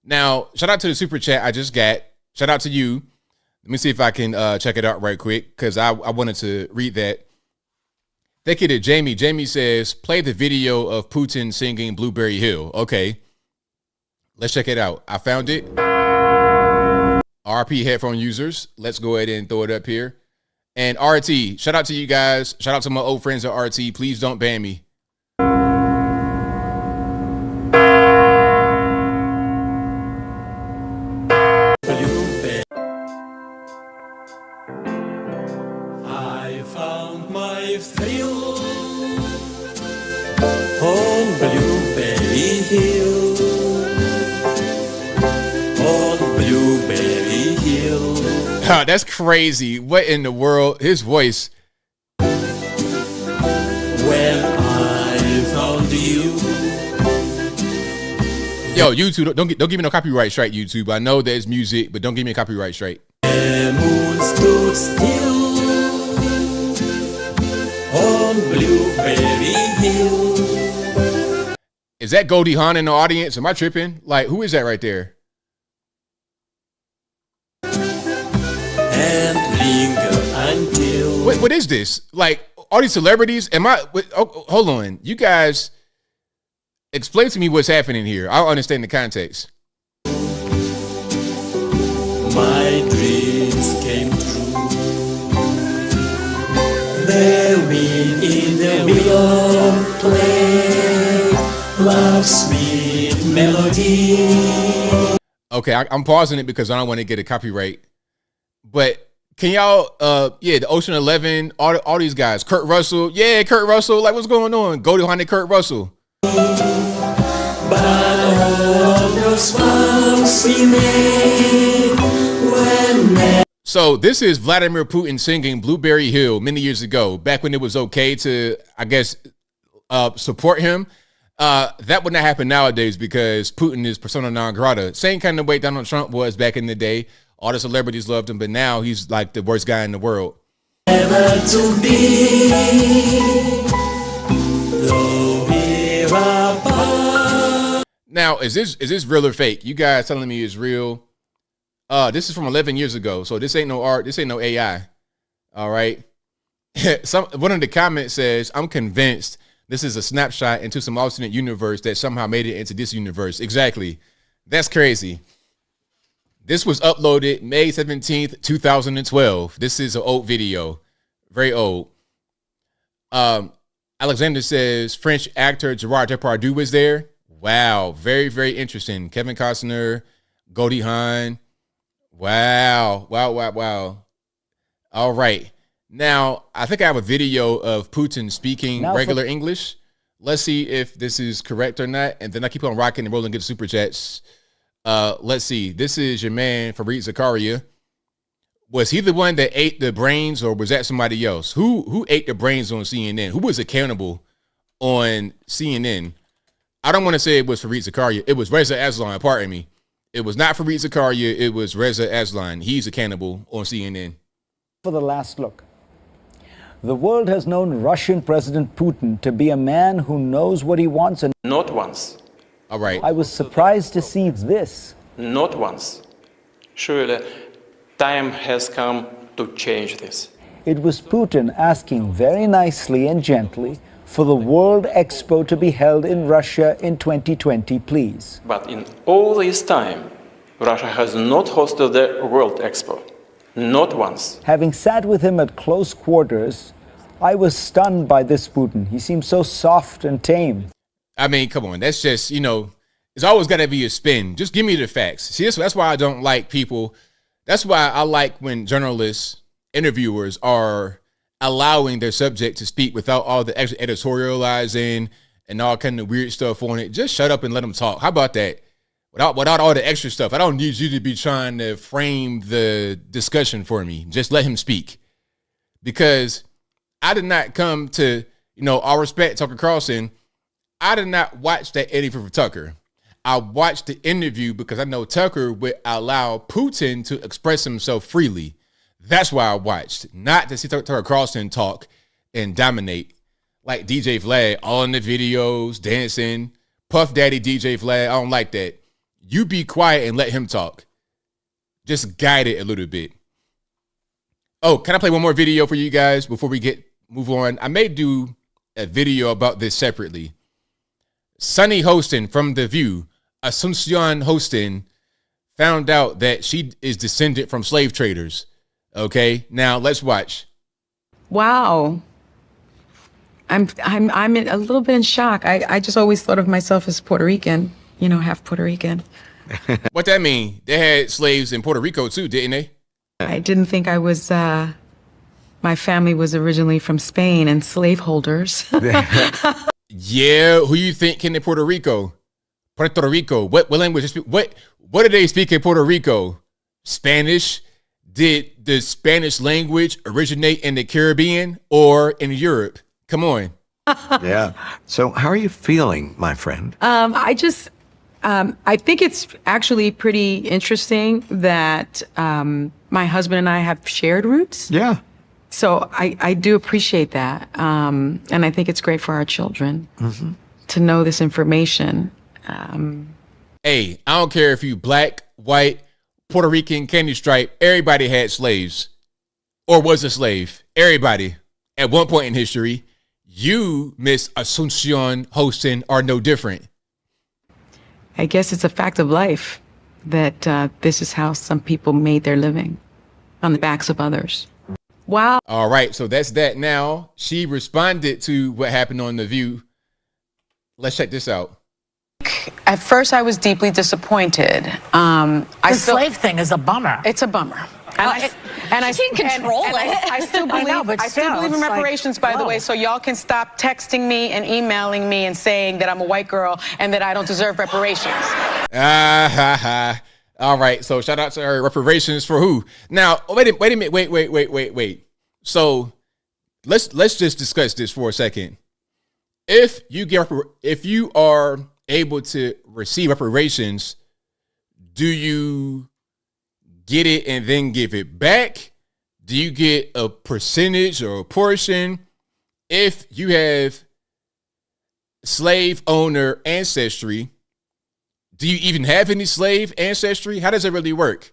Now, shout out to the super chat I just got. Shout out to you. Let me see if I can check it out right quick, because I wanted to read that. Thank you to Jamie. Jamie says, play the video of Putin singing Blueberry Hill. Okay, let's check it out. I found it. RP headphone users, let's go ahead and throw it up here. And RT, shout out to you guys. Shout out to my old friends at RT. Please don't ban me. I found my thrill on Blueberry Hill. On Blueberry Hill. Oh, that's crazy. What in the world? His voice. When I found you. Yo, YouTube, don't give me no copyright strike, YouTube. I know there's music, but don't give me a copyright strike. The moon stood still on Blueberry Hill. Is that Goldie Hawn in the audience? Am I tripping? Like, who is that right there? And linger until. Wait, what is this? Like, all these celebrities? Hold on. You guys, explain to me what's happening here. I don't understand the context. My dreams came true. The wind in the willow play love's sweet melody. Okay, I'm pausing it because I don't want to get a copyright. But can y'all, the Ocean 11, all these guys, Kurt Russell, Kurt Russell, like what's going on? Goldie Hawn and Kurt Russell. But all those vows we made when. So this is Vladimir Putin singing Blueberry Hill many years ago, back when it was okay to, I guess, support him. That would not happen nowadays because Putin is persona non grata. Same kind of way Donald Trump was back in the day. All the celebrities loved him, but now he's like the worst guy in the world. Never to be, though we're apart. Now, is this real or fake? You guys telling me it's real? This is from 11 years ago, so this ain't no art. This ain't no AI. All right. One of the comments says, "I'm convinced this is a snapshot into some alternate universe that somehow made it into this universe." Exactly. That's crazy. This was uploaded May 17th, 2012. This is an old video. Very old. Alexander says French actor Gerard Depardieu was there. Wow, very, very interesting. Kevin Costner, Goldie Hawn. Wow. All right. Now, I think I have a video of Putin speaking regular English. Let's see if this is correct or not. And then I keep on rocking and rolling, get super chats. Let's see. This is your man, Fareed Zakaria. Was he the one that ate the brains, or was that somebody else? Who ate the brains on CNN? Who was accountable on CNN? I don't want to say it was Fareed Zakaria. It was Reza Aslan, pardon me. It was not Fareed Zakaria. It was Reza Aslan. He's accountable on CNN. For the last look. The world has known Russian President Putin to be a man who knows what he wants and Not once. All right. I was surprised to see this. Not once. Surely, time has come to change this. It was Putin asking very nicely and gently for the World Expo to be held in Russia in 2020, please. But in all this time, Russia has not hosted the World Expo. Not once. Having sat with him at close quarters, I was stunned by this Putin. He seemed so soft and tame. I mean, come on. That's just, it's always got to be a spin. Just give me the facts. See, that's why I don't like people. That's why I like when journalists, interviewers are allowing their subject to speak without all the extra editorializing and all kind of weird stuff on it. Just shut up and let them talk. How about that? Without all the extra stuff. I don't need you to be trying to frame the discussion for me. Just let him speak. Because I did not come to, all respect, Tucker Carlson. I did not watch that interview for Tucker. I watched the interview because I know Tucker would allow Putin to express himself freely. That's why I watched. Not to see Tucker Carlson talk and dominate. Like DJ Vlad, all in the videos, dancing. Puff Daddy DJ Vlad, I don't like that. You be quiet and let him talk. Just guide it a little bit. Oh, can I play one more video for you guys before we move on? I may do a video about this separately. Sunny Hostin from The View, Asuncion Hostin, found out that she is descended from slave traders. Okay, now let's watch. Wow. I'm a little bit in shock. I just always thought of myself as Puerto Rican. Half Puerto Rican. What that mean? They had slaves in Puerto Rico too, didn't they? I didn't think I was, my family was originally from Spain and slaveholders. Yeah, who you think in Puerto Rico? Puerto Rico. What language? What do they speak in Puerto Rico? Spanish? Did the Spanish language originate in the Caribbean or in Europe? Come on. Yeah. So how are you feeling, my friend? I think it's actually pretty interesting that my husband and I have shared roots. Yeah. So I do appreciate that. And I think it's great for our children to know this information. Hey, I don't care if you black, white, Puerto Rican, candy stripe. Everybody had slaves or was a slave. Everybody at one point in history. You, Miss Asuncion Hostin, are no different. I guess it's a fact of life that this is how some people made their living, on the backs of others. Wow. All right, so that's that now. She responded to what happened on The View. Let's check this out. At first, I was deeply disappointed. The slave thing is a bummer. It's a bummer. I can't control it. I still believe in reparations, by the way, so y'all can stop texting me and emailing me and saying that I'm a white girl and that I don't deserve reparations. All right, so shout out to her. Reparations for who? Now, wait a minute. Wait. So let's just discuss this for a second. If you are able to receive reparations, do you get it and then give it back? Do you get a percentage or a portion? If you have slave owner ancestry, do you even have any slave ancestry? How does it really work?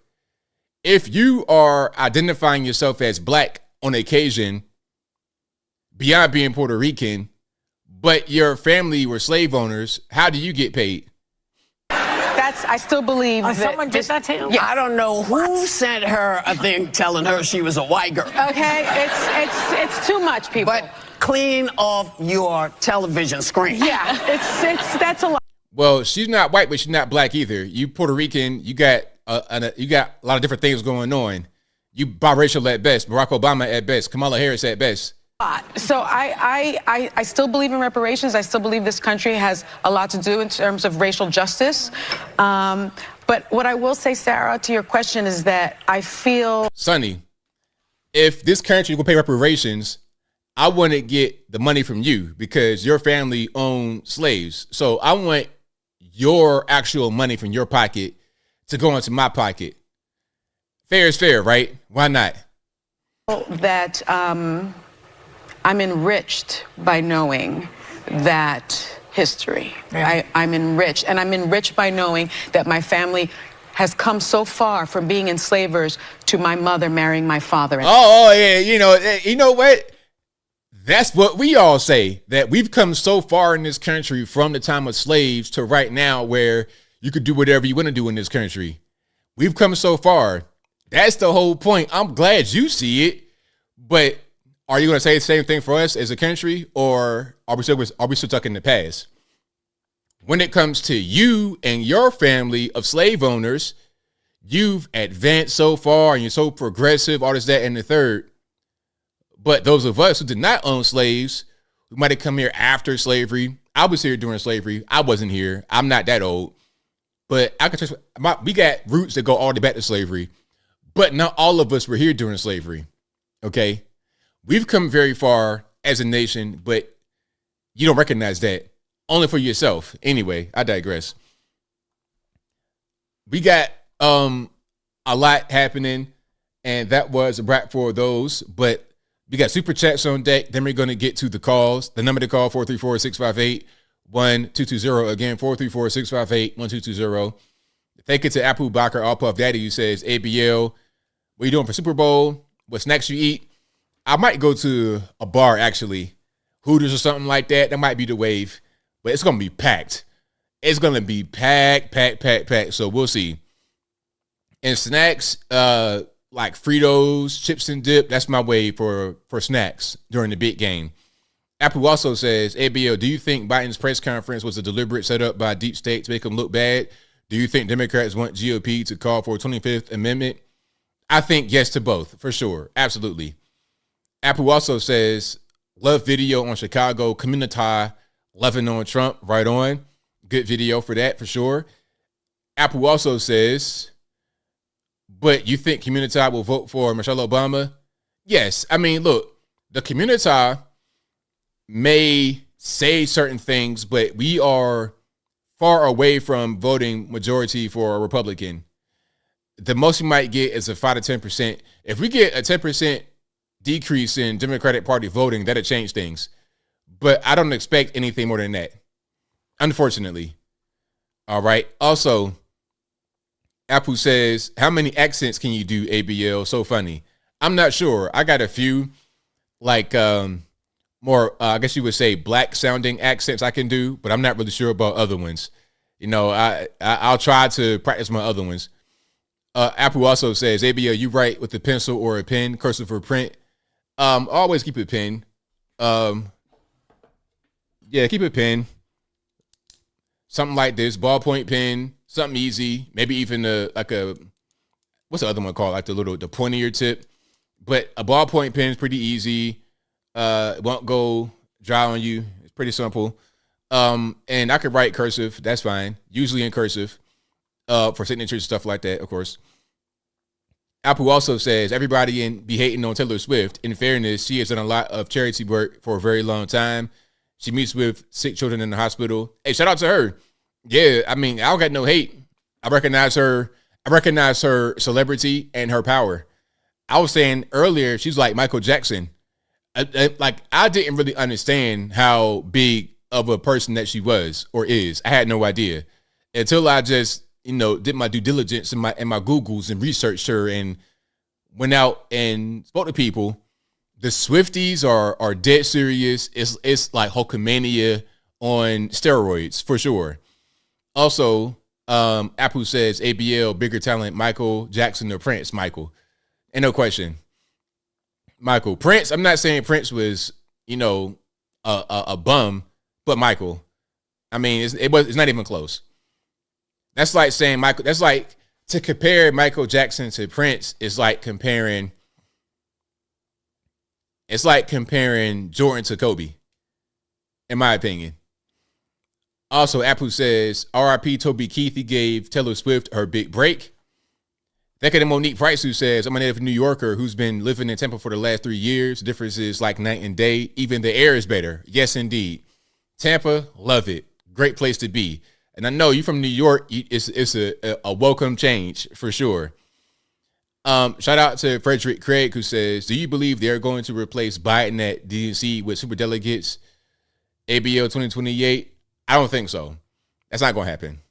If you are identifying yourself as black on occasion, beyond being Puerto Rican, but your family were slave owners, how do you get paid? I still believe that someone did that to you? Yes. I don't know who sent her a thing telling her she was a white girl. Okay, it's too much, people. But clean off your television screen. Yeah, that's a lot. Well, she's not white, but she's not black either. You Puerto Rican, you got a lot of different things going on. You biracial at best, Barack Obama at best, Kamala Harris at best. So I still believe in reparations. I still believe this country has a lot to do in terms of racial justice. But what I will say, Sarah, to your question is that I feel... Sonny, if this country will pay reparations, I want to get the money from you because your family owned slaves. So I want your actual money from your pocket to go into my pocket. Fair is fair, right? Why not? That I'm enriched by knowing that history. I'm enriched, and I'm enriched by knowing that my family has come so far from being enslavers to my mother marrying my father. Oh yeah, you know what? That's what we all say, that we've come so far in this country from the time of slaves to right now where you could do whatever you want to do in this country. We've come so far. That's the whole point. I'm glad you see it, but are you going to say the same thing for us as a country, or are we still stuck in the past? When it comes to you and your family of slave owners, you've advanced so far and you're so progressive, all this, that, and the third. But those of us who did not own slaves, who might have come here after slavery, I was here during slavery. I wasn't here. I'm not that old. But I can we got roots that go all the way back to slavery. But not all of us were here during slavery. Okay? We've come very far as a nation, but you don't recognize that. Only for yourself. Anyway, I digress. We got a lot happening, and that was a wrap for those. But we got super chats on deck. Then we're going to get to the calls. The number to call, 434-658-1220. Again, 434-658-1220. Thank you to Apple Bacher, All Puff Daddy, who says, ABL, what you doing for Super Bowl? What snacks you eat? I might go to a bar, actually. Hooters or something like that. That might be the wave. But it's going to be packed. It's going to be packed. So we'll see. And snacks, like Fritos, chips and dip, that's my way for snacks during the big game. Apple also says, ABL, do you think Biden's press conference was a deliberate setup by deep state to make him look bad? Do you think Democrats want GOP to call for a 25th Amendment? I think yes to both, for sure. Absolutely. Apple also says, love video on Chicago community, loving on Trump, right on. Good video for that, for sure. Apple also says, but you think community will vote for Michelle Obama? Yes. I mean, look, the community may say certain things, but we are far away from voting majority for a Republican. The most you might get is a 5 to 10%. If we get a 10% decrease in Democratic Party voting, that'll change things. But I don't expect anything more than that, unfortunately. All right. Also, Apple says, how many accents can you do, ABL? So funny. I'm not sure. I got a few, like more, I guess you would say, black sounding accents I can do, but I'm not really sure about other ones. You know, I'll try to practice my other ones. Apple also says, ABL, you write with a pencil or a pen, cursive or print? Always keep a pen. Yeah, keep a pen. Something like this, ballpoint pen, something easy. Maybe even like a, what's the other one called? Like the pointier tip. But a ballpoint pen is pretty easy. It won't go dry on you. It's pretty simple. And I could write cursive. That's fine. Usually in cursive. For signatures and stuff like that, of course. Apple also says, everybody be hating on Taylor Swift. In fairness, she has done a lot of charity work for a very long time. She meets with sick children in the hospital. Hey, shout out to her. Yeah, I mean, I don't got no hate. I recognize her. I recognize her celebrity and her power. I was saying earlier, she's like Michael Jackson. I didn't really understand how big of a person that she was or is. I had no idea until I just, did my due diligence in my Googles and researched her and went out and spoke to people. The Swifties are dead serious. It's like Hulkamania on steroids for sure. Also, Apple says ABL bigger talent, Michael Jackson or Prince. Michael, ain't no question. Michael Prince. I'm not saying Prince was a bum, but Michael. I mean, it's not even close. That's like saying Michael. That's like to compare Michael Jackson to Prince is like comparing. It's like comparing Jordan to Kobe, in my opinion. Also, Apu says, R.I.P. Toby Keith. He gave Taylor Swift her big break. That could Monique Price, who says, I'm a native New Yorker who's been living in Tampa for the last 3 years. The difference is like night and day. Even the air is better. Yes, indeed. Tampa, love it. Great place to be. And I know you from New York. It's a welcome change for sure. Shout out to Frederick Craig, who says, do you believe they're going to replace Biden at DNC with superdelegates? ABL 2028? I don't think so. That's not going to happen.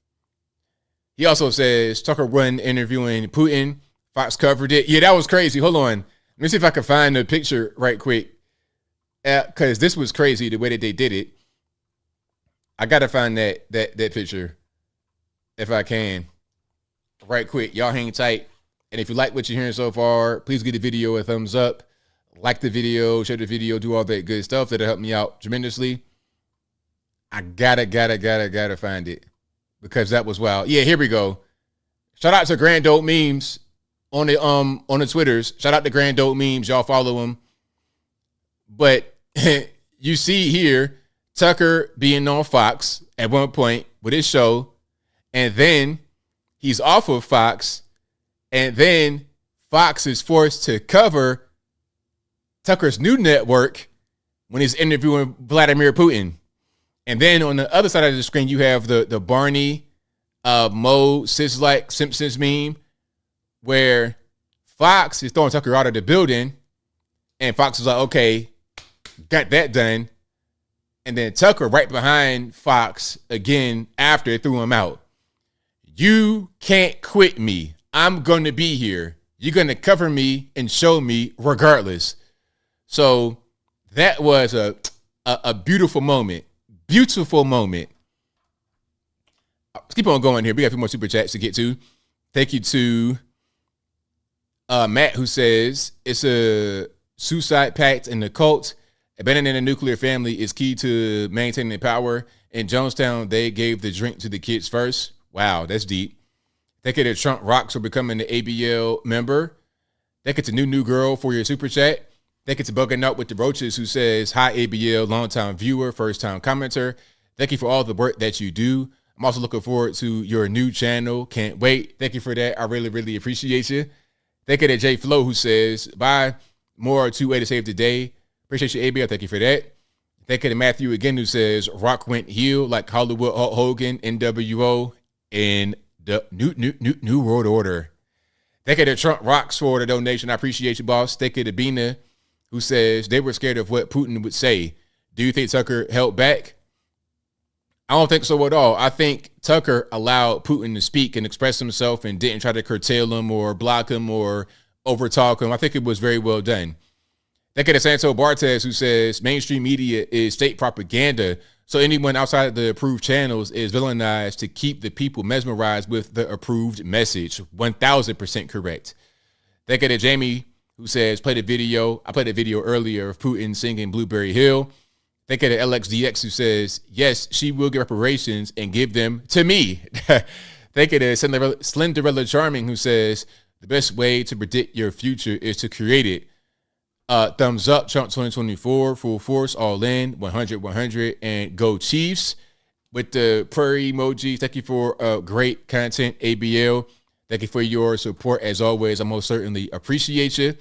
He also says, Tucker won interviewing Putin. Fox covered it. Yeah, that was crazy. Hold on. Let me see if I can find the picture right quick. Because this was crazy the way that they did it. I got to find that picture if I can. Right quick. Y'all hang tight. And if you like what you're hearing so far, please give the video a thumbs up. Like the video, share the video, do all that good stuff. That'll help me out tremendously. I gotta find it because that was wild. Yeah, here we go. Shout out to Grand Dope Memes on the Twitters. Shout out to Grand Dope Memes. Y'all follow him. But you see here Tucker being on Fox at one point with his show, and then he's off of Fox, and then Fox is forced to cover Tucker's new network when he's interviewing Vladimir Putin. And then on the other side of the screen, you have the Barney, Mo, Sislike, Simpsons meme, where Fox is throwing Tucker out of the building, and Fox is like, okay, got that done. And then Tucker right behind Fox again after it threw him out. You can't quit me. I'm going to be here. You're going to cover me and show me regardless. So that was a beautiful moment. Beautiful moment. Let's keep on going here. We got a few more super chats to get to. Thank you to Matt, who says, it's a suicide pact in the cult. Abandoning a nuclear family is key to maintaining power. In Jonestown, they gave the drink to the kids first. Wow, that's deep. Thank you to Trump Rocks for becoming the ABL member. Thank you to New Girl for your super chat. Thank you to Bugging Out with the Roaches, who says, hi, ABL, longtime viewer, first-time commenter. Thank you for all the work that you do. I'm also looking forward to your new channel. Can't wait. Thank you for that. I really, really appreciate you. Thank you to Jay Flo, who says, bye. More 2-way to save the day. Appreciate you, ABL. Thank you for that. Thank you to Matthew again, who says, Rock went heel like Hollywood Hulk Hogan, NWO, and the new world order. Thank you to Trump Rocks for the donation. I appreciate you, boss. Thank you to Bina, who says they were scared of what Putin would say. Do you think Tucker held back? I don't think so at all. I think Tucker allowed Putin to speak and express himself and didn't try to curtail him or block him or overtalk him. I think it was very well done. Thank you to Santo Bartez, who says mainstream media is state propaganda, so anyone outside of the approved channels is villainized to keep the people mesmerized with the approved message. 1,000% correct. Thank you to Jamie, who says, play the video. I played a video earlier of Putin singing Blueberry Hill. Thank you to LXDX, who says, yes, she will get reparations and give them to me. Thank you to Slenderella Charming, who says, the best way to predict your future is to create it. Thumbs up, Trump 2024, full force, all in, 100, and go Chiefs. With the prairie emoji, thank you for great content, ABL. Thank you for your support, as always. I most certainly appreciate you.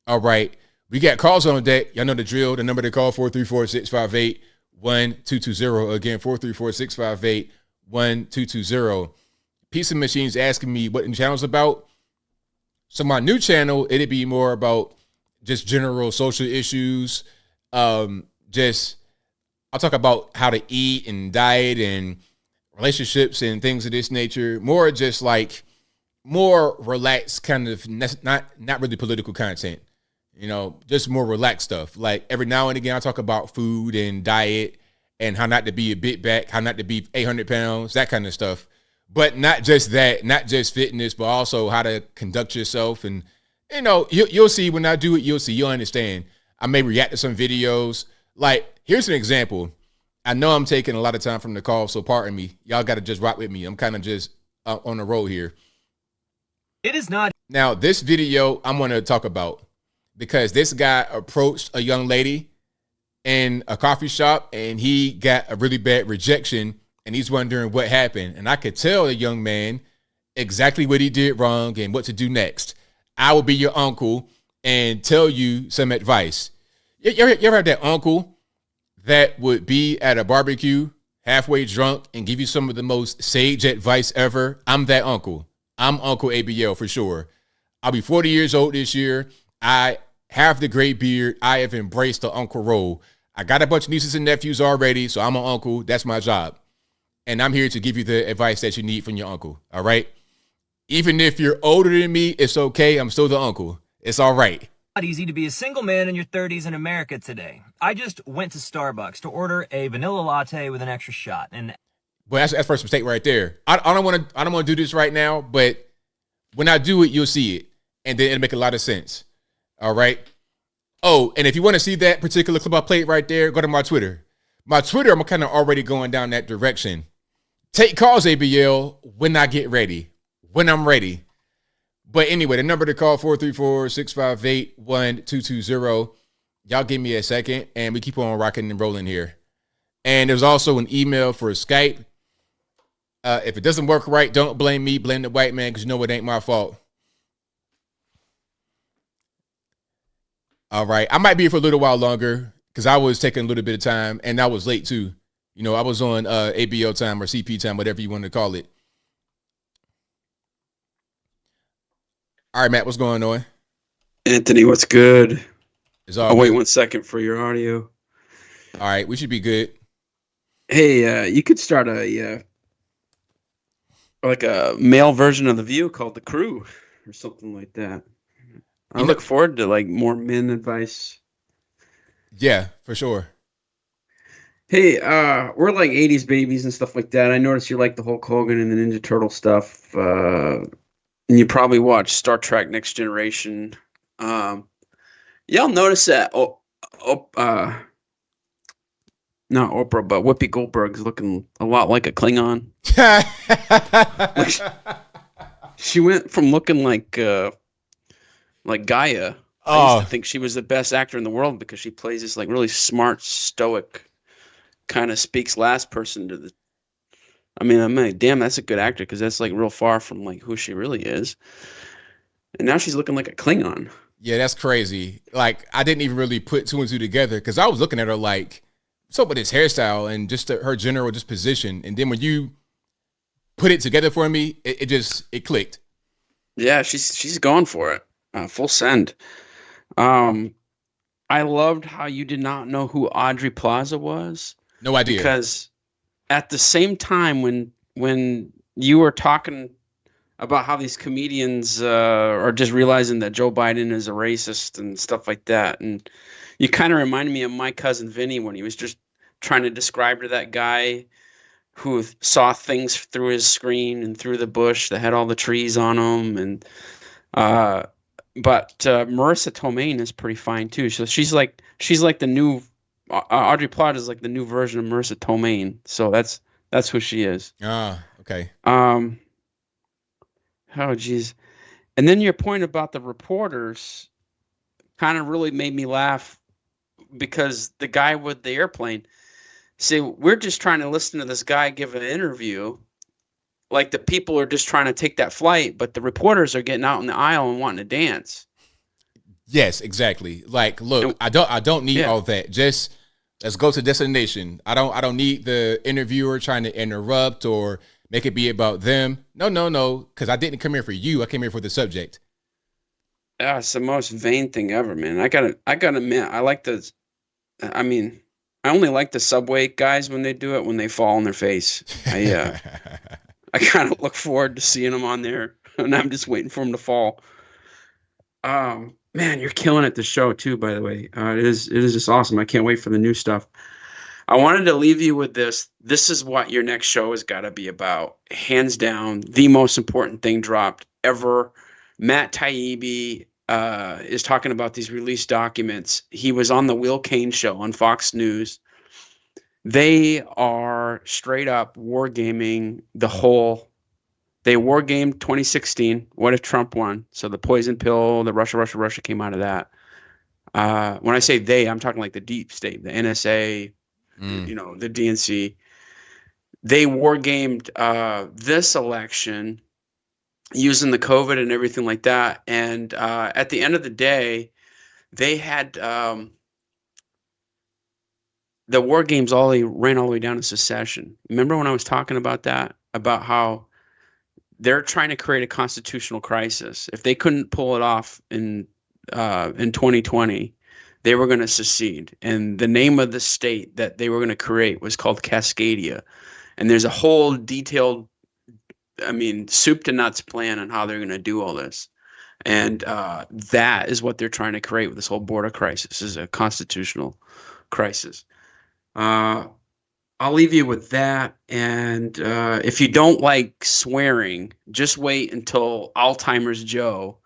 All right, we got calls on deck. Y'all know the drill. The number to call, 434-658-1220. Again, 434-658-1220. Pizza Machine's asking me what the channel's about. So my new channel, it'd be more about just general social issues. I'll talk about how to eat and diet and relationships and things of this nature. More just like more relaxed kind of, not really political content, just more relaxed stuff. Like every now and again, I talk about food and diet and how not to be a bit back, how not to be 800 pounds, that kind of stuff. But not just that, not just fitness, but also how to conduct yourself. And, you'll see when I do it, you'll understand. I may react to some videos. Like, here's an example. I know I'm taking a lot of time from the call, so pardon me. Y'all got to just rock with me. I'm kind of just on the road here. It is not. Now, this video I'm going to talk about because this guy approached a young lady in a coffee shop and he got a really bad rejection and he's wondering what happened. And I could tell the young man exactly what he did wrong and what to do next. I will be your uncle and tell you some advice. You ever have that uncle that would be at a barbecue halfway drunk and give you some of the most sage advice ever? I'm that uncle. I'm Uncle ABL for sure. I'll be 40 years old this year. I have the gray beard. I have embraced the uncle role. I got a bunch of nieces and nephews already, so I'm an uncle. That's my job. And I'm here to give you the advice that you need from your uncle, all right? Even if you're older than me, it's okay. I'm still the uncle. It's all right. Not easy to be a single man in your 30s in America today. I just went to Starbucks to order a vanilla latte with an extra shot, and Well, that's first mistake right there. I don't want to do this right now, but when I do it, you'll see it, and then it'll make a lot of sense. All right. Oh, and if you want to see that particular clip I played right there, go to my Twitter. My Twitter, I'm kind of already going down that direction. Take calls, ABL, when I get ready, when I'm ready. But anyway, the number to call 434-658-1220. Y'all give me a second, and we keep on rocking and rolling here. And there's also an email for Skype. If it doesn't work right, don't blame me. Blame the white man because you know it ain't my fault. All right. I might be here for a little while longer because I was taking a little bit of time, and I was late too. You know, I was on ABL time or CP time, whatever you want to call it. All right, Matt, what's going on? Anthony, what's good? I'll wait 1 second for your audio. All right, we should be good. Hey, you could start a male version of The View called The Crew or something like that. I look forward to like more men advice. Yeah, for sure. Hey, we're like 80s babies and stuff like that. I noticed you like the Hulk Hogan and the Ninja Turtle stuff. And you probably watched Star Trek Next Generation. Y'all notice that not Oprah, but Whoopi Goldberg's looking a lot like a Klingon. She went from looking like Gaia. I used to think she was the best actor in the world because she plays this like really smart, stoic, kind of speaks last person to the. I mean, I'm like, damn, that's a good actor because that's like real far from like who she really is. And now she's looking like a Klingon. Yeah, that's crazy. Like, I didn't even really put two and two together because I was looking at her like, what's up with his hairstyle and just her general disposition. And then when you put it together for me, it clicked. Yeah, she's going for it. Full send. I loved how you did not know who Audrey Plaza was. No idea. Because at the same time when you were talking about how these comedians are just realizing that Joe Biden is a racist and stuff like that, and you kind of reminded me of my cousin Vinny when he was just trying to describe to that guy who saw things through his screen and through the bush that had all the trees on them, and but Marissa Tomei is pretty fine too. So she's like the new Audrey Plaza is like the new version of Marissa Tomei. So that's who she is. Ah, okay. Oh geez. And then your point about the reporters kind of really made me laugh because the guy with the airplane. See, we're just trying to listen to this guy give an interview. Like the people are just trying to take that flight, but the reporters are getting out in the aisle and wanting to dance. Yes, exactly. Like, look, I don't need all that. Just let's go to destination. I don't need the interviewer trying to interrupt or make it be about them. No. Because I didn't come here for you. I came here for the subject. Yeah, it's the most vain thing ever, man. I gotta admit, I like the. I mean, I only like the subway guys when they do it when they fall on their face. I kind of look forward to seeing them on there, and I'm just waiting for them to fall. Man, you're killing it, the show too. By the way, it is just awesome. I can't wait for the new stuff. I wanted to leave you with this. This is what your next show has got to be about. Hands down, the most important thing dropped ever. Matt Taibbi is talking about these released documents. He was on the Will Cain show on Fox News. They are straight up wargaming the whole. They wargamed 2016. What if Trump won? So the poison pill, the Russia came out of that. When I say they, I'm talking like the deep state, the NSA, the DNC. They wargamed this election using the COVID and everything like that. And at the end of the day, they had the war games ran all the way down to secession. Remember when I was talking about that? About how they're trying to create a constitutional crisis. If they couldn't pull it off in 2020, they were going to secede. And the name of the state that they were going to create was called Cascadia. And there's a whole detailed, soup to nuts plan on how they're going to do all this. And that is what they're trying to create with this whole border crisis, is a constitutional crisis. I'll leave you with that. And if you don't like swearing, just wait until Alzheimer's Joe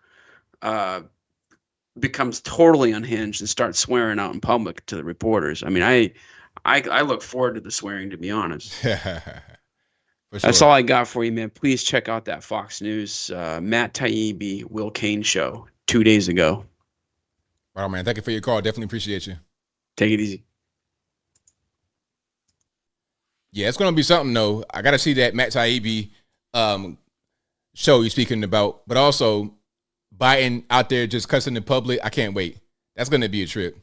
becomes totally unhinged and starts swearing out in public to the reporters. I look forward to the swearing, to be honest. That's all I got for you, man. Please check out that Fox News Matt Taibbi, Will Cain show 2 days ago. Wow, man. Thank you for your call. Definitely appreciate you. Take it easy. Yeah, it's going to be something, though. I got to see that Matt Taibbi show you're speaking about, but also Biden out there just cussing in public. I can't wait. That's going to be a trip.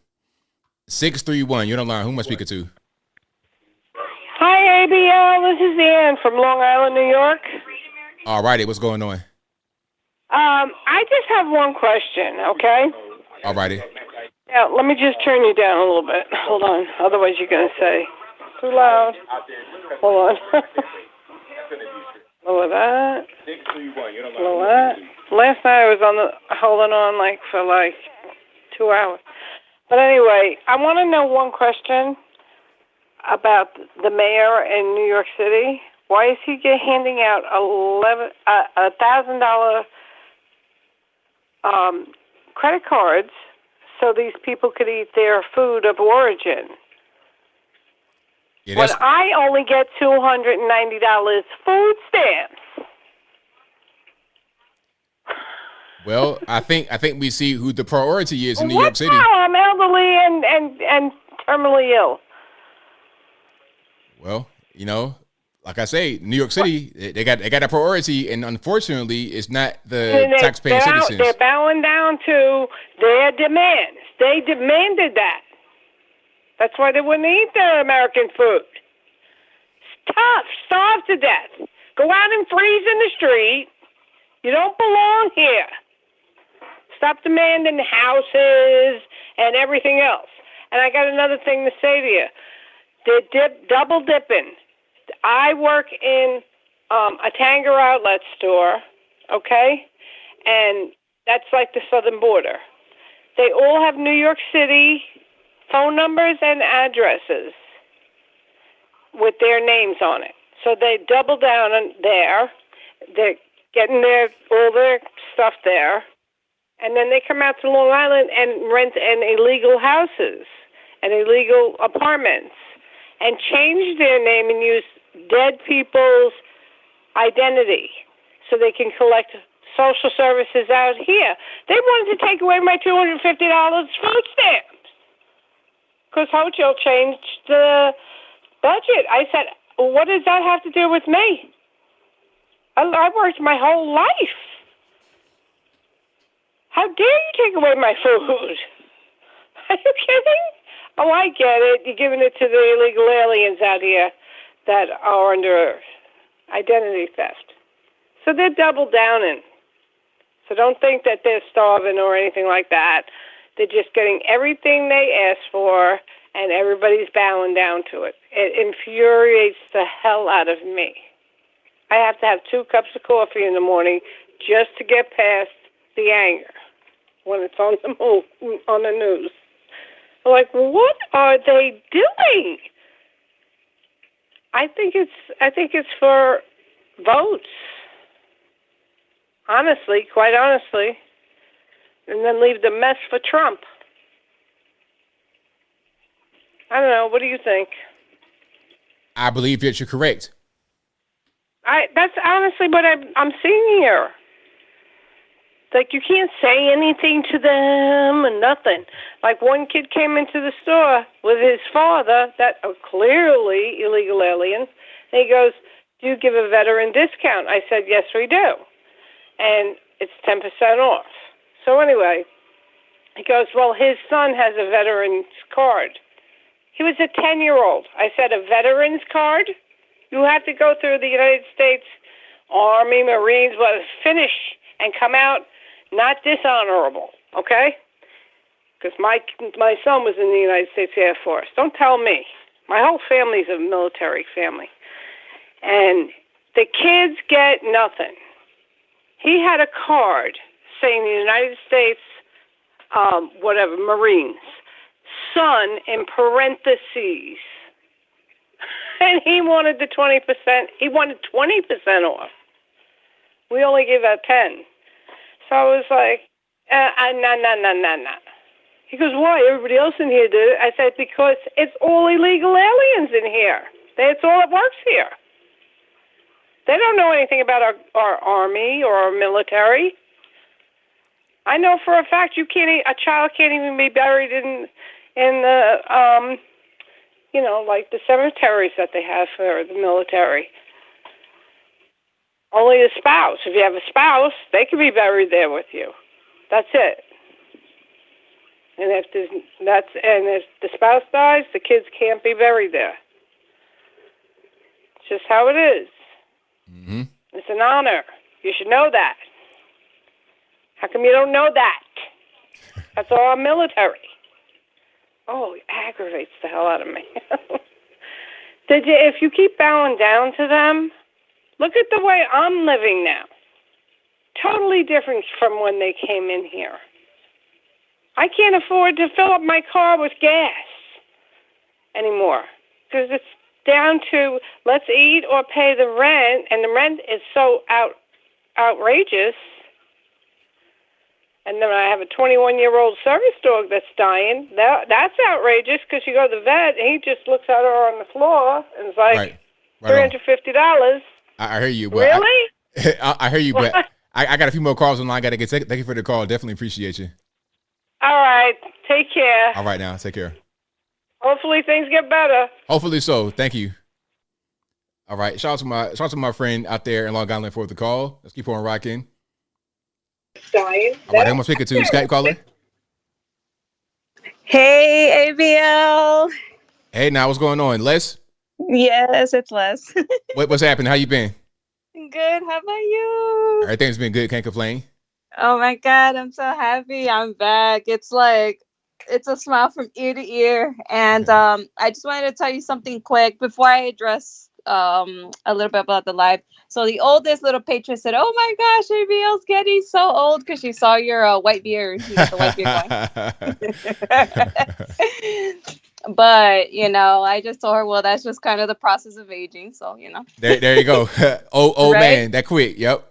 631, you're on the line. Who am I speaking to? Hi, ABL. This is Ann from Long Island, New York. All righty, what's going on? I just have one question, okay? All righty. Now, let me just turn you down a little bit. Hold on. Otherwise, you're going to say, too loud. Hold on. Lower that. Lower that. Last night I was holding on for 2 hours. But anyway, I want to know one question about the mayor in New York City. Why is he handing out $1,000 credit cards so these people could eat their food of origin? Yeah, when I only get $290 food stamps. Well, I think we see who the priority is in New York City. I'm elderly and terminally ill. Well, like I say, New York City, they got a priority, and unfortunately, it's not the taxpaying citizens. They're bowing down to their demands. They demanded that. That's why they wouldn't eat their American food. It's tough, starve to death. Go out and freeze in the street. You don't belong here. Stop demanding houses and everything else. And I got another thing to say to you. They're double dipping. I work in a Tanger outlet store, okay? And that's like the southern border. They all have New York City phone numbers and addresses with their names on it. So they double down on there. They're getting all their stuff there. And then they come out to Long Island and rent illegal houses and illegal apartments and change their name and use dead people's identity so they can collect social services out here. They wanted to take away my $250 food stamps because Hochul changed the budget. I said, well, what does that have to do with me? I worked my whole life. How dare you take away my food? Are you kidding? Oh, I get it. You're giving it to the illegal aliens out here that are under identity theft. So they're double downing. So don't think that they're starving or anything like that. They're just getting everything they asked for, and everybody's bowing down to it. It infuriates the hell out of me. I have to have 2 cups of coffee in the morning just to get past the anger when it's on the news. Like, what are they doing? I think it's for votes. Honestly, quite honestly, and then leave the mess for Trump. I don't know. What do you think? I believe that you're correct. That's honestly what I'm seeing here. Like, you can't say anything to them and nothing. Like, one kid came into the store with his father that are clearly illegal aliens, and he goes, "Do you give a veteran discount?" I said, "Yes, we do. And it's 10% off." So anyway, he goes, "Well, his son has a veteran's card." He was a 10-year-old. I said, "A veteran's card? You have to go through the United States Army, Marines, but finish and come out not dishonorable, okay?" Because my son was in the United States Air Force. Don't tell me. My whole family's a military family. And the kids get nothing. He had a card saying the United States, Marines, son in parentheses. And he wanted the 20%. He wanted 20% off. We only give out 10. So I was like, no. He goes, "Why? Everybody else in here did it." I said, "Because it's all illegal aliens in here. That's all that works here. They don't know anything about our army or our military. I know for a fact a child can't even be buried in the like the cemeteries that they have for the military. Only the spouse. If you have a spouse, they can be buried there with you. That's it. And if the spouse dies, the kids can't be buried there. It's just how it is. Mm-hmm. It's an honor. You should know that. How come you don't know that? That's all our military. Oh, it aggravates the hell out of me. If you keep bowing down to them, look at the way I'm living now. Totally different from when they came in here. I can't afford to fill up my car with gas anymore because it's down to let's eat or pay the rent, and the rent is so outrageous. And then I have a 21-year-old service dog that's dying. That's outrageous because you go to the vet and he just looks at her on the floor and is like, right $350. I hear you. But Really? I hear you, but I got a few more calls online. I got to get. Thank you for the call. Definitely appreciate you. All right. Take care. All right, now. Take care. Hopefully things get better. Hopefully so. Thank you. All right. Shout out to my friend out there in Long Island for the call. Let's keep on rocking. Dying. All right, I'm gonna pick it to Skype caller. Hey, ABL. Hey, now what's going on, Les? Yes, it's Les. What's happening? How you been? Good. How about you? Everything's been good. Can't complain. Oh my God, I'm so happy. I'm back. It's like it's a smile from ear to ear. And I just wanted to tell you something quick before I address a little bit about the live. So the oldest little patron said, "Oh my gosh, ABL's getting so old," because she saw your white beard. You got the white beard going. But I just told her, well, that's just kind of the process of aging. So There you go. old Right? man, that quick. Yep.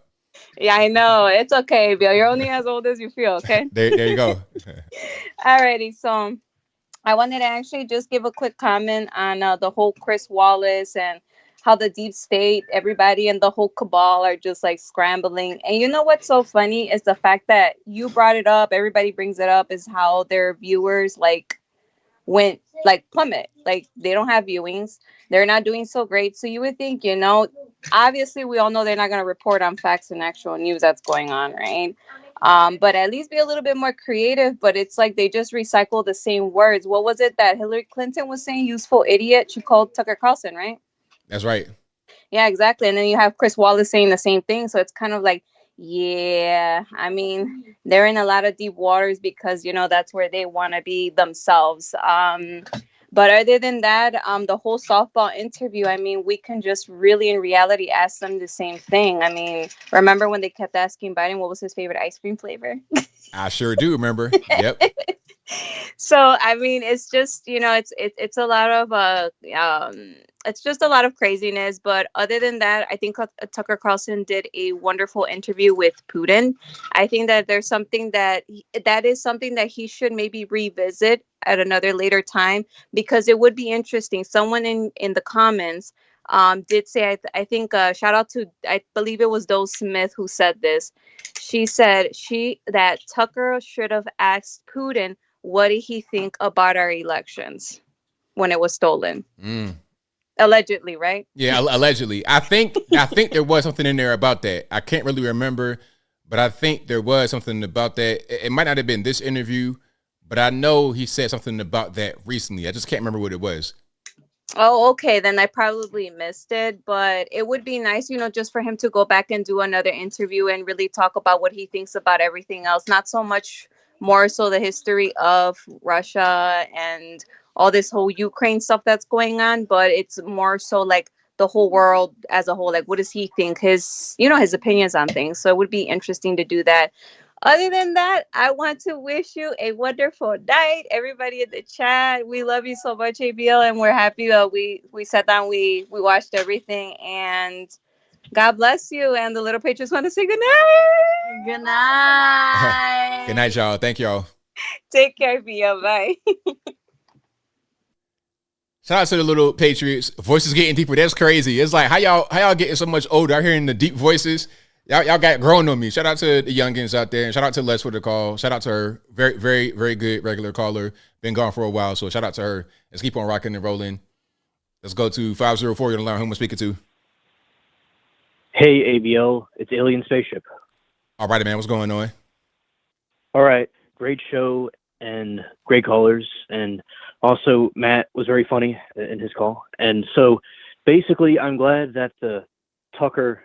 Yeah, I know. It's okay, Bill. You're only as old as you feel. Okay. There you go. Alrighty. So I wanted to actually just give a quick comment on the whole Chris Wallace and how the deep state, everybody in the whole cabal are just like scrambling. And you know what's so funny is the fact that you brought it up, everybody brings it up, is how their viewers went plummet. Like they don't have viewings. They're not doing so great. So you would think, obviously we all know they're not going to report on facts and actual news that's going on, right? But at least be a little bit more creative. But it's like they just recycle the same words. What was it that Hillary Clinton was saying? Useful idiot. She called Tucker Carlson, right? That's right. Yeah, exactly. And then you have Chris Wallace saying the same thing. So it's kind of like, yeah, I mean, they're in a lot of deep waters because, that's where they want to be themselves. But other than that, the whole softball interview, I mean, we can just really in reality ask them the same thing. I mean, remember when they kept asking Biden what was his favorite ice cream flavor? I sure do remember. Yep. So, I mean, it's just, it's a lot of it's just a lot of craziness. But other than that, I think Tucker Carlson did a wonderful interview with Putin. I think that there's something that is something that he should maybe revisit at another later time, because it would be interesting. Someone in the comments did say, I think shout out to, I believe it was Doe Smith who said this. She said that Tucker should have asked Putin what did he think about our elections when it was stolen. Allegedly, right? Yeah, allegedly. I think there was something in there about that. I can't really remember, but I think there was something about that. It might not have been this interview, but I know he said something about that recently. I just can't remember what it was. Oh, okay. Then I probably missed it, but it would be nice, just for him to go back and do another interview and really talk about what he thinks about everything else. Not so much more so the history of Russia and all this whole Ukraine stuff that's going on, but it's more so like the whole world as a whole. Like, what does he think? His opinions on things. So it would be interesting to do that. Other than that, I want to wish you a wonderful night. Everybody in the chat, we love you so much, ABL, and we're happy that we sat down, we watched everything, and God bless you. And the little patrons want to say good night. Good night. Good night, y'all. Thank y'all. Take care, Bia. Bye. Shout out to the little Patriots. Voices getting deeper. That's crazy. It's like how y'all getting so much older. I'm hearing the deep voices. Y'all got grown on me. Shout out to the youngins out there, and shout out to Les for the call. Shout out to her. Very, very, very good regular caller. Been gone for a while, so shout out to her. Let's keep on rocking and rolling. Let's go to 504. You're gonna learn who I'm speaking to. Hey, ABL. It's Alien Spaceship. All right, man. What's going on? All right. Great show and great callers. And also, Matt was very funny in his call. And so, basically, I'm glad that the Tucker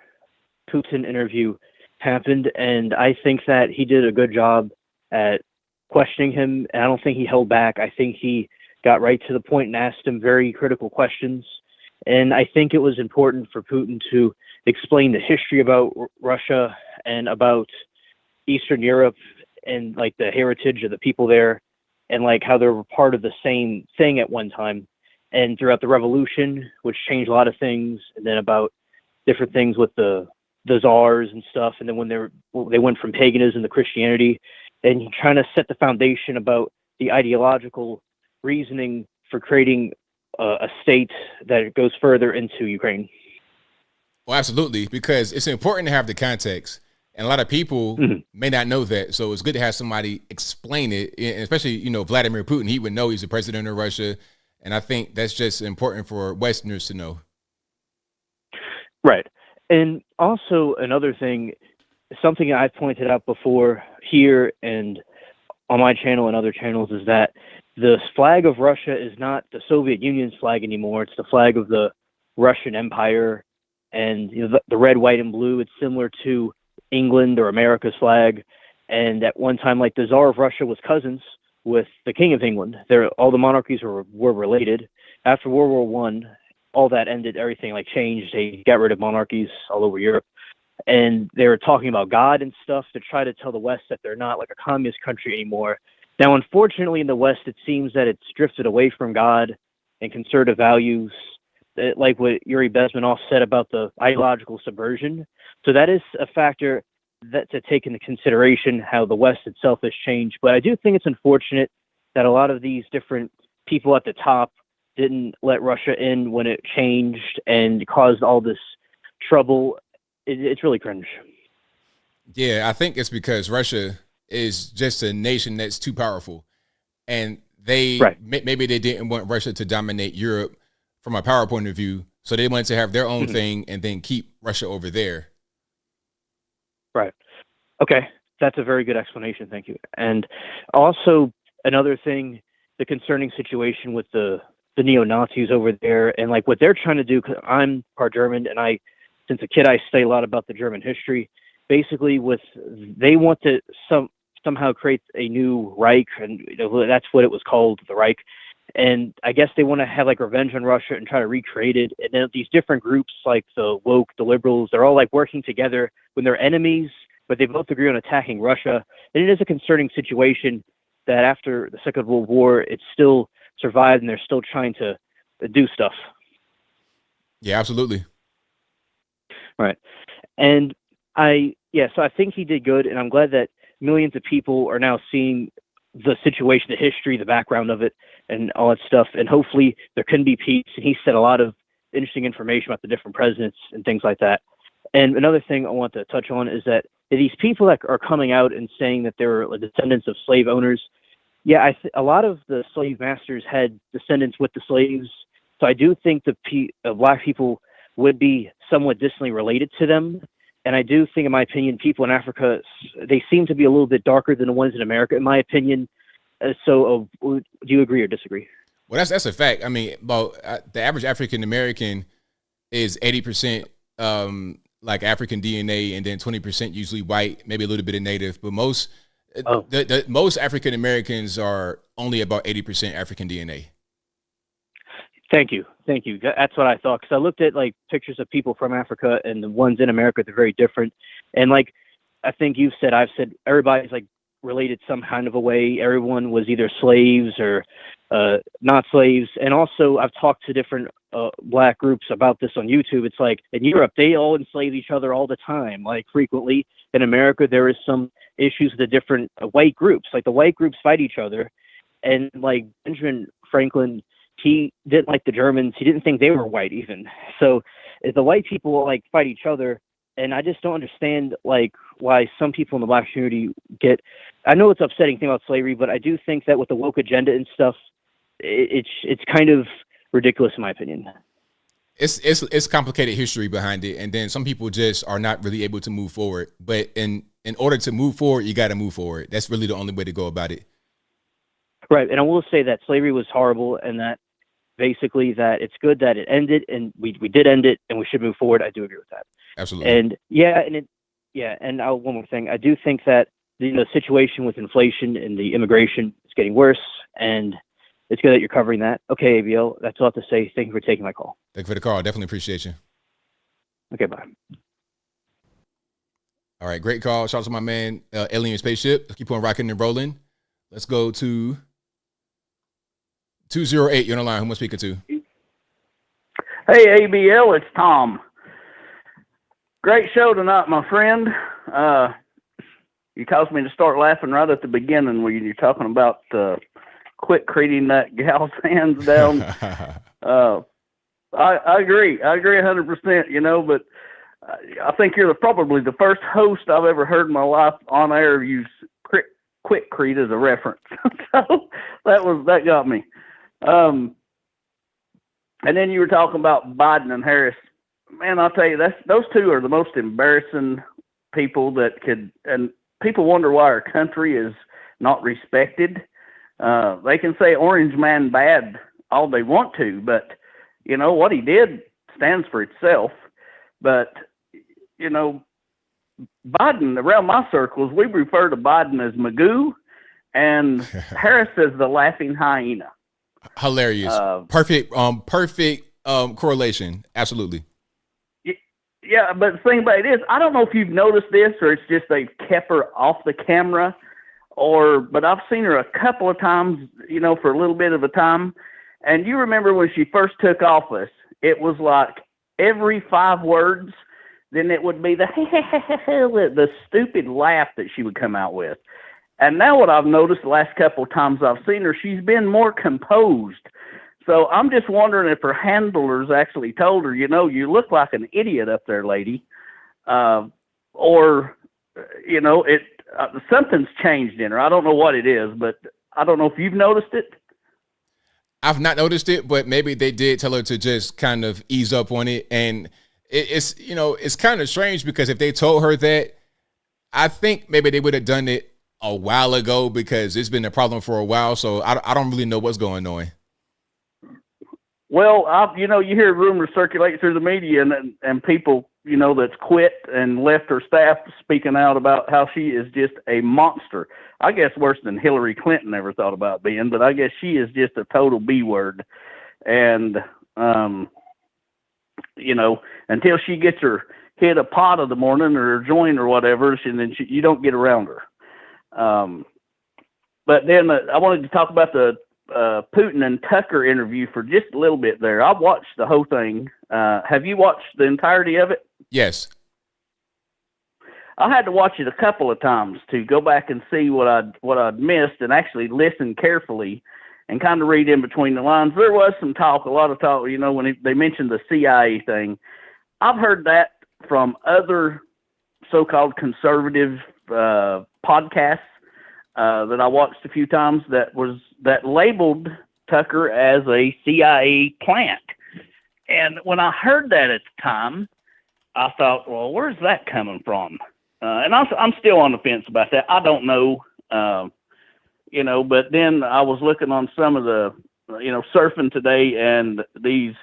Putin interview happened, and I think that he did a good job at questioning him, and I don't think he held back. I think he got right to the point and asked him very critical questions, and I think it was important for Putin to explain the history about Russia and about Eastern Europe and like the heritage of the people there, and like how they were part of the same thing at one time, and throughout the revolution, which changed a lot of things, and then about different things with the czars and stuff, and then when they went from paganism to Christianity, and trying to set the foundation about the ideological reasoning for creating a state that goes further into Ukraine. Well, absolutely, because it's important to have the context, and a lot of people may not know that, so it's good to have somebody explain it, and especially, Vladimir Putin. He would know he's the president of Russia, and I think that's just important for Westerners to know. Right. And also another thing, something I've pointed out before here and on my channel and other channels, is that the flag of Russia is not the Soviet Union's flag anymore. It's the flag of the Russian Empire, and the red, white, and blue. It's similar to England or America's flag. And at one time, like the Tsar of Russia was cousins with the King of England. All the monarchies were related. After World War I, all that ended, everything like changed. They got rid of monarchies all over Europe. And they were talking about God and stuff to try to tell the West that they're not like a communist country anymore. Now, unfortunately, in the West, it seems that it's drifted away from God and conservative values, like what Yuri Bezmenov said about the ideological subversion. So that is a factor that to take into consideration, how the West itself has changed. But I do think it's unfortunate that a lot of these different people at the top didn't let Russia in when it changed and caused all this trouble. It's really cringe. Yeah, I think it's because Russia is just a nation that's too powerful, and maybe they didn't want Russia to dominate Europe from a power point of view, so they wanted to have their own thing and then keep Russia over there. Right. Okay, that's a very good explanation. Thank you. And also another thing, the concerning situation with the neo-Nazis over there and like what they're trying to do, 'cause I'm part German, and since a kid, I study a lot about the German history. Basically, they want to somehow create a new Reich, and that's what it was called, the Reich. And I guess they want to have like revenge on Russia and try to recreate it. And then these different groups, like the woke, the liberals, they're all like working together when they're enemies, but they both agree on attacking Russia. And it is a concerning situation that after the Second World War, it still survived, and they're still trying to do stuff. Yeah, absolutely. Right. And so I think he did good, and I'm glad that millions of people are now seeing the situation, the history, the background of it, and all that stuff. And hopefully there can be peace. And he said a lot of interesting information about the different presidents and things like that. And another thing I want to touch on is that these people that are coming out and saying that they're descendants of slave owners, yeah, a lot of the slave masters had descendants with the slaves. So I do think the black people would be somewhat distantly related to them. And I do think, in my opinion, people in Africa, they seem to be a little bit darker than the ones in America, in my opinion. Do you agree or disagree? Well, that's a fact. I mean, the average African American is 80% like African DNA, and then 20% usually white, maybe a little bit of Native. But most most African Americans are only about 80% African DNA. Thank you. That's what I thought, because I looked at like pictures of people from Africa, and the ones in America, they're very different. And like I think I've said, everybody's like related some kind of a way. Everyone was either slaves or not slaves. And also I've talked to different black groups about this on YouTube. It's like in Europe, they all enslave each other all the time, like frequently. In America, there is some issues with the different white groups. Like the white groups fight each other. And like Benjamin Franklin, he didn't like the Germans. He didn't think they were white even. So the white people like fight each other. And I just don't understand like why some people in the black community I know it's upsetting thing about slavery, but I do think that with the woke agenda and stuff, it's kind of ridiculous in my opinion. It's complicated history behind it. And then some people just are not really able to move forward. But in order to move forward, you got to move forward. That's really the only way to go about it. Right. And I will say that slavery was horrible, and that basically that it's good that it ended, and we did end it, and we should move forward. I do agree with that. Absolutely. And one more thing. I do think that the situation with inflation and the immigration is getting worse, and it's good that you're covering that. Okay, ABL, that's all I have to say. Thank you for taking my call. Thank you for the call. Definitely appreciate you. Okay, bye. All right, great call. Shout out to my man, Alien Spaceship. Let's keep on rocking and rolling. Let's go to 208. You're on the line. Who am I speaking to? Hey, ABL, it's Tom. Great show tonight, my friend. You caused me to start laughing right at the beginning when you're talking about quit creating that gal's hands down. I agree. I agree 100%, but I think you're probably the first host I've ever heard in my life on air use Quikrete as a reference. So that got me. And then you were talking about Biden and Harris. Man, I'll tell you, those two are the most embarrassing people that could, and people wonder why our country is not respected. They can say Orange Man bad all they want to, but what he did stands for itself. But Biden, around my circles, we refer to Biden as Magoo and Harris as the laughing hyena. Hilarious. Perfect correlation. Absolutely. Yeah, but the thing about it is, I don't know if you've noticed this or it's just they've kept her off the camera, but I've seen her a couple of times, for a little bit of a time. And you remember when she first took office, it was like every 5 words, then it would be the stupid laugh that she would come out with. And now what I've noticed the last couple of times I've seen her, she's been more composed. So I'm just wondering if her handlers actually told her, you look like an idiot up there, lady. Something's changed in her. I don't know what it is, but I don't know if you've noticed it. I've not noticed it, but maybe they did tell her to just kind of ease up on it. And it's kind of strange because if they told her that, I think maybe they would have done it a while ago because it's been a problem for a while. So I don't really know what's going on. Well, you hear rumors circulate through the media and people, that's quit and left her staff speaking out about how she is just a monster. I guess worse than Hillary Clinton ever thought about being, but I guess she is just a total B word. And, until she gets her hit a pot of the morning or a joint or whatever, and then you don't get around her. But then I wanted to talk about the Putin and Tucker interview for just a little bit there. I watched the whole thing. Have you watched the entirety of it? Yes. I had to watch it a couple of times to go back and see what I'd missed and actually listen carefully and kind of read in between the lines. There was some talk, a lot of talk, when they mentioned the CIA thing. I've heard that from other so-called conservative podcasts that I watched a few times that labeled Tucker as a CIA plant. And when I heard that at the time, I thought, well, where's that coming from? And I'm still on the fence about that. I don't know, but then I was looking on some of the, surfing today, and these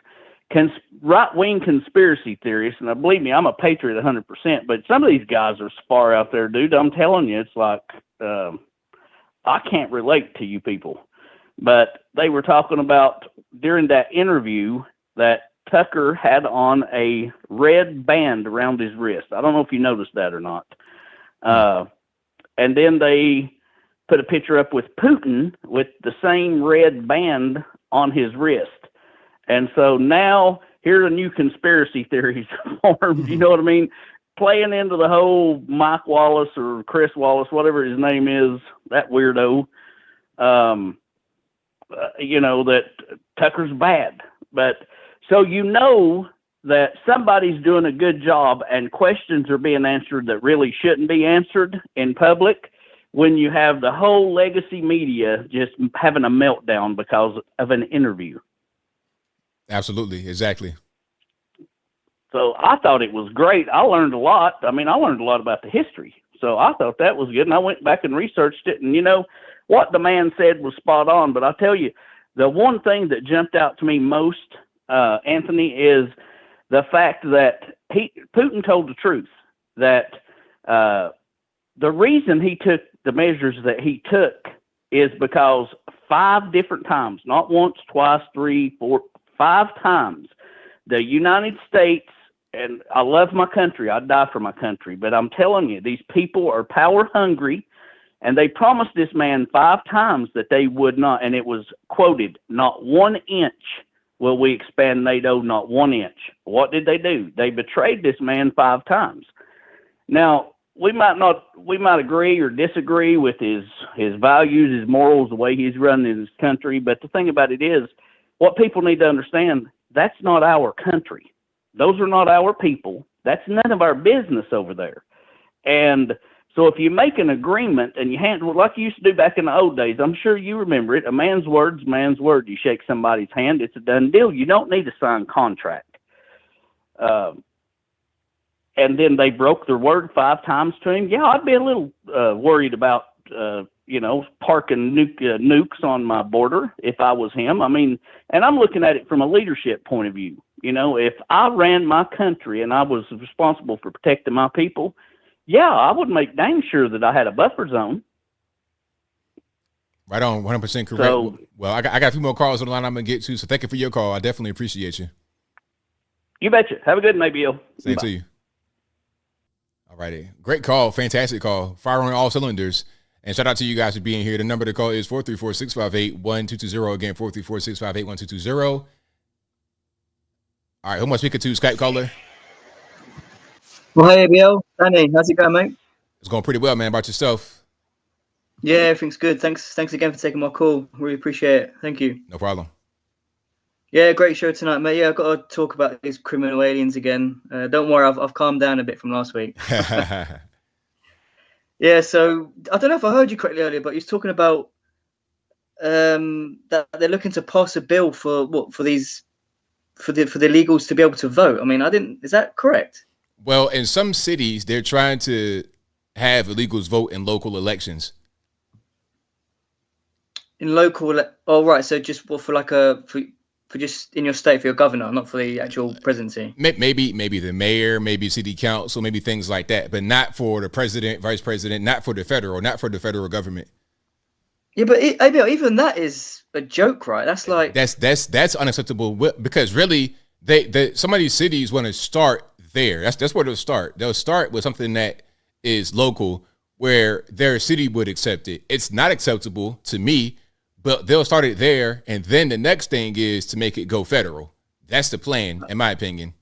right-wing conspiracy theorists, and believe me, I'm a patriot 100%, but some of these guys are far out there, dude. I'm telling you, it's like, I can't relate to you people. But they were talking about during that interview that Tucker had on a red band around his wrist. I don't know if you noticed that or not. And then they put a picture up with Putin with the same red band on his wrist. And so now here are new conspiracy theories formed, you know what I mean? Playing into the whole Mike Wallace or Chris Wallace, whatever his name is, that weirdo, that Tucker's bad. But so that somebody's doing a good job and questions are being answered that really shouldn't be answered in public when you have the whole legacy media just having a meltdown because of an interview. Absolutely. Exactly. So I thought it was great. I learned a lot. I learned a lot about the history. So I thought that was good. And I went back and researched it. And, what the man said was spot on. But I'll tell you, the one thing that jumped out to me most, Anthony, is the fact that Putin told the truth, that the reason he took the measures that he took is because 5 different times, not once, twice, 3, 4, 5 times, the United States, and I love my country, I'd die for my country, but I'm telling you, these people are power hungry, and they promised this man 5 times that they would not, and it was quoted, not 1 inch will we expand NATO, not 1 inch. What did they do? They betrayed this man 5 times. Now, we might agree or disagree with his values, his morals, the way he's running his country, but the thing about it is, what people need to understand, that's not our country. Those are not our people. That's none of our business over there. And so if you make an agreement and you handle it like you used to do back in the old days, I'm sure you remember it, a man's word's a man's word. You shake somebody's hand, it's a done deal. You don't need to sign a contract. And then they broke their word 5 times to him. Yeah, I'd be a little worried about, parking nukes on my border if I was him. And I'm looking at it from a leadership point of view. If I ran my country and I was responsible for protecting my people, yeah, I would make dang sure that I had a buffer zone. Right on, 100% correct. So, well, I got a few more calls on the line I'm going to get to, so thank you for your call. I definitely appreciate you. You betcha. Have a good night, Bill. Same to you. All righty. Great call. Fantastic call. Firing all cylinders. And shout out to you guys for being here. The number to call is 434-658-1220. Again, 434-658-1220. All right, who am I speaking to? Skype caller? Well, hey, ABL. Danny, how's it going, mate? It's going pretty well, man. About yourself? Yeah, everything's good. Thanks again for taking my call. Really appreciate it. Thank you. No problem. Yeah, great show tonight, mate. Yeah, I've got to talk about these criminal aliens again. Don't worry, I've calmed down a bit from last week. Yeah, so I don't know if I heard you correctly earlier, but you're talking about that they're looking to pass a bill for the illegals to be able to vote. Is that correct? Well, in some cities, they're trying to have illegals vote in local elections. In local, right. So just for just in your state for your governor, not for the actual presidency. Maybe the mayor, maybe city council, maybe things like that, but not for the president, vice president, not for the federal government. Yeah, but even that is a joke, right? That's like that's unacceptable because really some of these cities want to start there. That's where they'll start. They'll start with something that is local where their city would accept it. It's not acceptable to me, but they'll start it there, and then the next thing is to make it go federal. That's the plan, in my opinion.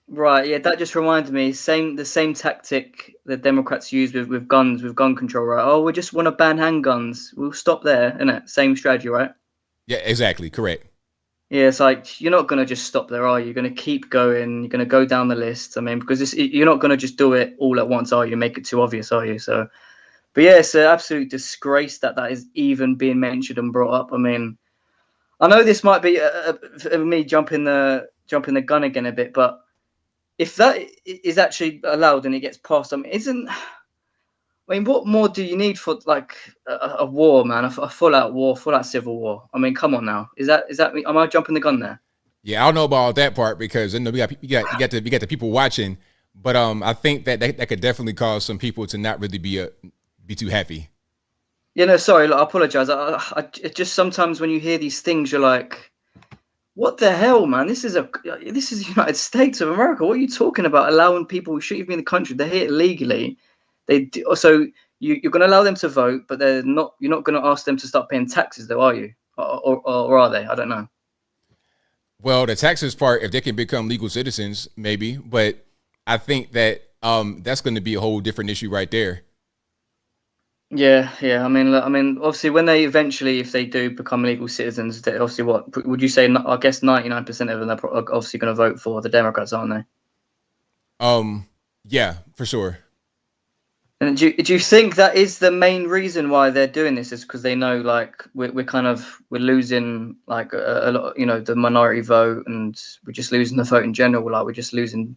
Right, yeah, that just reminded me, the same tactic that Democrats use with guns, with gun control, right? Oh, we just want to ban handguns. We'll stop there, innit? Same strategy, right? Yeah, exactly, correct. Yeah, it's like, you're not going to just stop there, are you? You're going to keep going, you're going to go down the list. I mean, because you're not going to just do it all at once, are you? Make it too obvious, are you? So, but yeah, it's an absolute disgrace that is even being mentioned and brought up. I mean, I know this might be me jumping the gun again a bit, but if that is actually allowed and it gets passed, I mean, what more do you need for like a war, man? A full-out war, full-out civil war? I mean, come on now. Is that am I jumping the gun there? Yeah, I don't know about that part because you got the people watching, but I think that could definitely cause some people to not really be too happy. Yeah, no, sorry, look, I apologize. I just sometimes when you hear these things, you're like, what the hell, man? This is the United States of America. What are you talking about? Allowing people who shouldn't even be in the country, they're here illegally. So you're going to allow them to vote, but you're not going to ask them to start paying taxes, though, are you? Or are they? I don't know. Well, the taxes part, if they can become legal citizens, maybe. But I think that that's going to be a whole different issue right there. Yeah. I mean, obviously, when they eventually, if they do become legal citizens, they obviously, what would you say? I guess 99% of them are obviously going to vote for the Democrats, aren't they? Yeah, for sure. And do you think that is the main reason why they're doing this? Is because they know, like, we're losing like a lot, the minority vote, and we're just losing the vote in general. Like, we're just losing.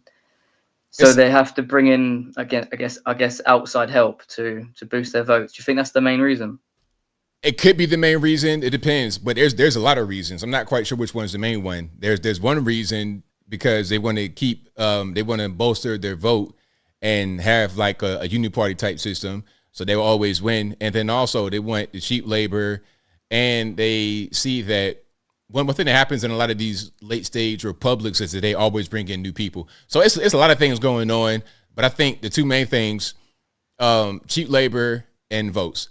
So they have to bring in, again, I guess outside help to boost their votes. Do you think that's the main reason? It could be the main reason. It depends, but there's a lot of reasons. I'm not quite sure which one's the main one. There's one reason because they want to they want to bolster their vote and have like a uniparty type system, so they will always win. And then also they want the cheap labor, and they see that one thing that happens in a lot of these late stage republics is that they always bring in new people. So it's a lot of things going on, but I think the two main things, cheap labor and votes.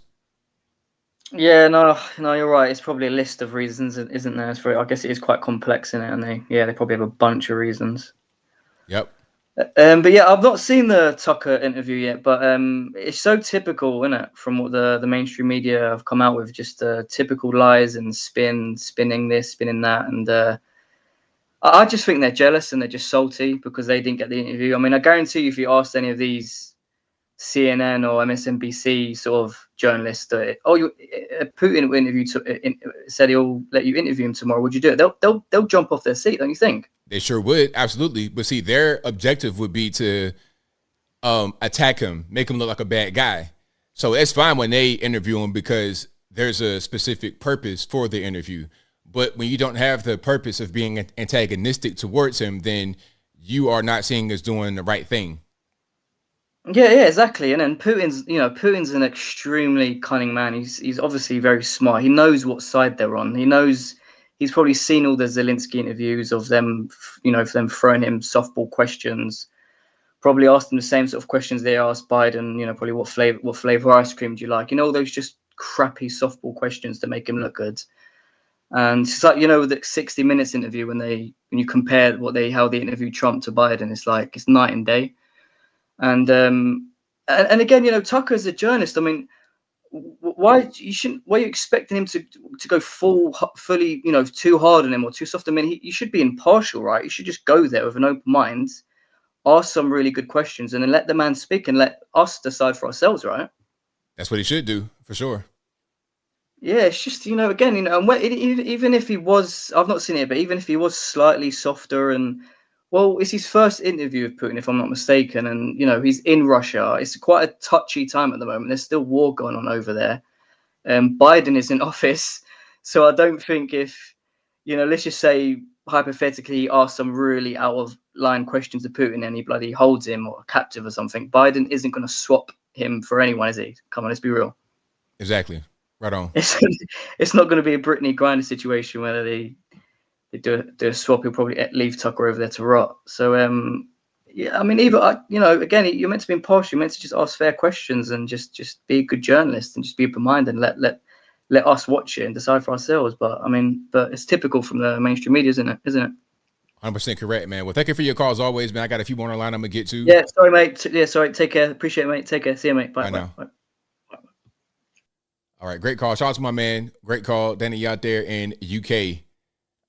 Yeah, no, you're right. It's probably a list of reasons, isn't there? I guess it is quite complex in it, and they probably have a bunch of reasons. Yep. But yeah, I've not seen the Tucker interview yet, but it's so typical, isn't it, from what the mainstream media have come out with, just typical lies and spinning this, spinning that, and I just think they're jealous and they're just salty because they didn't get the interview. I mean, I guarantee you, if you asked any of these CNN or MSNBC sort of journalists, Putin will interview said he'll let you interview him tomorrow, would you do it? They'll jump off their seat, don't you think? They sure would, absolutely. But see, their objective would be to attack him, make him look like a bad guy. So it's fine when they interview him because there's a specific purpose for the interview. But when you don't have the purpose of being antagonistic towards him, then you are not seeing as doing the right thing. Yeah, exactly. And then Putin's an extremely cunning man. He's obviously very smart. He knows what side they're on. He's probably seen all the Zelensky interviews of them, of them throwing him softball questions. Probably asked him the same sort of questions they asked Biden. Probably what flavor ice cream do you like? All those just crappy softball questions to make him look good. And it's like the 60 Minutes interview when you compare how they interviewed Trump to Biden, it's night and day. And again, Tucker's a journalist. I mean, why are you expecting him to go fully, too hard on him or too soft? I mean, you should be impartial, right? You should just go there with an open mind, ask some really good questions, and then let the man speak and let us decide for ourselves, right? That's what he should do, for sure. Yeah, it's just, again, even if he was, I've not seen it, but even if he was slightly softer it's his first interview with Putin, if I'm not mistaken. And, he's in Russia. It's quite a touchy time at the moment. There's still war going on over there. Biden is in office. So I don't think if, let's just say, hypothetically, he asks some really out of line questions to Putin and he bloody holds him or captive or something, Biden isn't going to swap him for anyone, is he? Come on, let's be real. Exactly. Right on. It's not going to be a Brittany Griner situation where they do a swap. He'll probably leave Tucker over there to rot. So, yeah, I mean, again, you're meant to be impartial. You're meant to just ask fair questions and just be a good journalist and just be open-minded and let us watch it and decide for ourselves. But I mean, but it's typical from the mainstream media, isn't it? 100% correct, man. Well, thank you for your calls always, man. I got a few more on the line I'm going to get to. Yeah, sorry, mate. Yeah, sorry. Take care. Appreciate it, mate. Take care. See you, mate. Bye. Bye. All right, great call. Shout out to my man. Great call. Danny out there in UK.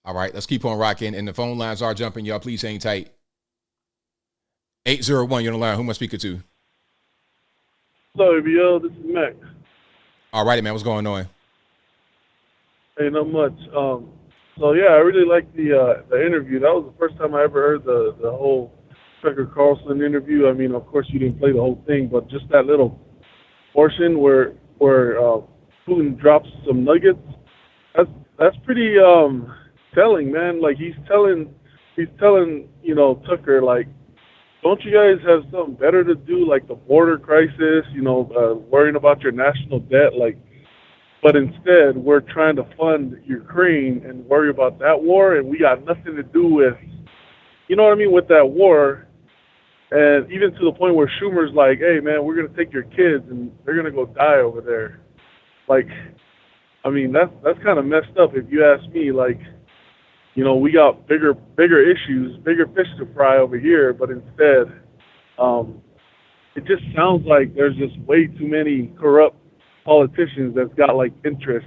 All right, let's keep on rocking. And the phone lines are jumping. Y'all, please hang tight. 801, you're on the line. Who am I speaking to? Hello, ABL. This is Max. All righty, man. What's going on? Hey, not much. So yeah, I really liked the interview. That was the first time I ever heard the whole Tucker Carlson interview. I mean, of course, you didn't play the whole thing, but just that little portion where Putin drops some nuggets. That's pretty telling, man. Like he's telling Tucker, like, don't you guys have something better to do, like the border crisis, worrying about your national debt, like. But instead, we're trying to fund Ukraine and worry about that war, and we got nothing to do with, with that war. And even to the point where Schumer's like, hey, man, we're going to take your kids, and they're going to go die over there. Like, I mean, that's kind of messed up if you ask me. Like, we got bigger issues, bigger fish to fry over here, but instead, it just sounds like there's just way too many corrupt politicians that's got like interest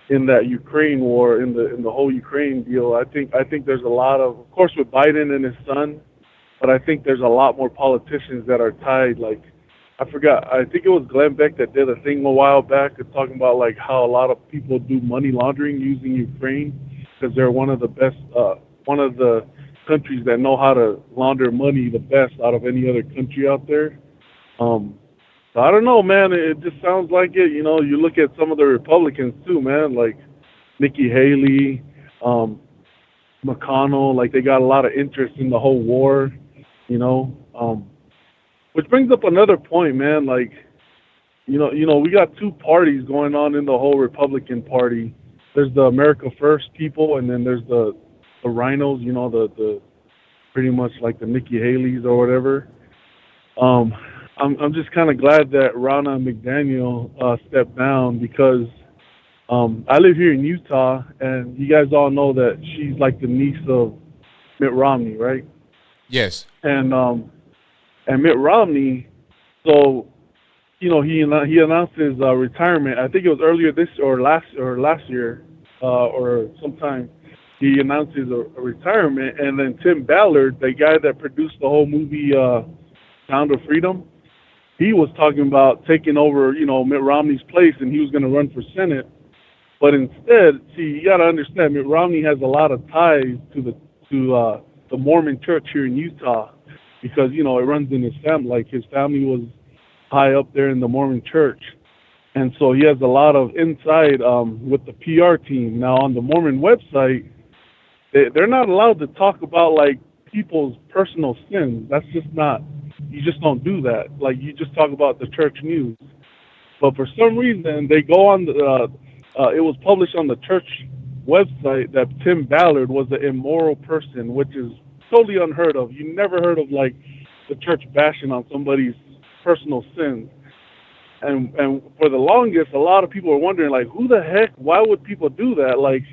in that Ukraine war, in the whole Ukraine deal. I think there's a lot of course with Biden and his son, but I think there's a lot more politicians that are tied. Like I think it was Glenn Beck that did a thing a while back talking about like how a lot of people do money laundering using Ukraine because they're one of the countries that know how to launder money the best out of any other country out there. So I don't know, man. It just sounds like it. You look at some of the Republicans too, man, like Nikki Haley, McConnell. Like they got a lot of interest in the whole war, which brings up another point, man. Like, we got two parties going on in the whole Republican Party. There's the America First people, and then there's the rhinos. The pretty much like the Nikki Haleys or whatever. I'm just kind of glad that Ronna McDaniel stepped down because I live here in Utah, and you guys all know that she's like the niece of Mitt Romney, right? Yes. And Mitt Romney, so he announced his retirement. I think it was earlier this or last year or sometime. He announced his retirement, and then Tim Ballard, the guy that produced the whole movie Sound of Freedom. He was talking about taking over, Mitt Romney's place, and he was going to run for Senate. But instead, you got to understand, Mitt Romney has a lot of ties to the Mormon Church here in Utah, because it runs in his family. Like his family was high up there in the Mormon Church, and so he has a lot of inside with the PR team. Now on the Mormon website, they're not allowed to talk about like people's personal sins. That's just not. You just don't do that. Like you just talk about the church news. But for some reason, they go on it was published on the church website that Tim Ballard was an immoral person, which is totally unheard of. You never heard of like the church bashing on somebody's personal sins. And for the longest, a lot of people were wondering like, who the heck? Why would people do that? Like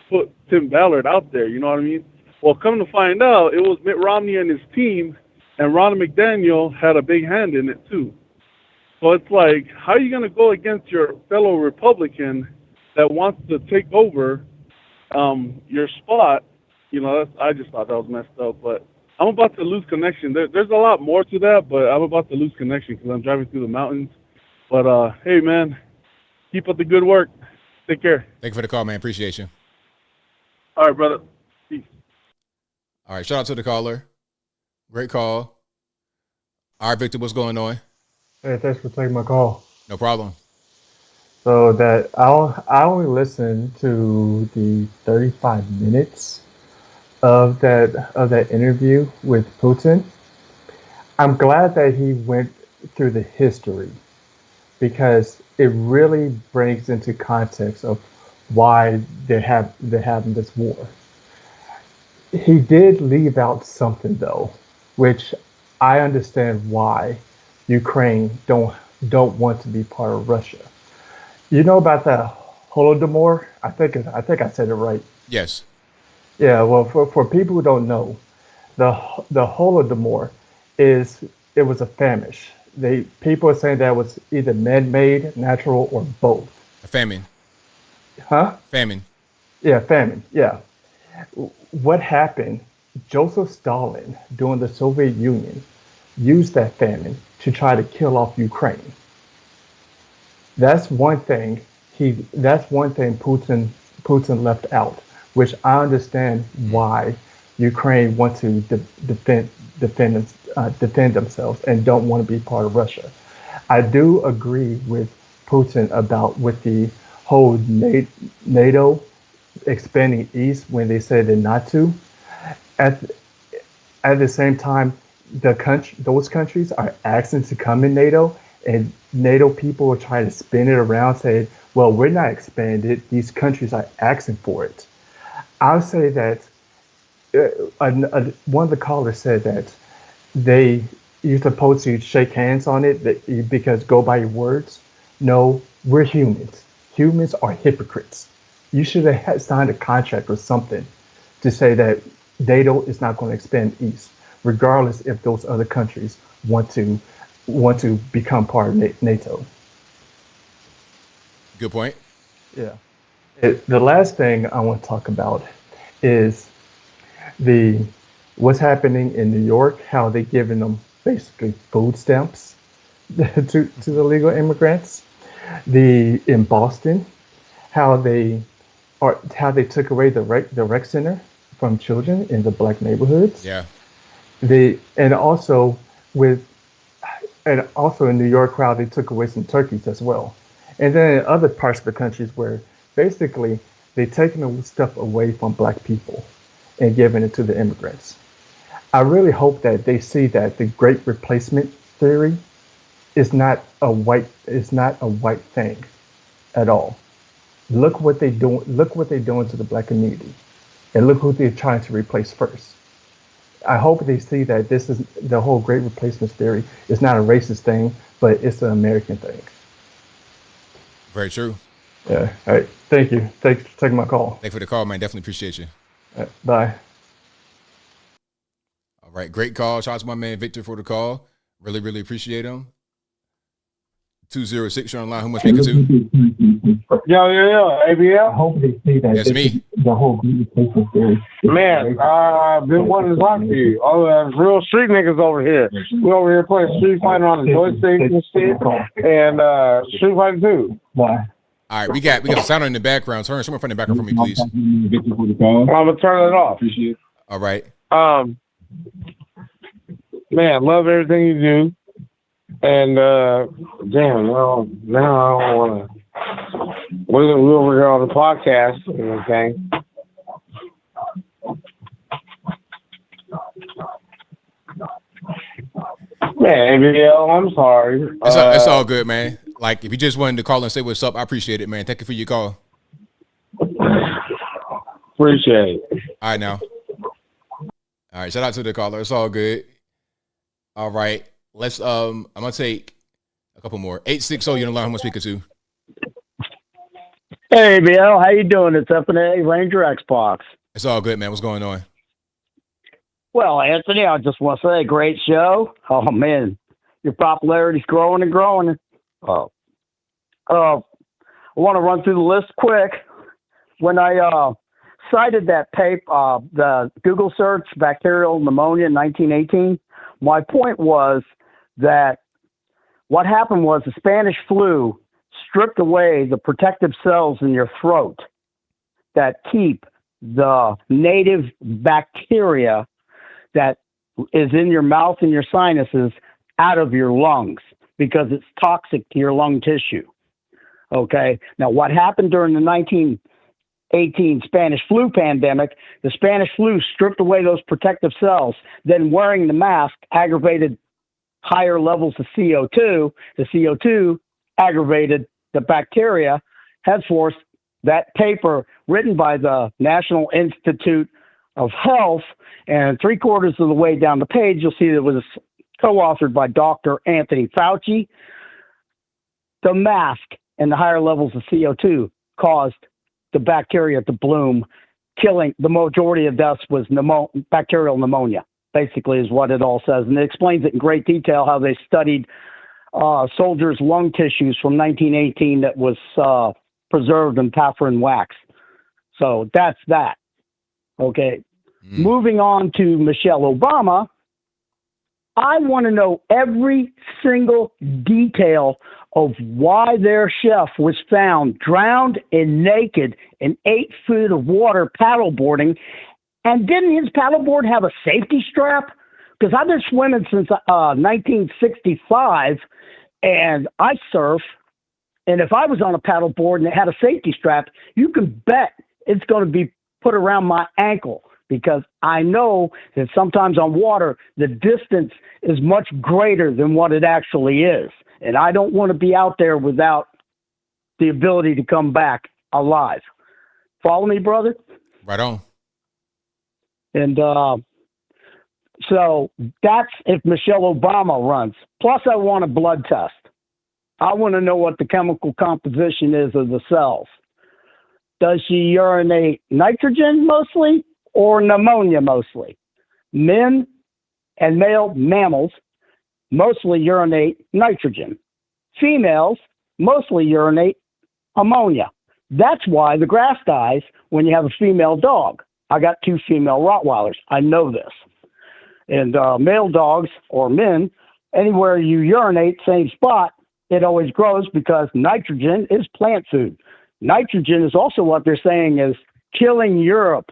put Tim Ballard out there. You know what I mean? Well, come to find out, it was Mitt Romney and his team. And Ronna McDaniel had a big hand in it, too. So it's like, how are you going to go against your fellow Republican that wants to take over your spot? I just thought that was messed up. But I'm about to lose connection. There's a lot more to that, but I'm about to lose connection because I'm driving through the mountains. But, hey, man, keep up the good work. Take care. Thank you for the call, man. Appreciate you. All right, brother. Peace. All right, shout out to the caller. Great call. All right, Victor, what's going on? Hey, thanks for taking my call. No problem. So that I only listened to the 35 minutes of that interview with Putin. I'm glad that he went through the history because it really brings into context of why they're having this war. He did leave out something though, which I understand why Ukraine don't want to be part of Russia. You know about that Holodomor. I think I said it right. Yes. Yeah. Well, for people who don't know, the Holodomor it was a famish. People are saying that was either man-made, natural, or both. A famine. Huh? Famine. Yeah, famine. Yeah. What happened? Joseph Stalin, during the Soviet Union, used that famine to try to kill off Ukraine. That's one thing Putin left out, which I understand why Ukraine wants to defend themselves and don't want to be part of Russia. I do agree with Putin with the whole NATO expanding east when they said they're not to. At the same time, those countries are asking to come in NATO, and NATO people are trying to spin it around, saying, "Well, we're not expanded. These countries are asking for it." I would say that one of the callers said that you're supposed to shake hands on it because go by your words. No, we're humans. Humans are hypocrites. You should have signed a contract or something to say that NATO is not going to expand east, regardless if those other countries want to become part of NATO. Good point. Yeah. The last thing I want to talk about is what's happening in New York, how they're giving them basically food stamps to the illegal immigrants. In Boston, how they took away the rec center from children in the black neighborhoods. Yeah. And also in New York, how they took away some turkeys as well. And then in other parts of the countries where basically they're taking stuff away from black people and giving it to the immigrants. I really hope that they see that the Great Replacement theory is not a white thing at all. Look what they're doing to the black community, and look who they're trying to replace first. I hope they see that this is the whole Great Replacement theory is not a racist thing, but it's an American thing. Very true. Yeah. All right. Thank you. Thanks for taking my call. Thanks for the call, man. Definitely appreciate you. All right, bye. All right. Great call. Shout out to my man Victor for the call. Really, really appreciate him. 206, you're online. Who am I speaking to? Yo, ABL. I hope they see that. That's me. The whole Great Replacement theory. Man, I've been wanting to talk to you. All the real street niggas over here. We over here playing Street Fighter on the joystick and shit, and Street Fighter 2. Why? All right, we got a sounder in the background. Turn someone from the background for me, please. I'm gonna turn it off. All right. Man, love everything you do. And damn, now I don't want to. We're over here on the podcast and everything. Man, ABL, I'm sorry. It's all good, man. Like, if you just wanted to call and say what's up, I appreciate it, man. Thank you for your call. Appreciate it. All right, now. All right, shout out to the caller. It's all good. All right, let's. I'm gonna take a couple more. 860, you're on the line. Who am I speaking to? Hey, ABL, how you doing? It's F&A Ranger Xbox. It's all good, man. What's going on? Well, Anthony, I just want to say, great show. Oh, man, your popularity's growing and growing. I want to run through the list quick. When I cited that paper, the Google search, bacterial pneumonia in 1918, my point was that what happened was the Spanish flu stripped away the protective cells in your throat that keep the native bacteria that is in your mouth and your sinuses out of your lungs because it's toxic to your lung tissue. Okay. Now, what happened during the 1918 Spanish flu pandemic, the Spanish flu stripped away those protective cells. Then wearing the mask aggravated higher levels of CO2. The CO2 aggravated the bacteria. Henceforth, that paper written by the National Institute of Health, and 3/4 of the way down the page, you'll see that it was co-authored by Dr. Anthony Fauci. The mask and the higher levels of CO2 caused the bacteria to bloom, killing the majority of deaths was bacterial pneumonia, basically is what it all says. And it explains it in great detail how they studied soldiers' lung tissues from 1918 that was preserved in paraffin wax. So that's that. Okay. Moving on to Michelle Obama, I want to know every single detail of why their chef was found drowned and naked in 8 feet of water paddleboarding. And didn't his paddleboard have a safety strap? Because I've been swimming since 1965, and I surf. And if I was on a paddleboard and it had a safety strap, you can bet it's going to be put around my ankle, because I know that sometimes on water, the distance is much greater than what it actually is. And I don't want to be out there without the ability to come back alive. Follow me, brother? Right on. And so that's if Michelle Obama runs. Plus, I want a blood test. I want to know what the chemical composition is of the cells. Does she urinate nitrogen mostly or pneumonia mostly? Men and male mammals mostly urinate nitrogen. Females mostly urinate ammonia. That's why the grass dies when you have a female dog. I got 2 female Rottweilers. I know this. And male dogs or men, anywhere you urinate, same spot, it always grows because nitrogen is plant food. Nitrogen is also what they're saying is killing Europe.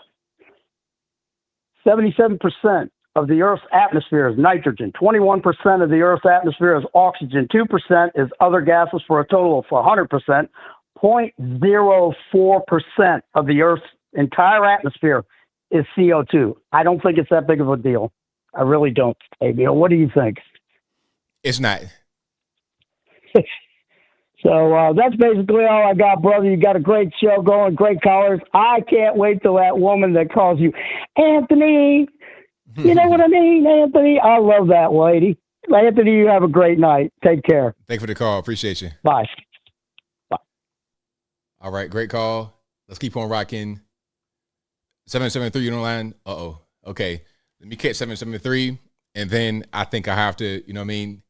77% of the Earth's atmosphere is nitrogen. 21% of the Earth's atmosphere is oxygen. 2% is other gases for a total of 100%. 0.04% of the Earth's entire atmosphere is CO2. I don't think it's that big of a deal. I really don't. ABL, what do you think? It's not. So that's basically all I got, brother. You got a great show going, great callers. I can't wait till that woman that calls you Anthony. You know what I mean, Anthony? I love that lady. Anthony, you have a great night. Take care. Thank you for the call. Appreciate you. Bye. Bye. All right, great call. Let's keep on rocking. 773 on the line. Uh-oh. Okay. Let me catch 773, and then I think I have to, you know what I mean?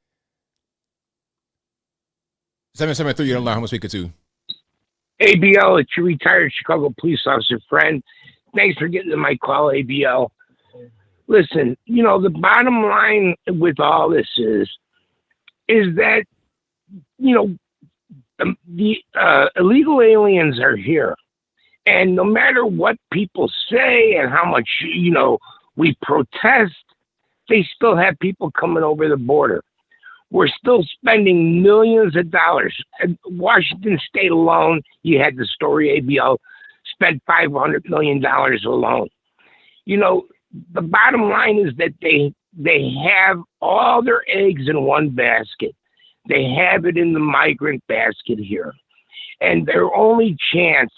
773, you don't know how much we could do. ABL, it's your retired Chicago police officer friend. Thanks for getting to my call, ABL. Listen, you know, the bottom line with all this is that, you know, the illegal aliens are here. And no matter what people say and how much, you know, we protest, they still have people coming over the border. We're still spending millions of dollars. At Washington State alone, you had the story, ABL, spent $500 million alone. You know, the bottom line is that they have all their eggs in one basket. They have it in the migrant basket here. And their only chance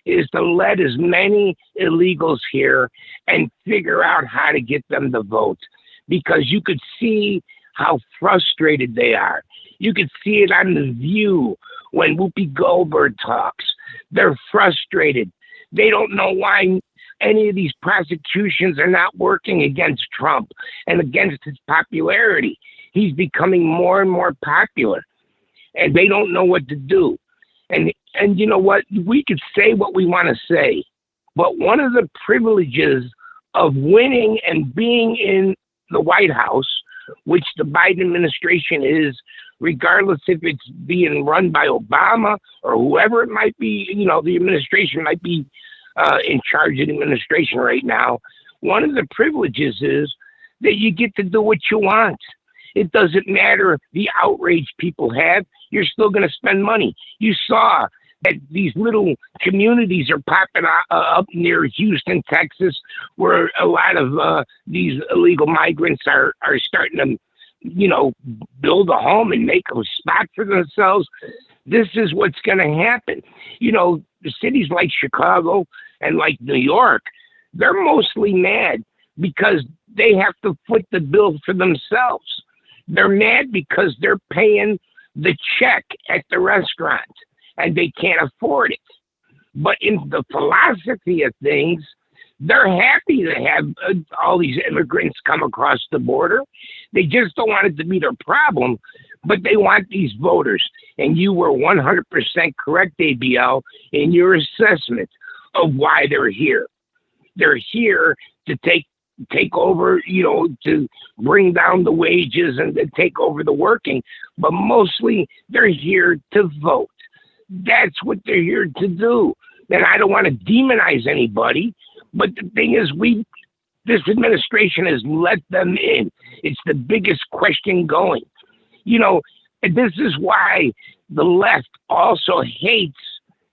is to let as many illegals here and figure out how to get them to vote. Because you could see how frustrated they are. You could see it on The View when Whoopi Goldberg talks. They're frustrated. They don't know why any of these prosecutions are not working against Trump and against his popularity. He's becoming more and more popular, and they don't know what to do. And you know what? We could say what we want to say, but one of the privileges of winning and being in the White House, which the Biden administration is, regardless if it's being run by Obama or whoever it might be, you know, the administration might be in charge of the administration right now. One of the privileges is that you get to do what you want. It doesn't matter the outrage people have. You're still going to spend money. You saw that these little communities are popping up near Houston, Texas, where a lot of these illegal migrants are starting to, you know, build a home and make a spot for themselves. This is what's going to happen. You know, the cities like Chicago and like New York, they're mostly mad because they have to foot the bill for themselves. They're mad because they're paying the check at the restaurant and they can't afford it. But in the philosophy of things, they're happy to have all these immigrants come across the border. They just don't want it to be their problem, but they want these voters. And you were 100% correct, ABL, in your assessment of why they're here. They're here to take over, to bring down the wages and to take over the working, but mostly they're here to vote. That's what they're here to do. And I don't want to demonize anybody, but the thing is, this administration has let them in. It's the biggest question going. And this is why the left also hates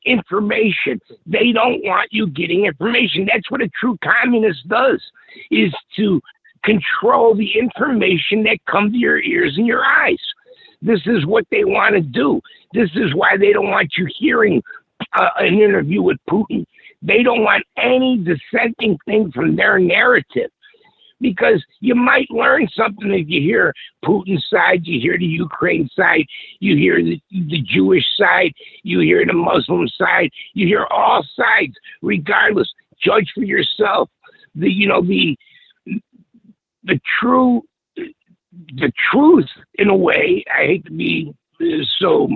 information. They don't want you getting information. That's what a true communist does, is to control the information that comes to your ears and your eyes. This is what they want to do. This is why they don't want you hearing an interview with Putin. They don't want any dissenting thing from their narrative, because you might learn something if you hear Putin's side, you hear the Ukraine side, you hear the Jewish side, you hear the Muslim side, you hear all sides. Regardless, judge for yourself. The truth, in a way. I hate to be so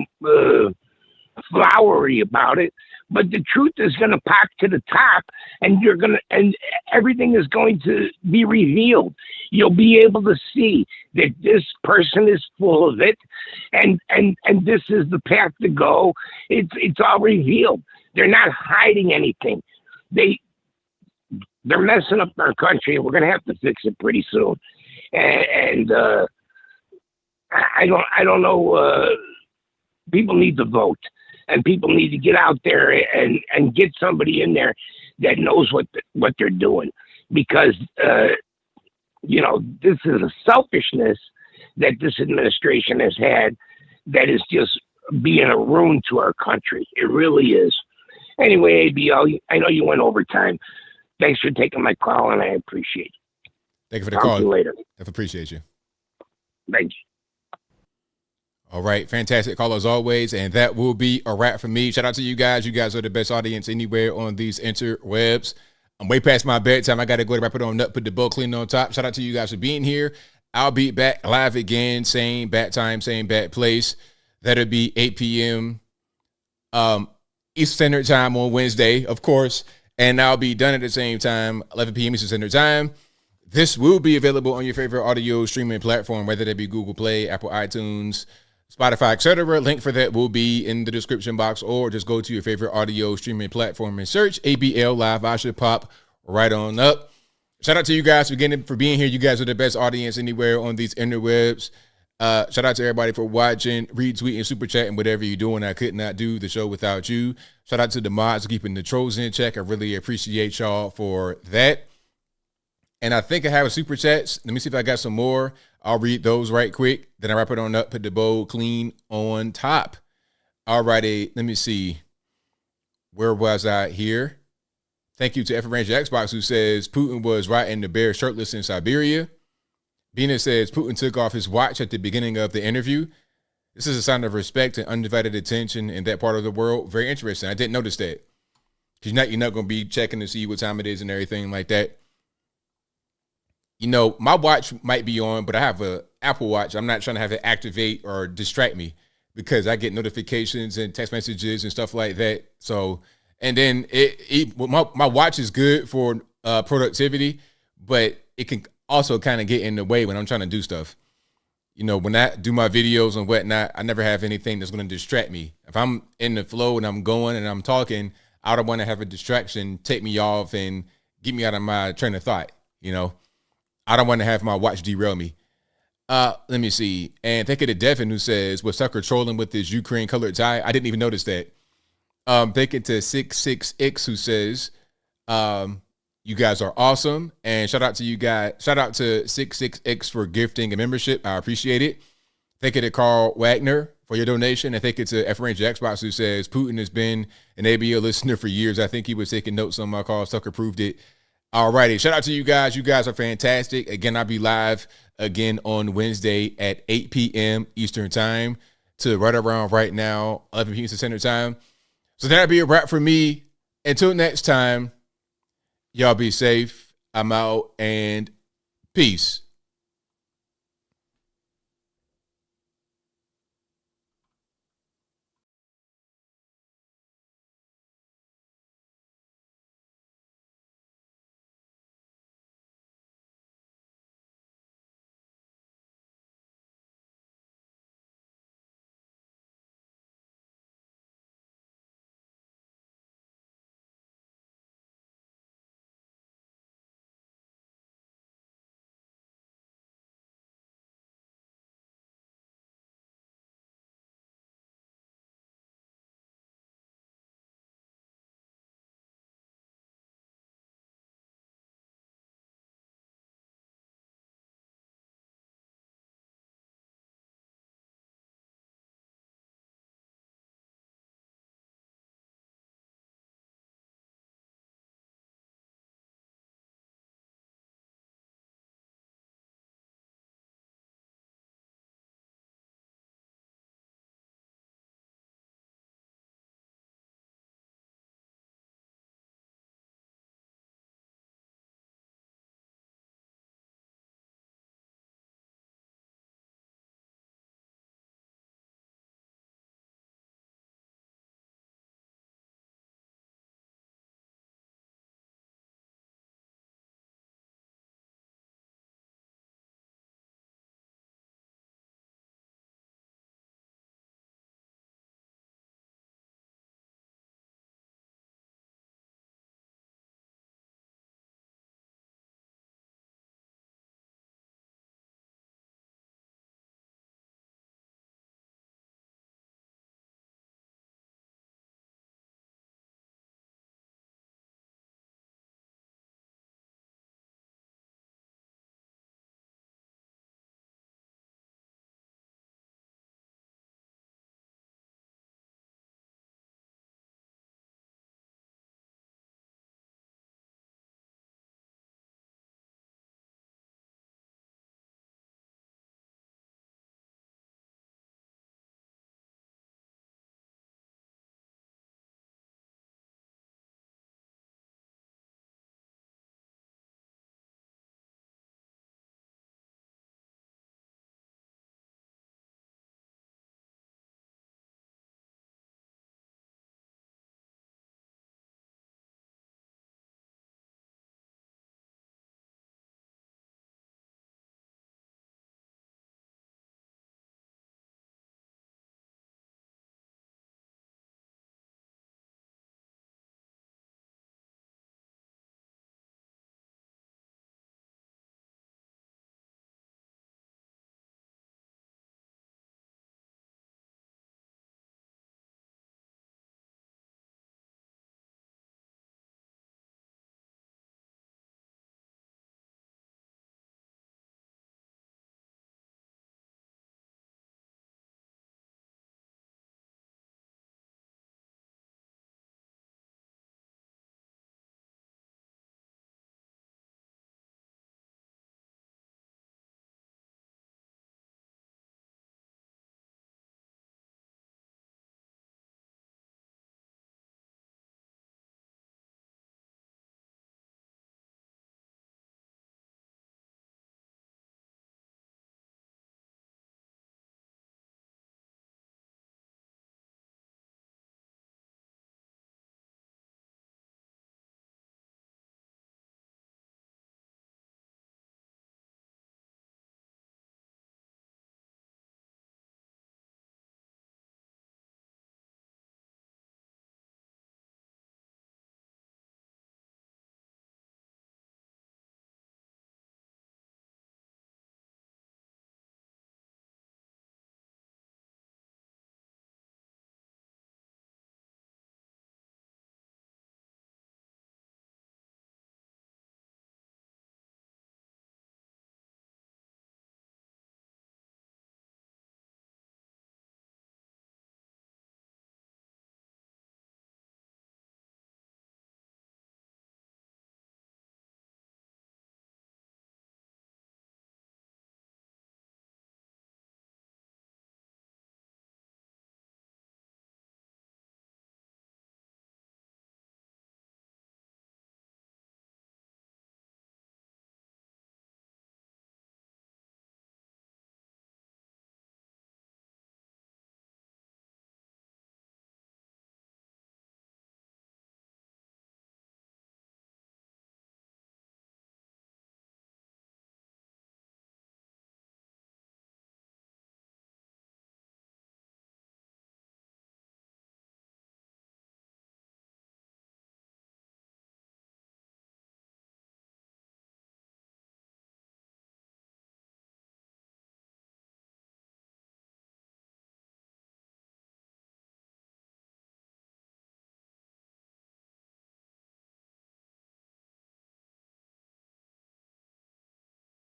flowery about it, but the truth is going to pop to the top, and everything is going to be revealed. You'll be able to see that this person is full of it, and this is the path to go. It's all revealed. They're not hiding anything. They're messing up our country, and we're going to have to fix it pretty soon. And I don't know. People need to vote, and people need to get out there and get somebody in there that knows what they're doing, because this is a selfishness that this administration has had that is just being a ruin to our country. It really is. Anyway, ABL, I know you went overtime. Thanks for taking my call, and I appreciate it. Thank you for the Talk call. to you later. I appreciate you. Thank you. All right. Fantastic call as always. And that will be a wrap for me. Shout out to you guys. You guys are the best audience anywhere on these interwebs. I'm way past my bedtime. I got to go to wrap it on up, put the bowl clean on top. Shout out to you guys for being here. I'll be back live again. Same bat time, same bat place. That'll be 8 p.m. Eastern Standard Time on Wednesday, of course. And I'll be done at the same time, 11 p.m. Eastern Standard Time. This will be available on your favorite audio streaming platform, whether that be Google Play, Apple iTunes, Spotify, etc. Link for that will be in the description box, or just go to your favorite audio streaming platform and search ABL Live. I should pop right on up. Shout out to you guys for being here. You guys are the best audience anywhere on these interwebs. Shout out to everybody for watching, retweeting, super chatting, whatever you're doing. I could not do the show without you. Shout out to the mods keeping the trolls in check. I really appreciate y'all for that. And I think I have a super chats. Let me see if I got some more. I'll read those right quick. Then I wrap it on up, put the bowl clean on top. All righty. Let me see. Where was I here? Thank you to F Ranger Xbox, who says Putin was riding the bear shirtless in Siberia. Bina says Putin took off his watch at the beginning of the interview. This is a sign of respect and undivided attention in that part of the world. Very interesting. I didn't notice that. Because you're not going to be checking to see what time it is and everything like that. My watch might be on, but I have an Apple Watch. I'm not trying to have it activate or distract me, because I get notifications and text messages and stuff like that. So, and then my watch is good for productivity, but it can also kind of get in the way when I'm trying to do stuff. When I do my videos and whatnot, I never have anything that's going to distract me. If I'm in the flow and I'm going and I'm talking, I don't want to have a distraction take me off and get me out of my train of thought. I don't want to have my watch derail me. Let me see. And thank you to Devin, who says, was Tucker trolling with his Ukraine colored tie? I didn't even notice that. Thank you to 66X, who says, you guys are awesome. And shout out to you guys. Shout out to 66X for gifting a membership. I appreciate it. Thank you to Carl Wagner for your donation. And thank you to F Ranger Xbox, who says Putin has been an ABL listener for years. I think he was taking notes on my calls. Tucker proved it. All righty. Shout out to you guys. You guys are fantastic. Again, I'll be live again on Wednesday at 8 p.m. Eastern Time to right around right now, 11 p.m. Central Time. So that'll be a wrap for me. Until next time, y'all be safe. I'm out and peace.